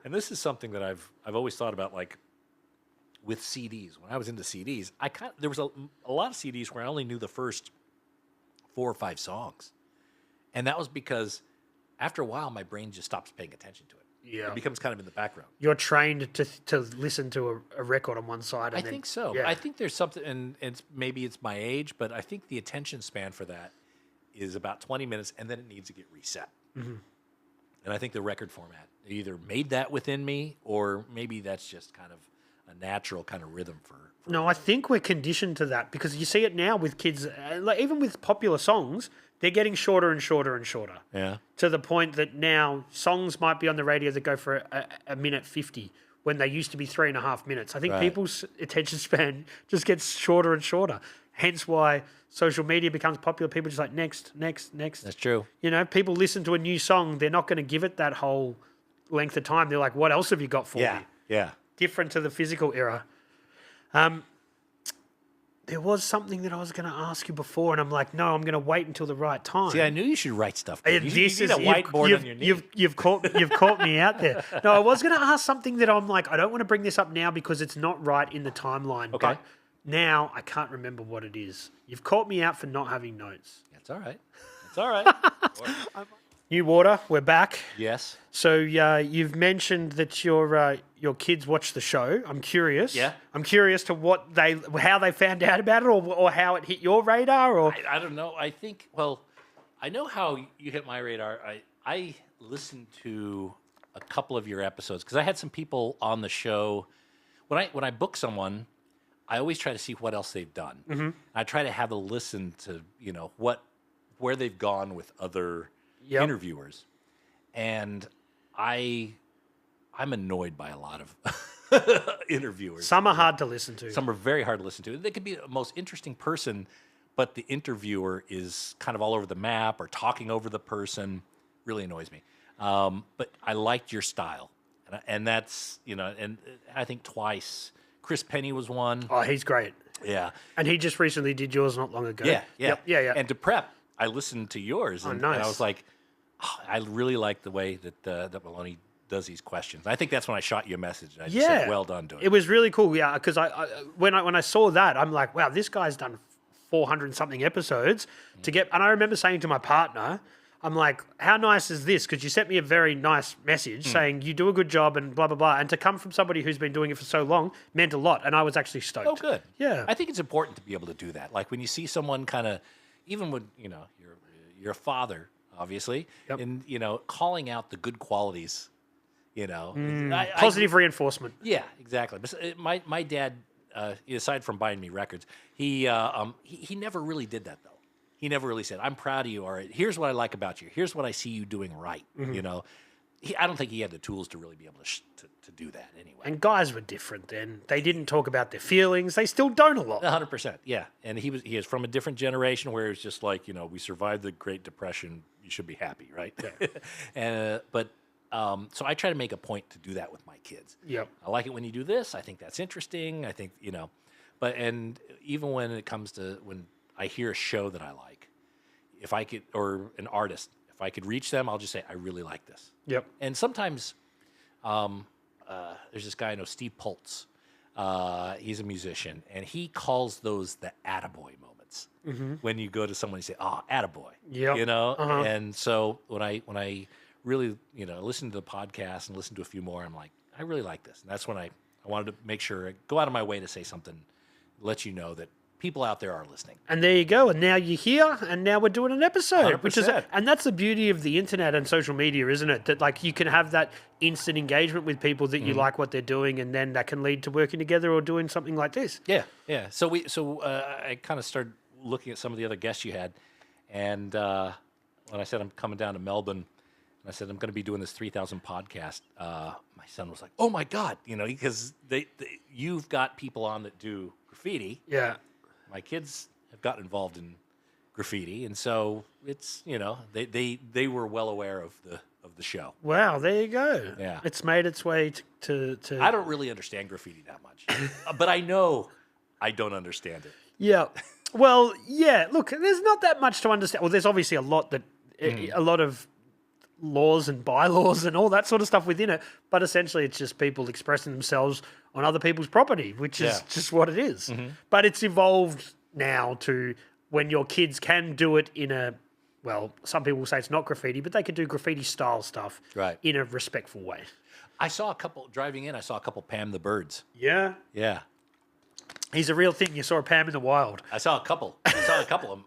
Speaker 3: And this is something that I've always thought about, like with CDs. When I was into CDs, there was a lot of CDs where I only knew the first 4 or 5 songs. And that was because after a while, my brain just stops paying attention to it.
Speaker 2: Yeah.
Speaker 3: It becomes kind of in the background.
Speaker 2: You're trained to listen to a record on one side.
Speaker 3: I
Speaker 2: And then,
Speaker 3: think so.
Speaker 2: Yeah.
Speaker 3: I think there's something, and maybe it's my age, but I think the attention span for that is about 20 minutes, and then it needs to get reset. And I think the record format either made that within me, or maybe that's just kind of a natural kind of rhythm for
Speaker 2: No, I think we're conditioned to that because you see it now with kids, like even with popular songs, they're getting shorter and shorter and shorter.
Speaker 3: Yeah.
Speaker 2: To the point that now songs might be on the radio that go for a minute 50 when they used to be 3.5 minutes. I think
Speaker 3: Right.
Speaker 2: people's attention span just gets shorter and shorter. Hence why social media becomes popular. People just like next.
Speaker 3: That's true.
Speaker 2: People listen to a new song. They're not going to give it that whole length of time. They're like, what else have you got for me?
Speaker 3: Yeah.
Speaker 2: Different to the physical era. There was something that I was going to ask you before, and I'm like, no, I'm going to wait until the right time.
Speaker 3: See, I knew you should write stuff down.
Speaker 2: And
Speaker 3: You
Speaker 2: this
Speaker 3: need
Speaker 2: is
Speaker 3: a whiteboard on your knee.
Speaker 2: You've caught me out there. No, I was going to ask something that I'm like, I don't want to bring this up now because it's not right in the timeline.
Speaker 3: Okay.
Speaker 2: But now I can't remember what it is. You've caught me out for not having notes.
Speaker 3: That's all right. That's all right.
Speaker 2: New Water, we're back.
Speaker 3: Yes.
Speaker 2: So you've mentioned that your kids watch the show. I'm curious.
Speaker 3: Yeah.
Speaker 2: I'm curious to how they found out about it, or how it hit your radar, or
Speaker 3: I don't know. I think, I know how you hit my radar. I listened to a couple of your episodes because I had some people on the show. When I book someone, I always try to see what else they've done. Mm-hmm. I try to have a listen to, where they've gone with other interviewers. And I'm annoyed by a lot of interviewers.
Speaker 2: some are hard to listen to.
Speaker 3: Some are very hard to listen to. They could be the most interesting person, but the interviewer is kind of all over the map or talking over the person. Really annoys me. But I liked your style. And that's, and I think twice. Chris Penny was one.
Speaker 2: Oh, he's great.
Speaker 3: Yeah.
Speaker 2: And he just recently did yours not long ago.
Speaker 3: Yeah.
Speaker 2: Yep, yeah.
Speaker 3: And to prep, I listened to yours. And
Speaker 2: nice.
Speaker 3: I was like, I really like the way that Maloney does these questions. I think that's when I shot you a message. And I just said, well done doing it.
Speaker 2: It was really cool, yeah, because when I saw that, I'm like, wow, this guy's done 400 something episodes to get. And I remember saying to my partner, I'm like, how nice is this? Because you sent me a very nice message saying you do a good job and blah, blah, blah. And to come from somebody who's been doing it for so long meant a lot. And I was actually stoked.
Speaker 3: Oh, good.
Speaker 2: Yeah.
Speaker 3: I think it's important to be able to do that. Like when you see someone kind of, even when, you're a father, obviously,
Speaker 2: Yep.
Speaker 3: and, calling out the good qualities,
Speaker 2: Positive reinforcement.
Speaker 3: Yeah, exactly. But my dad, aside from buying me records, he never really did that though. He never really said, "I'm proud of you," or "Here's what I like about you. Here's what I see you doing right."
Speaker 2: Mm-hmm.
Speaker 3: I don't think he had the tools to really be able to do that anyway.
Speaker 2: And guys were different then. They didn't talk about their feelings. They still don't a lot.
Speaker 3: 100%, yeah. And he is from a different generation where it's just like, we survived the Great Depression. You should be happy, right? Yeah. So I try to make a point to do that with my kids.
Speaker 2: Yep.
Speaker 3: I like it when you do this. I think that's interesting. I think, and even when it comes to when I hear a show that I like, if I could, or an artist, if I could reach them, I'll just say, I really like this.
Speaker 2: Yep.
Speaker 3: And sometimes there's this guy I know, Steve Poltz. He's a musician, and he calls those the attaboy moments. When you go to someone and say, "Oh, attaboy,"
Speaker 2: Yep.
Speaker 3: you know. And so when I really listen to the podcast and listen to a few more, I'm like, I really like this, and that's when I wanted to make sure I go out of my way to say something, let you know that people out there are listening.
Speaker 2: And there you go. And now you're here, and now we're doing an episode,
Speaker 3: 100%.
Speaker 2: and that's the beauty of the internet and social media, isn't it? That like you can have that instant engagement with people that you like what they're doing, and then that can lead to working together or doing something like this.
Speaker 3: Yeah. So I kind of started looking at some of the other guests you had, and when I said I'm coming down to Melbourne, and I said I'm going to be doing this 3,000 podcast, my son was like, "Oh my God," because you've got people on that do graffiti.
Speaker 2: Yeah.
Speaker 3: My kids have gotten involved in graffiti, and so it's they were well aware of the show.
Speaker 2: Wow, there you go.
Speaker 3: Yeah.
Speaker 2: It's made its way to
Speaker 3: I don't really understand graffiti that much, but I know I don't understand it.
Speaker 2: Yeah. Well, yeah, look, there's not that much to understand. Well, there's obviously a lot of laws and bylaws and all that sort of stuff within it, but essentially it's just people expressing themselves on other people's property, which is just what it is. But it's evolved now to when your kids can do it in a, well, some people will say it's not graffiti, but they can do graffiti style stuff in a respectful way.
Speaker 3: I saw a couple driving in. I saw a couple Pam the Birds.
Speaker 2: Yeah.
Speaker 3: Yeah.
Speaker 2: He's a real thing. You saw a Pam in the wild.
Speaker 3: I saw a couple of them,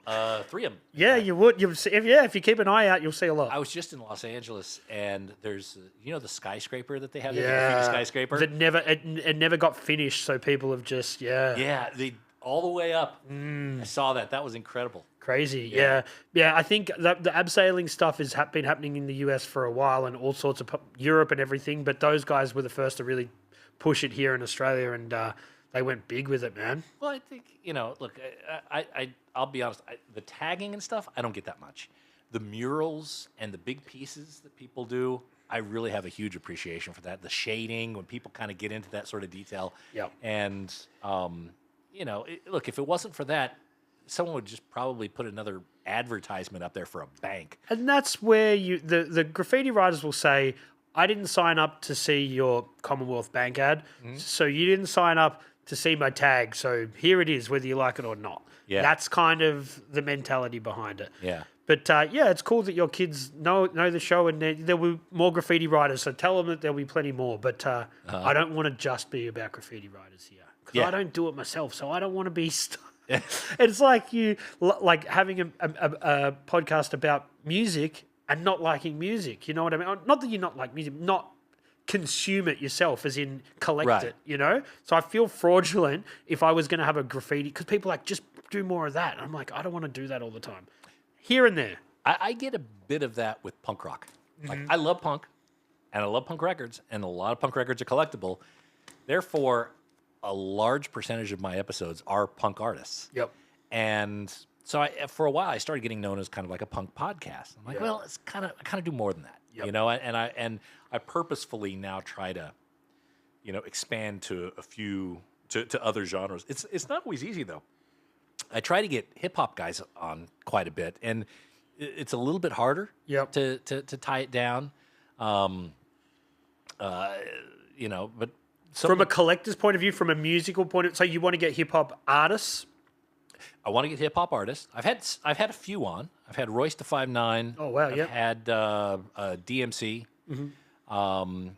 Speaker 3: 3 of them.
Speaker 2: Yeah, you would. If you keep an eye out, you'll see a lot.
Speaker 3: I was just in Los Angeles, and there's the skyscraper that they have, the graffiti skyscraper
Speaker 2: that never got finished, so people have just
Speaker 3: they all the way up. I saw that. That was incredible.
Speaker 2: Crazy. Yeah. I think that the abseiling stuff has been happening in the US for a while, and all sorts of Europe and everything. But those guys were the first to really push it here in Australia, and they went big with it, man.
Speaker 3: Well, I think look, I'll be honest. The tagging and stuff, I don't get that much. The murals and the big pieces that people do, I really have a huge appreciation for that. The shading, when people kind of get into that sort of detail.
Speaker 2: Yeah.
Speaker 3: And look, if it wasn't for that, someone would just probably put another advertisement up there for a bank.
Speaker 2: And that's where the graffiti writers will say, I didn't sign up to see your Commonwealth Bank ad, so you didn't sign up to see my tag, so here it is, whether you like it or not.
Speaker 3: Yeah.
Speaker 2: That's kind of the mentality behind it.
Speaker 3: Yeah.
Speaker 2: But it's cool that your kids know the show, and there will be more graffiti writers, so tell them that there'll be plenty more. But I don't want to just be about graffiti writers here, because I don't do it myself, so I don't want to be It's like like having a podcast about music and not liking music. You know what I mean? Not that you not like music, not consume it yourself, as in collect it, So I feel fraudulent if I was going to have a graffiti, because people are like, just do more of that. And I'm like, I don't want to do that all the time. Here and there.
Speaker 3: I get a bit of that with punk rock. Like, I love punk, and I love punk records, and a lot of punk records are collectible. Therefore, a large percentage of my episodes are punk artists.
Speaker 2: Yep.
Speaker 3: And so for a while, I started getting known as kind of like a punk podcast. I'm like, well, I kind of do more than that, and I purposefully now try to, expand to a few, to other genres. It's not always easy though. I try to get hip hop guys on quite a bit, and it's a little bit harder to tie it down. But
Speaker 2: from a collector's point of view, from a musical point of view, so you want to get hip hop artists?
Speaker 3: I want to get hip hop artists. I've had a few on. I've had Royce da 5'9".
Speaker 2: Oh wow,
Speaker 3: I've had DMC. But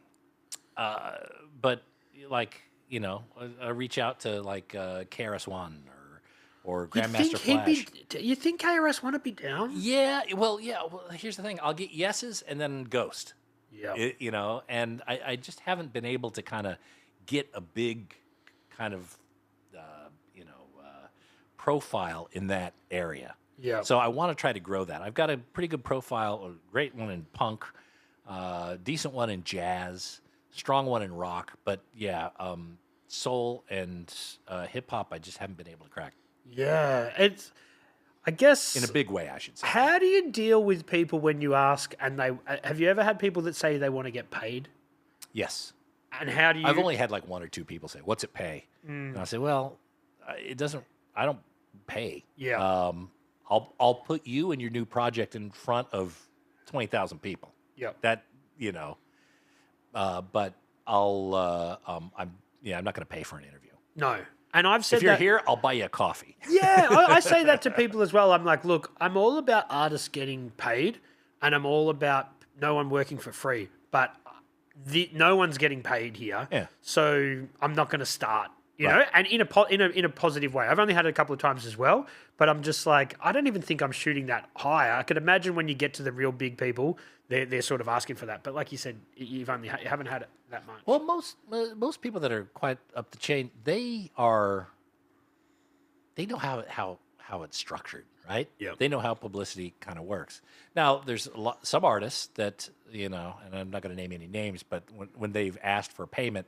Speaker 3: I reach out to like KRS-One or Grandmaster Flash.
Speaker 2: You think KRS-One would be down?
Speaker 3: Yeah. Well, here's the thing. I'll get yeses and then Ghost.
Speaker 2: Yeah.
Speaker 3: And I just haven't been able to kind of get a big kind of profile in that area.
Speaker 2: Yeah.
Speaker 3: So I want to try to grow that. I've got a pretty good profile, a great one in punk, decent one in jazz, strong one in rock, but soul and hip hop I just haven't been able to crack.
Speaker 2: Yeah, it's, I guess,
Speaker 3: in a big way, I should say.
Speaker 2: How do you deal with people when you ask, and have you ever had people that say they want to get paid?
Speaker 3: Yes.
Speaker 2: And how do you?
Speaker 3: I've only had like 1 or 2 people say, "What's it pay?" And I say, "Well, it doesn't. I don't pay.
Speaker 2: Yeah.
Speaker 3: I'll put you and your new project in front of 20,000 people.
Speaker 2: Yeah.
Speaker 3: That but I'll I'm not going to pay for an interview.
Speaker 2: No. And I've said
Speaker 3: If you're
Speaker 2: that,
Speaker 3: here, I'll buy you a coffee.
Speaker 2: yeah, I say that to people as well. I'm like, look, I'm all about artists getting paid, and I'm all about no one working for free. But no one's getting paid here,
Speaker 3: Yeah.
Speaker 2: so I'm not going to start. You
Speaker 3: Right.
Speaker 2: know, and in a positive way. I've only had it a couple of times as well, but I'm just like, I don't even think I'm shooting that high. I could imagine when you get to the real big people, they're sort of asking for that. But like you said, you haven't had it that much.
Speaker 3: Well, most people that are quite up the chain, they know how it's structured, right?
Speaker 2: Yep.
Speaker 3: They know how publicity kind of works. Now, there's some artists that, and I'm not going to name any names, but when they've asked for payment,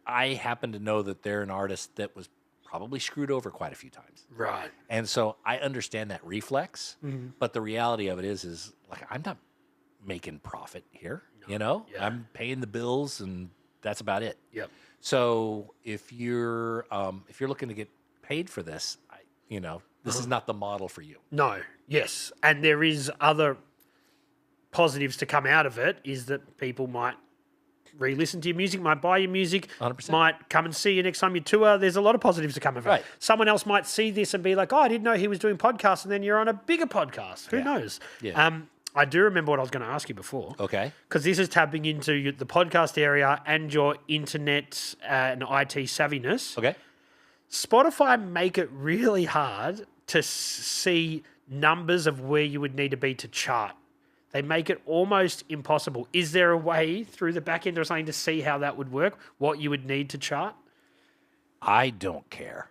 Speaker 3: I happen to know that they're an artist that was probably screwed over quite a few times.
Speaker 2: Right.
Speaker 3: And so I understand that reflex, but the reality of it is like, I'm not making profit here,
Speaker 2: Yeah.
Speaker 3: I'm paying the bills and that's about it.
Speaker 2: Yep.
Speaker 3: So if you're looking to get paid for this, this is not the model for you.
Speaker 2: No. Yes. And there is other positives to come out of it is that people might re-listen to your music, might buy your music,
Speaker 3: 100%.
Speaker 2: might come and see you next time you tour. There's a lot of positives to come of it.
Speaker 3: Right.
Speaker 2: Someone else might see this and be like, oh, I didn't know he was doing podcasts, and then you're on a bigger podcast. Who knows?
Speaker 3: Yeah.
Speaker 2: I do remember what I was going to ask you before.
Speaker 3: Okay.
Speaker 2: Because this is tapping into the podcast area and your internet and IT savviness.
Speaker 3: Okay.
Speaker 2: Spotify make it really hard to see numbers of where you would need to be to chart. They make it almost impossible. Is there a way through the back end or something to see how that would work, what you would need to chart?
Speaker 3: I don't care.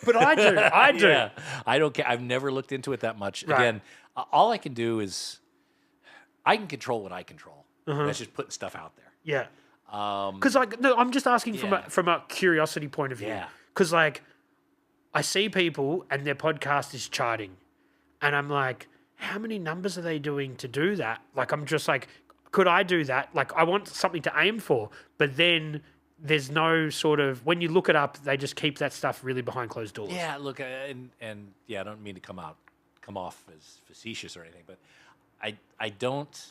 Speaker 2: But I do. I do.
Speaker 3: Yeah, I don't care. I've never looked into it that much.
Speaker 2: Right.
Speaker 3: Again, all I can do is I can control what I control. That's just putting stuff out there.
Speaker 2: Yeah. Because I'm just asking
Speaker 3: Yeah.
Speaker 2: from a curiosity point of view.
Speaker 3: Yeah.
Speaker 2: Because I see people and their podcast is charting, and I'm like, how many numbers are they doing to do that? Like, I'm just like, could I do that? Like, I want something to aim for, but then there's no sort of, when you look it up, they just keep that stuff really behind closed doors.
Speaker 3: Yeah, look, and I don't mean to come off as facetious or anything, but I don't.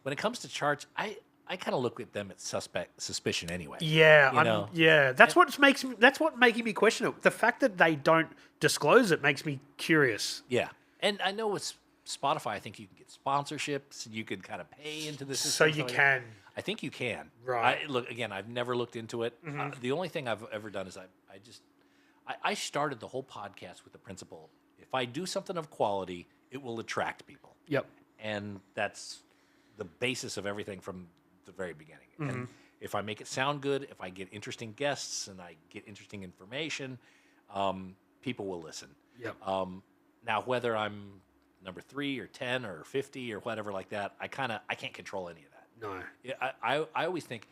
Speaker 3: When it comes to charts, I kind of look at them at suspicion anyway.
Speaker 2: Yeah, yeah. That's what's making me question it. The fact that they don't disclose it makes me curious.
Speaker 3: Yeah, and I know with Spotify, I think you can get sponsorships. You could kind of pay into this.
Speaker 2: So you can.
Speaker 3: I think you can.
Speaker 2: Right.
Speaker 3: Look, again, I've never looked into it. The only thing I've ever done is I started the whole podcast with the principle: if I do something of quality, it will attract people.
Speaker 2: Yep.
Speaker 3: And that's the basis of everything from the very beginning. And if I make it sound good, if I get interesting guests and I get interesting information, people will listen.
Speaker 2: Yep.
Speaker 3: Now, whether I'm number 3 or 10 or 50 or whatever like that, I can't control any of that.
Speaker 2: No.
Speaker 3: Yeah, I always think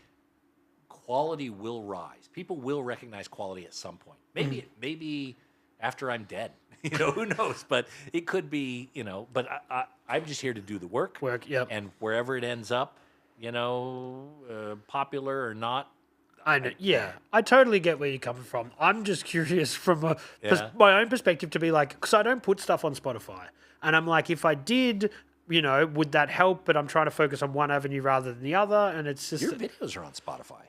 Speaker 3: quality will rise. People will recognize quality at some point. Maybe after I'm dead. Who knows? But it could be, but I'm just here to do the work.
Speaker 2: Yep.
Speaker 3: And wherever it ends up, popular or not.
Speaker 2: I know. Yeah, I totally get where you're coming from. I'm just curious from
Speaker 3: Yeah.
Speaker 2: my own perspective to be like, because I don't put stuff on Spotify, and I'm like, if I did, would that help? But I'm trying to focus on one avenue rather than the other, and it's just
Speaker 3: Your videos are on Spotify.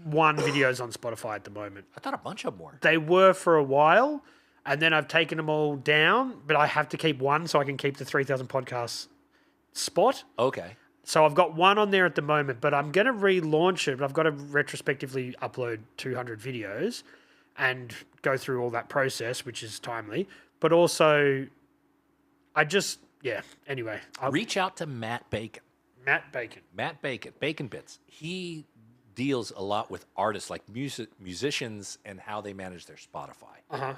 Speaker 2: one video's on Spotify at the moment.
Speaker 3: I thought a bunch of them were.
Speaker 2: They were for a while, and then I've taken them all down, but I have to keep one so I can keep the 3,000 podcasts spot.
Speaker 3: Okay.
Speaker 2: So I've got one on there at the moment, but I'm going to relaunch it. But I've got to retrospectively upload 200 videos and go through all that process, which is timely. But also, anyway.
Speaker 3: Reach out to Matt Bacon.
Speaker 2: Matt Bacon.
Speaker 3: Matt Bacon, Bacon Bits. He deals a lot with artists like musicians and how they manage their Spotify.
Speaker 2: Uh-huh.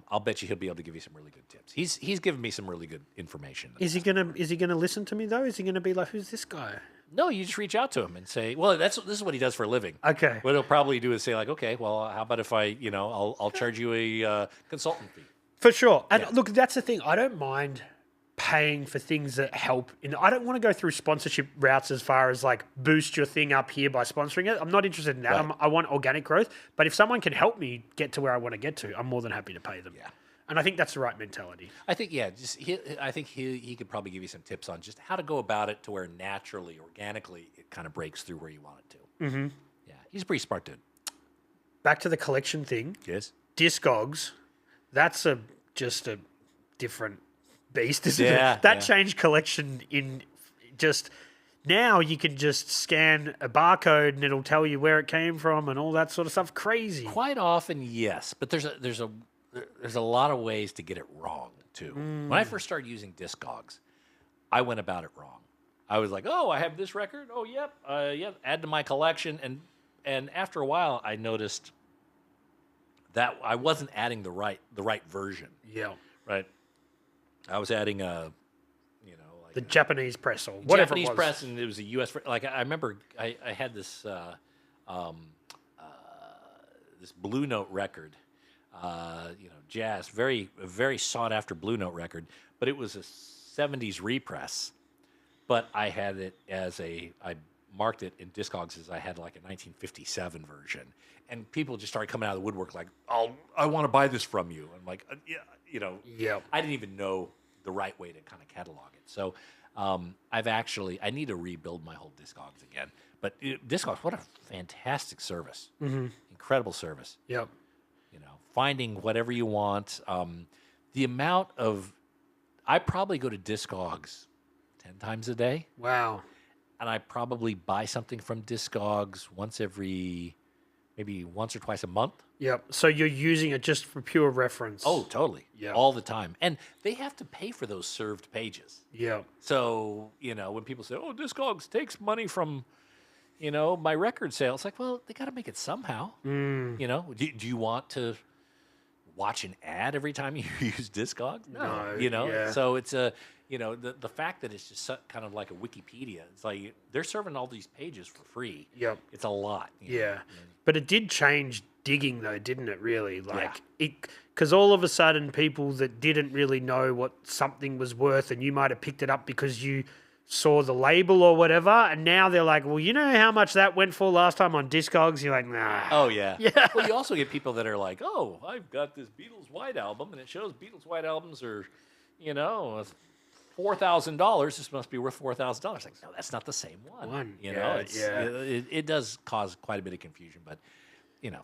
Speaker 3: I'll bet you he'll be able to give you some really good tips. He's given me some really good information.
Speaker 2: Is he gonna listen to me though? Is he gonna be like, who's this guy?
Speaker 3: No, you just reach out to him and say, well, this is what he does for a living.
Speaker 2: Okay.
Speaker 3: What he'll probably do is say like, okay, well, how about if I'll charge you a consultant fee.
Speaker 2: For sure. And look, that's the thing. I don't mind paying for things that help. I don't want to go through sponsorship routes as far as like boost your thing up here by sponsoring it. I'm not interested in that.
Speaker 3: Right.
Speaker 2: I want organic growth. But if someone can help me get to where I want to get to, I'm more than happy to pay them.
Speaker 3: Yeah.
Speaker 2: And I think that's the right mentality.
Speaker 3: I think, I think he could probably give you some tips on just how to go about it to where naturally, organically, it kind of breaks through where you want it to. Mm-hmm. Yeah. He's a pretty smart dude.
Speaker 2: Back to the collection thing.
Speaker 3: Yes.
Speaker 2: Discogs, that's just a different beast, isn't
Speaker 3: Yeah,
Speaker 2: it? That
Speaker 3: yeah.
Speaker 2: changed collection in just now you can just scan a barcode and it'll tell you where it came from and all that sort of stuff. Crazy.
Speaker 3: Quite often, yes, but there's a lot of ways to get it wrong too. When I first started using Discogs, I went about it wrong. I was like, "Oh, I have this record. Oh, yep, add to my collection." And after a while, I noticed that I wasn't adding the right version.
Speaker 2: Yeah.
Speaker 3: Right. I was adding
Speaker 2: The Japanese press or whatever
Speaker 3: Japanese
Speaker 2: it was.
Speaker 3: press, and it was a U.S. Like I remember, I had this this Blue Note record, jazz, very sought after Blue Note record, but it was a '70s repress. But I had it I marked it in Discogs as I had like a 1957 version, and people just started coming out of the woodwork like, I want to buy this from you. I'm like,
Speaker 2: Yeah.
Speaker 3: I didn't even know the right way to kind of catalog it. So I need to rebuild my whole Discogs again. But Discogs, what a fantastic service. Mm-hmm. Incredible service.
Speaker 2: Yep.
Speaker 3: Finding whatever you want. The amount of, I probably go to Discogs 10 times a day.
Speaker 2: Wow.
Speaker 3: And I probably buy something from Discogs maybe once or twice a month.
Speaker 2: Yep. So you're using it just for pure reference.
Speaker 3: Oh, totally.
Speaker 2: Yeah.
Speaker 3: All the time. And they have to pay for those served pages.
Speaker 2: Yeah.
Speaker 3: So, when people say, "Oh, Discogs takes money from, my record sale," it's like, well, they got to make it somehow. Do you want to watch an ad every time you use Discogs? No.
Speaker 2: Yeah.
Speaker 3: So it's the fact that it's just kind of like a Wikipedia. It's like they're serving all these pages for free.
Speaker 2: Yep.
Speaker 3: It's a lot.
Speaker 2: Yeah. But it did change digging though, didn't it, really? Because all of a sudden people that didn't really know what something was worth and you might have picked it up because you saw the label or whatever, and now they're like, well, you know how much that went for last time on Discogs? You're like, nah.
Speaker 3: Oh, yeah.
Speaker 2: Yeah.
Speaker 3: Well, you also get people that are like, oh, I've got this Beatles White Album, and it shows Beatles White Albums are, $4,000. This must be worth $4,000. Like, no, that's not the same one. It does cause quite a bit of confusion, but,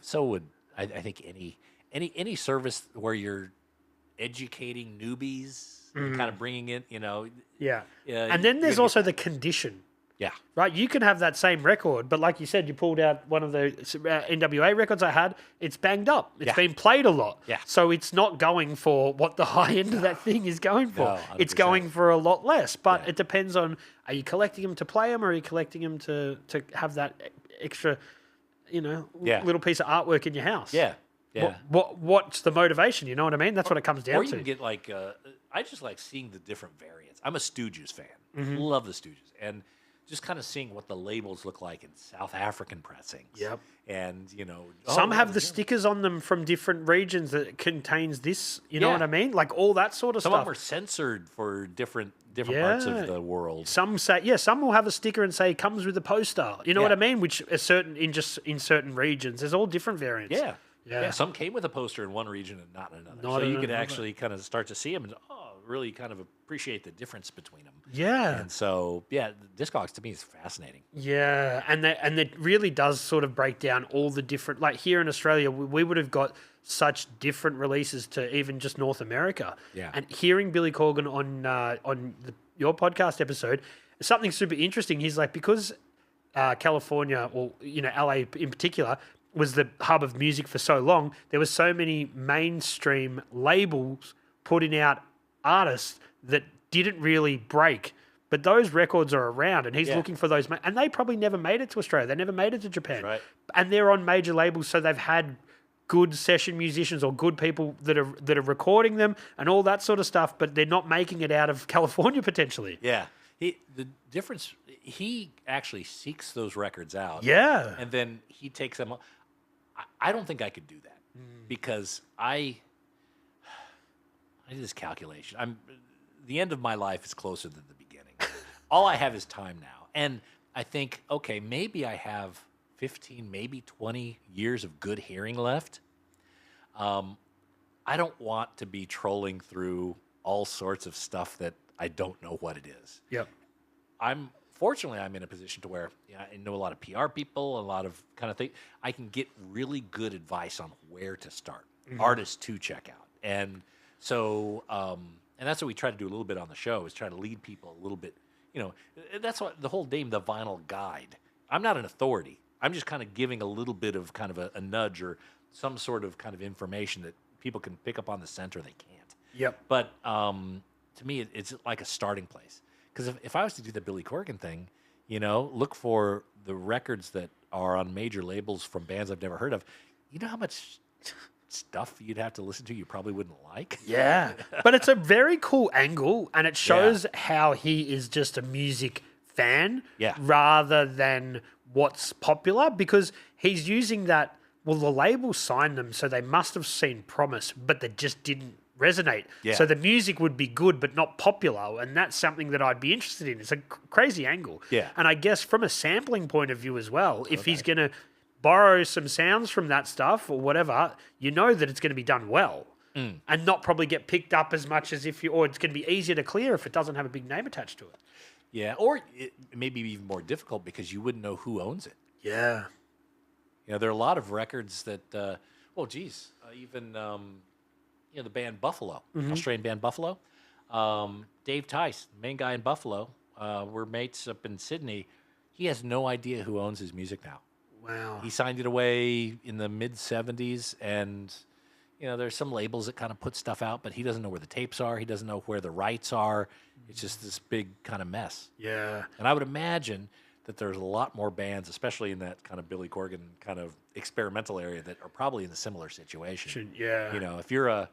Speaker 3: so would, I think any service where you're educating newbies, kind of bringing in,
Speaker 2: Yeah. And then there's also the condition.
Speaker 3: Yeah.
Speaker 2: Right? You can have that same record, but like you said, you pulled out one of the NWA records I had. It's banged up. It's been played a lot.
Speaker 3: Yeah.
Speaker 2: So it's not going for what the high end of that thing is going for.
Speaker 3: No,
Speaker 2: it's
Speaker 3: 100%.
Speaker 2: going for a lot less. But
Speaker 3: Yeah.
Speaker 2: it depends on, are you collecting them to play them or are you collecting them to have that extra, little piece of artwork in your house?
Speaker 3: Yeah. Yeah.
Speaker 2: What's the motivation? You know what I mean? That's what it comes down
Speaker 3: Or
Speaker 2: to.
Speaker 3: you can get like, I just like seeing the different variants. I'm a Stooges fan.
Speaker 2: Mm-hmm.
Speaker 3: Love the Stooges. And just kind of seeing what the labels look like in South African pressings.
Speaker 2: Yep.
Speaker 3: And,
Speaker 2: Some have the stickers on them from different regions that contains this, you know
Speaker 3: Yeah.
Speaker 2: what I mean? Like all that sort of
Speaker 3: Some
Speaker 2: stuff.
Speaker 3: of them are censored for different parts of the world.
Speaker 2: Some say, some will have a sticker and say comes with a poster. You know what I mean? Which is in certain regions. There's all different variants.
Speaker 3: Yeah.
Speaker 2: Yeah.
Speaker 3: Some came with a poster in one region and not in another.
Speaker 2: Not
Speaker 3: so
Speaker 2: in
Speaker 3: you could
Speaker 2: another.
Speaker 3: actually kind of start to see them and really kind of appreciate the difference between them.
Speaker 2: Yeah.
Speaker 3: And so, Discogs to me is fascinating.
Speaker 2: Yeah, and it really does sort of break down all the different. Like here in Australia, we would have got such different releases to even just North America.
Speaker 3: Yeah.
Speaker 2: And hearing Billy Corgan on your podcast episode, something super interesting. He's like, because California or LA in particular was the hub of music for so long, there was so many mainstream labels putting out artists that didn't really break. But those records are around, and he's looking for those. And they probably never made it to Australia. They never made it to Japan.
Speaker 3: Right.
Speaker 2: And they're on major labels, so they've had good session musicians or good people that are recording them and all that sort of stuff, but they're not making it out of California potentially.
Speaker 3: Yeah. The difference, he actually seeks those records out.
Speaker 2: Yeah.
Speaker 3: And then he takes them. I don't think I could do that because I did this calculation. The end of my life is closer than the beginning. All I have is time now. And I think, okay, maybe I have 15, maybe 20 years of good hearing left. I don't want to be trolling through all sorts of stuff that I don't know what it is.
Speaker 2: Yep.
Speaker 3: I'm fortunately, I'm in a position to where I know a lot of PR people, a lot of kind of thing. I can get really good advice on where to start, artists to check out, and so and that's what we try to do a little bit on the show is try to lead people a little bit. That's what the whole name, the Vinyl Guide. I'm not an authority. I'm just kind of giving a little bit of kind of a nudge or some sort of kind of information that people can pick up on the scent or they can't.
Speaker 2: Yep.
Speaker 3: But to me, it's like a starting place. Because if I was to do the Billy Corgan thing, look for the records that are on major labels from bands I've never heard of. You know how much stuff you'd have to listen to you probably wouldn't like?
Speaker 2: Yeah. But it's a very cool angle, and it shows how he is just a music fan rather than what's popular, because he's using that. Well, the label signed them, so they must have seen promise, but they just didn't resonate.
Speaker 3: Yeah.
Speaker 2: So the music would be good, but not popular, and that's something that I'd be interested in. It's a crazy angle.
Speaker 3: Yeah.
Speaker 2: And I guess from a sampling point of view as well, if he's going to borrow some sounds from that stuff or whatever, you know that it's going to be done well and not probably get picked up as much as or it's going to be easier to clear if it doesn't have a big name attached to it.
Speaker 3: Yeah, or it may be even more difficult because you wouldn't know who owns it.
Speaker 2: Yeah.
Speaker 3: There are a lot of records that, even, the band Buffalo, Australian band Buffalo. Dave Tice, the main guy in Buffalo, we're mates up in Sydney. He has no idea who owns his music now.
Speaker 2: Wow.
Speaker 3: He signed it away in the mid-'70s, and, there's some labels that kind of put stuff out, but he doesn't know where the tapes are. He doesn't know where the rights are. It's just this big kind of mess.
Speaker 2: Yeah.
Speaker 3: And I would imagine that there's a lot more bands, especially in that kind of Billy Corgan kind of experimental area, that are probably in a similar situation.
Speaker 2: Yeah.
Speaker 3: If you're a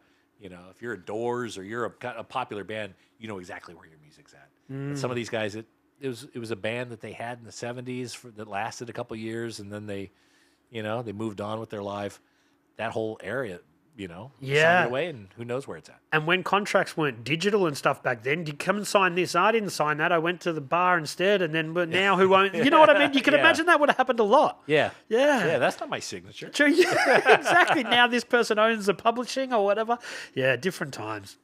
Speaker 3: Doors or you're a popular band, you know exactly where your music's at. And some of these guys, it was a band that they had in the '70s that lasted a couple years, and then they moved on with their life. That whole area, signed it away, and who knows where it's at.
Speaker 2: And when contracts weren't digital and stuff back then, you come and sign this. I didn't sign that. I went to the bar instead, and then now who won't? You know what I mean? You can imagine that would have happened a lot.
Speaker 3: Yeah.
Speaker 2: Yeah.
Speaker 3: Yeah, that's not my signature.
Speaker 2: True. Yeah, exactly. Now this person owns the publishing or whatever. Yeah, different times.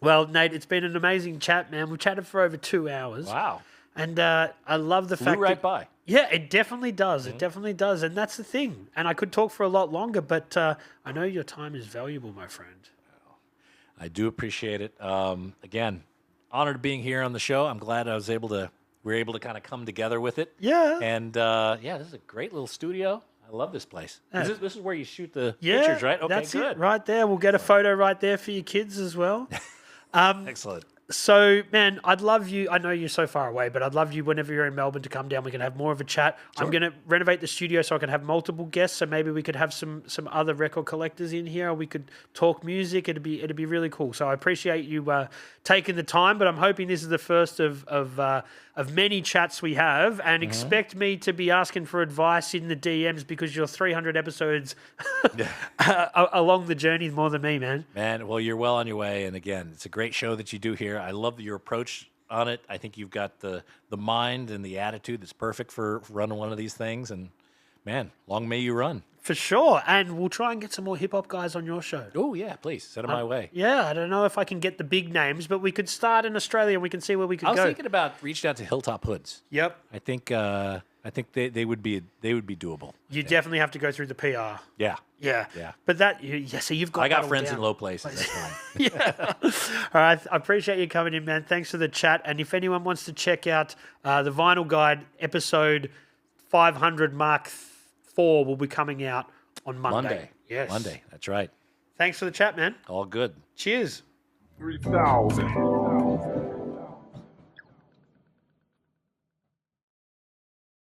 Speaker 2: Well, Nate, it's been an amazing chat, man. We've chatted for over 2 hours.
Speaker 3: Wow.
Speaker 2: And I love the fact
Speaker 3: Flew right
Speaker 2: that,
Speaker 3: by.
Speaker 2: Yeah, it definitely does. It definitely does. And that's the thing. And I could talk for a lot longer, but I know your time is valuable, my friend.
Speaker 3: I do appreciate it. Again, honored being here on the show. I'm glad we were able to kind of come together with it.
Speaker 2: Yeah.
Speaker 3: And this is a great little studio. I love this place. This is where you shoot the pictures, right? Okay,
Speaker 2: that's
Speaker 3: good.
Speaker 2: it right there. We'll get a photo right there for your kids as well.
Speaker 3: Excellent.
Speaker 2: So, man, I'd love you. I know you're so far away, but I'd love you whenever you're in Melbourne to come down. We can have more of a chat. Sure. I'm going to renovate the studio so I can have multiple guests. So maybe we could have some other record collectors in here. Or we could talk music. It'd be really cool. So I appreciate you taking the time. But I'm hoping this is the first of many chats we have. And expect me to be asking for advice in the DMs because you're 300 episodes along the journey more than me, man.
Speaker 3: Man, well, you're well on your way. And again, it's a great show that you do here. I love your approach on it. I think you've got the mind and the attitude that's perfect for running one of these things. And man, long may you run.
Speaker 2: For sure. And we'll try and get some more hip-hop guys on your show.
Speaker 3: Oh, yeah, please. Send them my way.
Speaker 2: Yeah, I don't know if I can get the big names, but we could start in Australia and we can see where we could go.
Speaker 3: I was thinking about reaching out to Hilltop Hoods.
Speaker 2: Yep.
Speaker 3: I think they would be doable.
Speaker 2: You definitely have to go through the PR.
Speaker 3: Yeah.
Speaker 2: Yeah.
Speaker 3: Yeah.
Speaker 2: But so you've got
Speaker 3: I got
Speaker 2: that
Speaker 3: friends
Speaker 2: all
Speaker 3: in low places. That's fine.
Speaker 2: Yeah. All right. I appreciate you coming in, man. Thanks for the chat. And if anyone wants to check out the Vinyl Guide episode 500 Mark 4 will be coming out on Monday. Yes.
Speaker 3: Monday. That's right.
Speaker 2: Thanks for the chat, man.
Speaker 3: All good.
Speaker 2: Cheers.
Speaker 1: 3,000.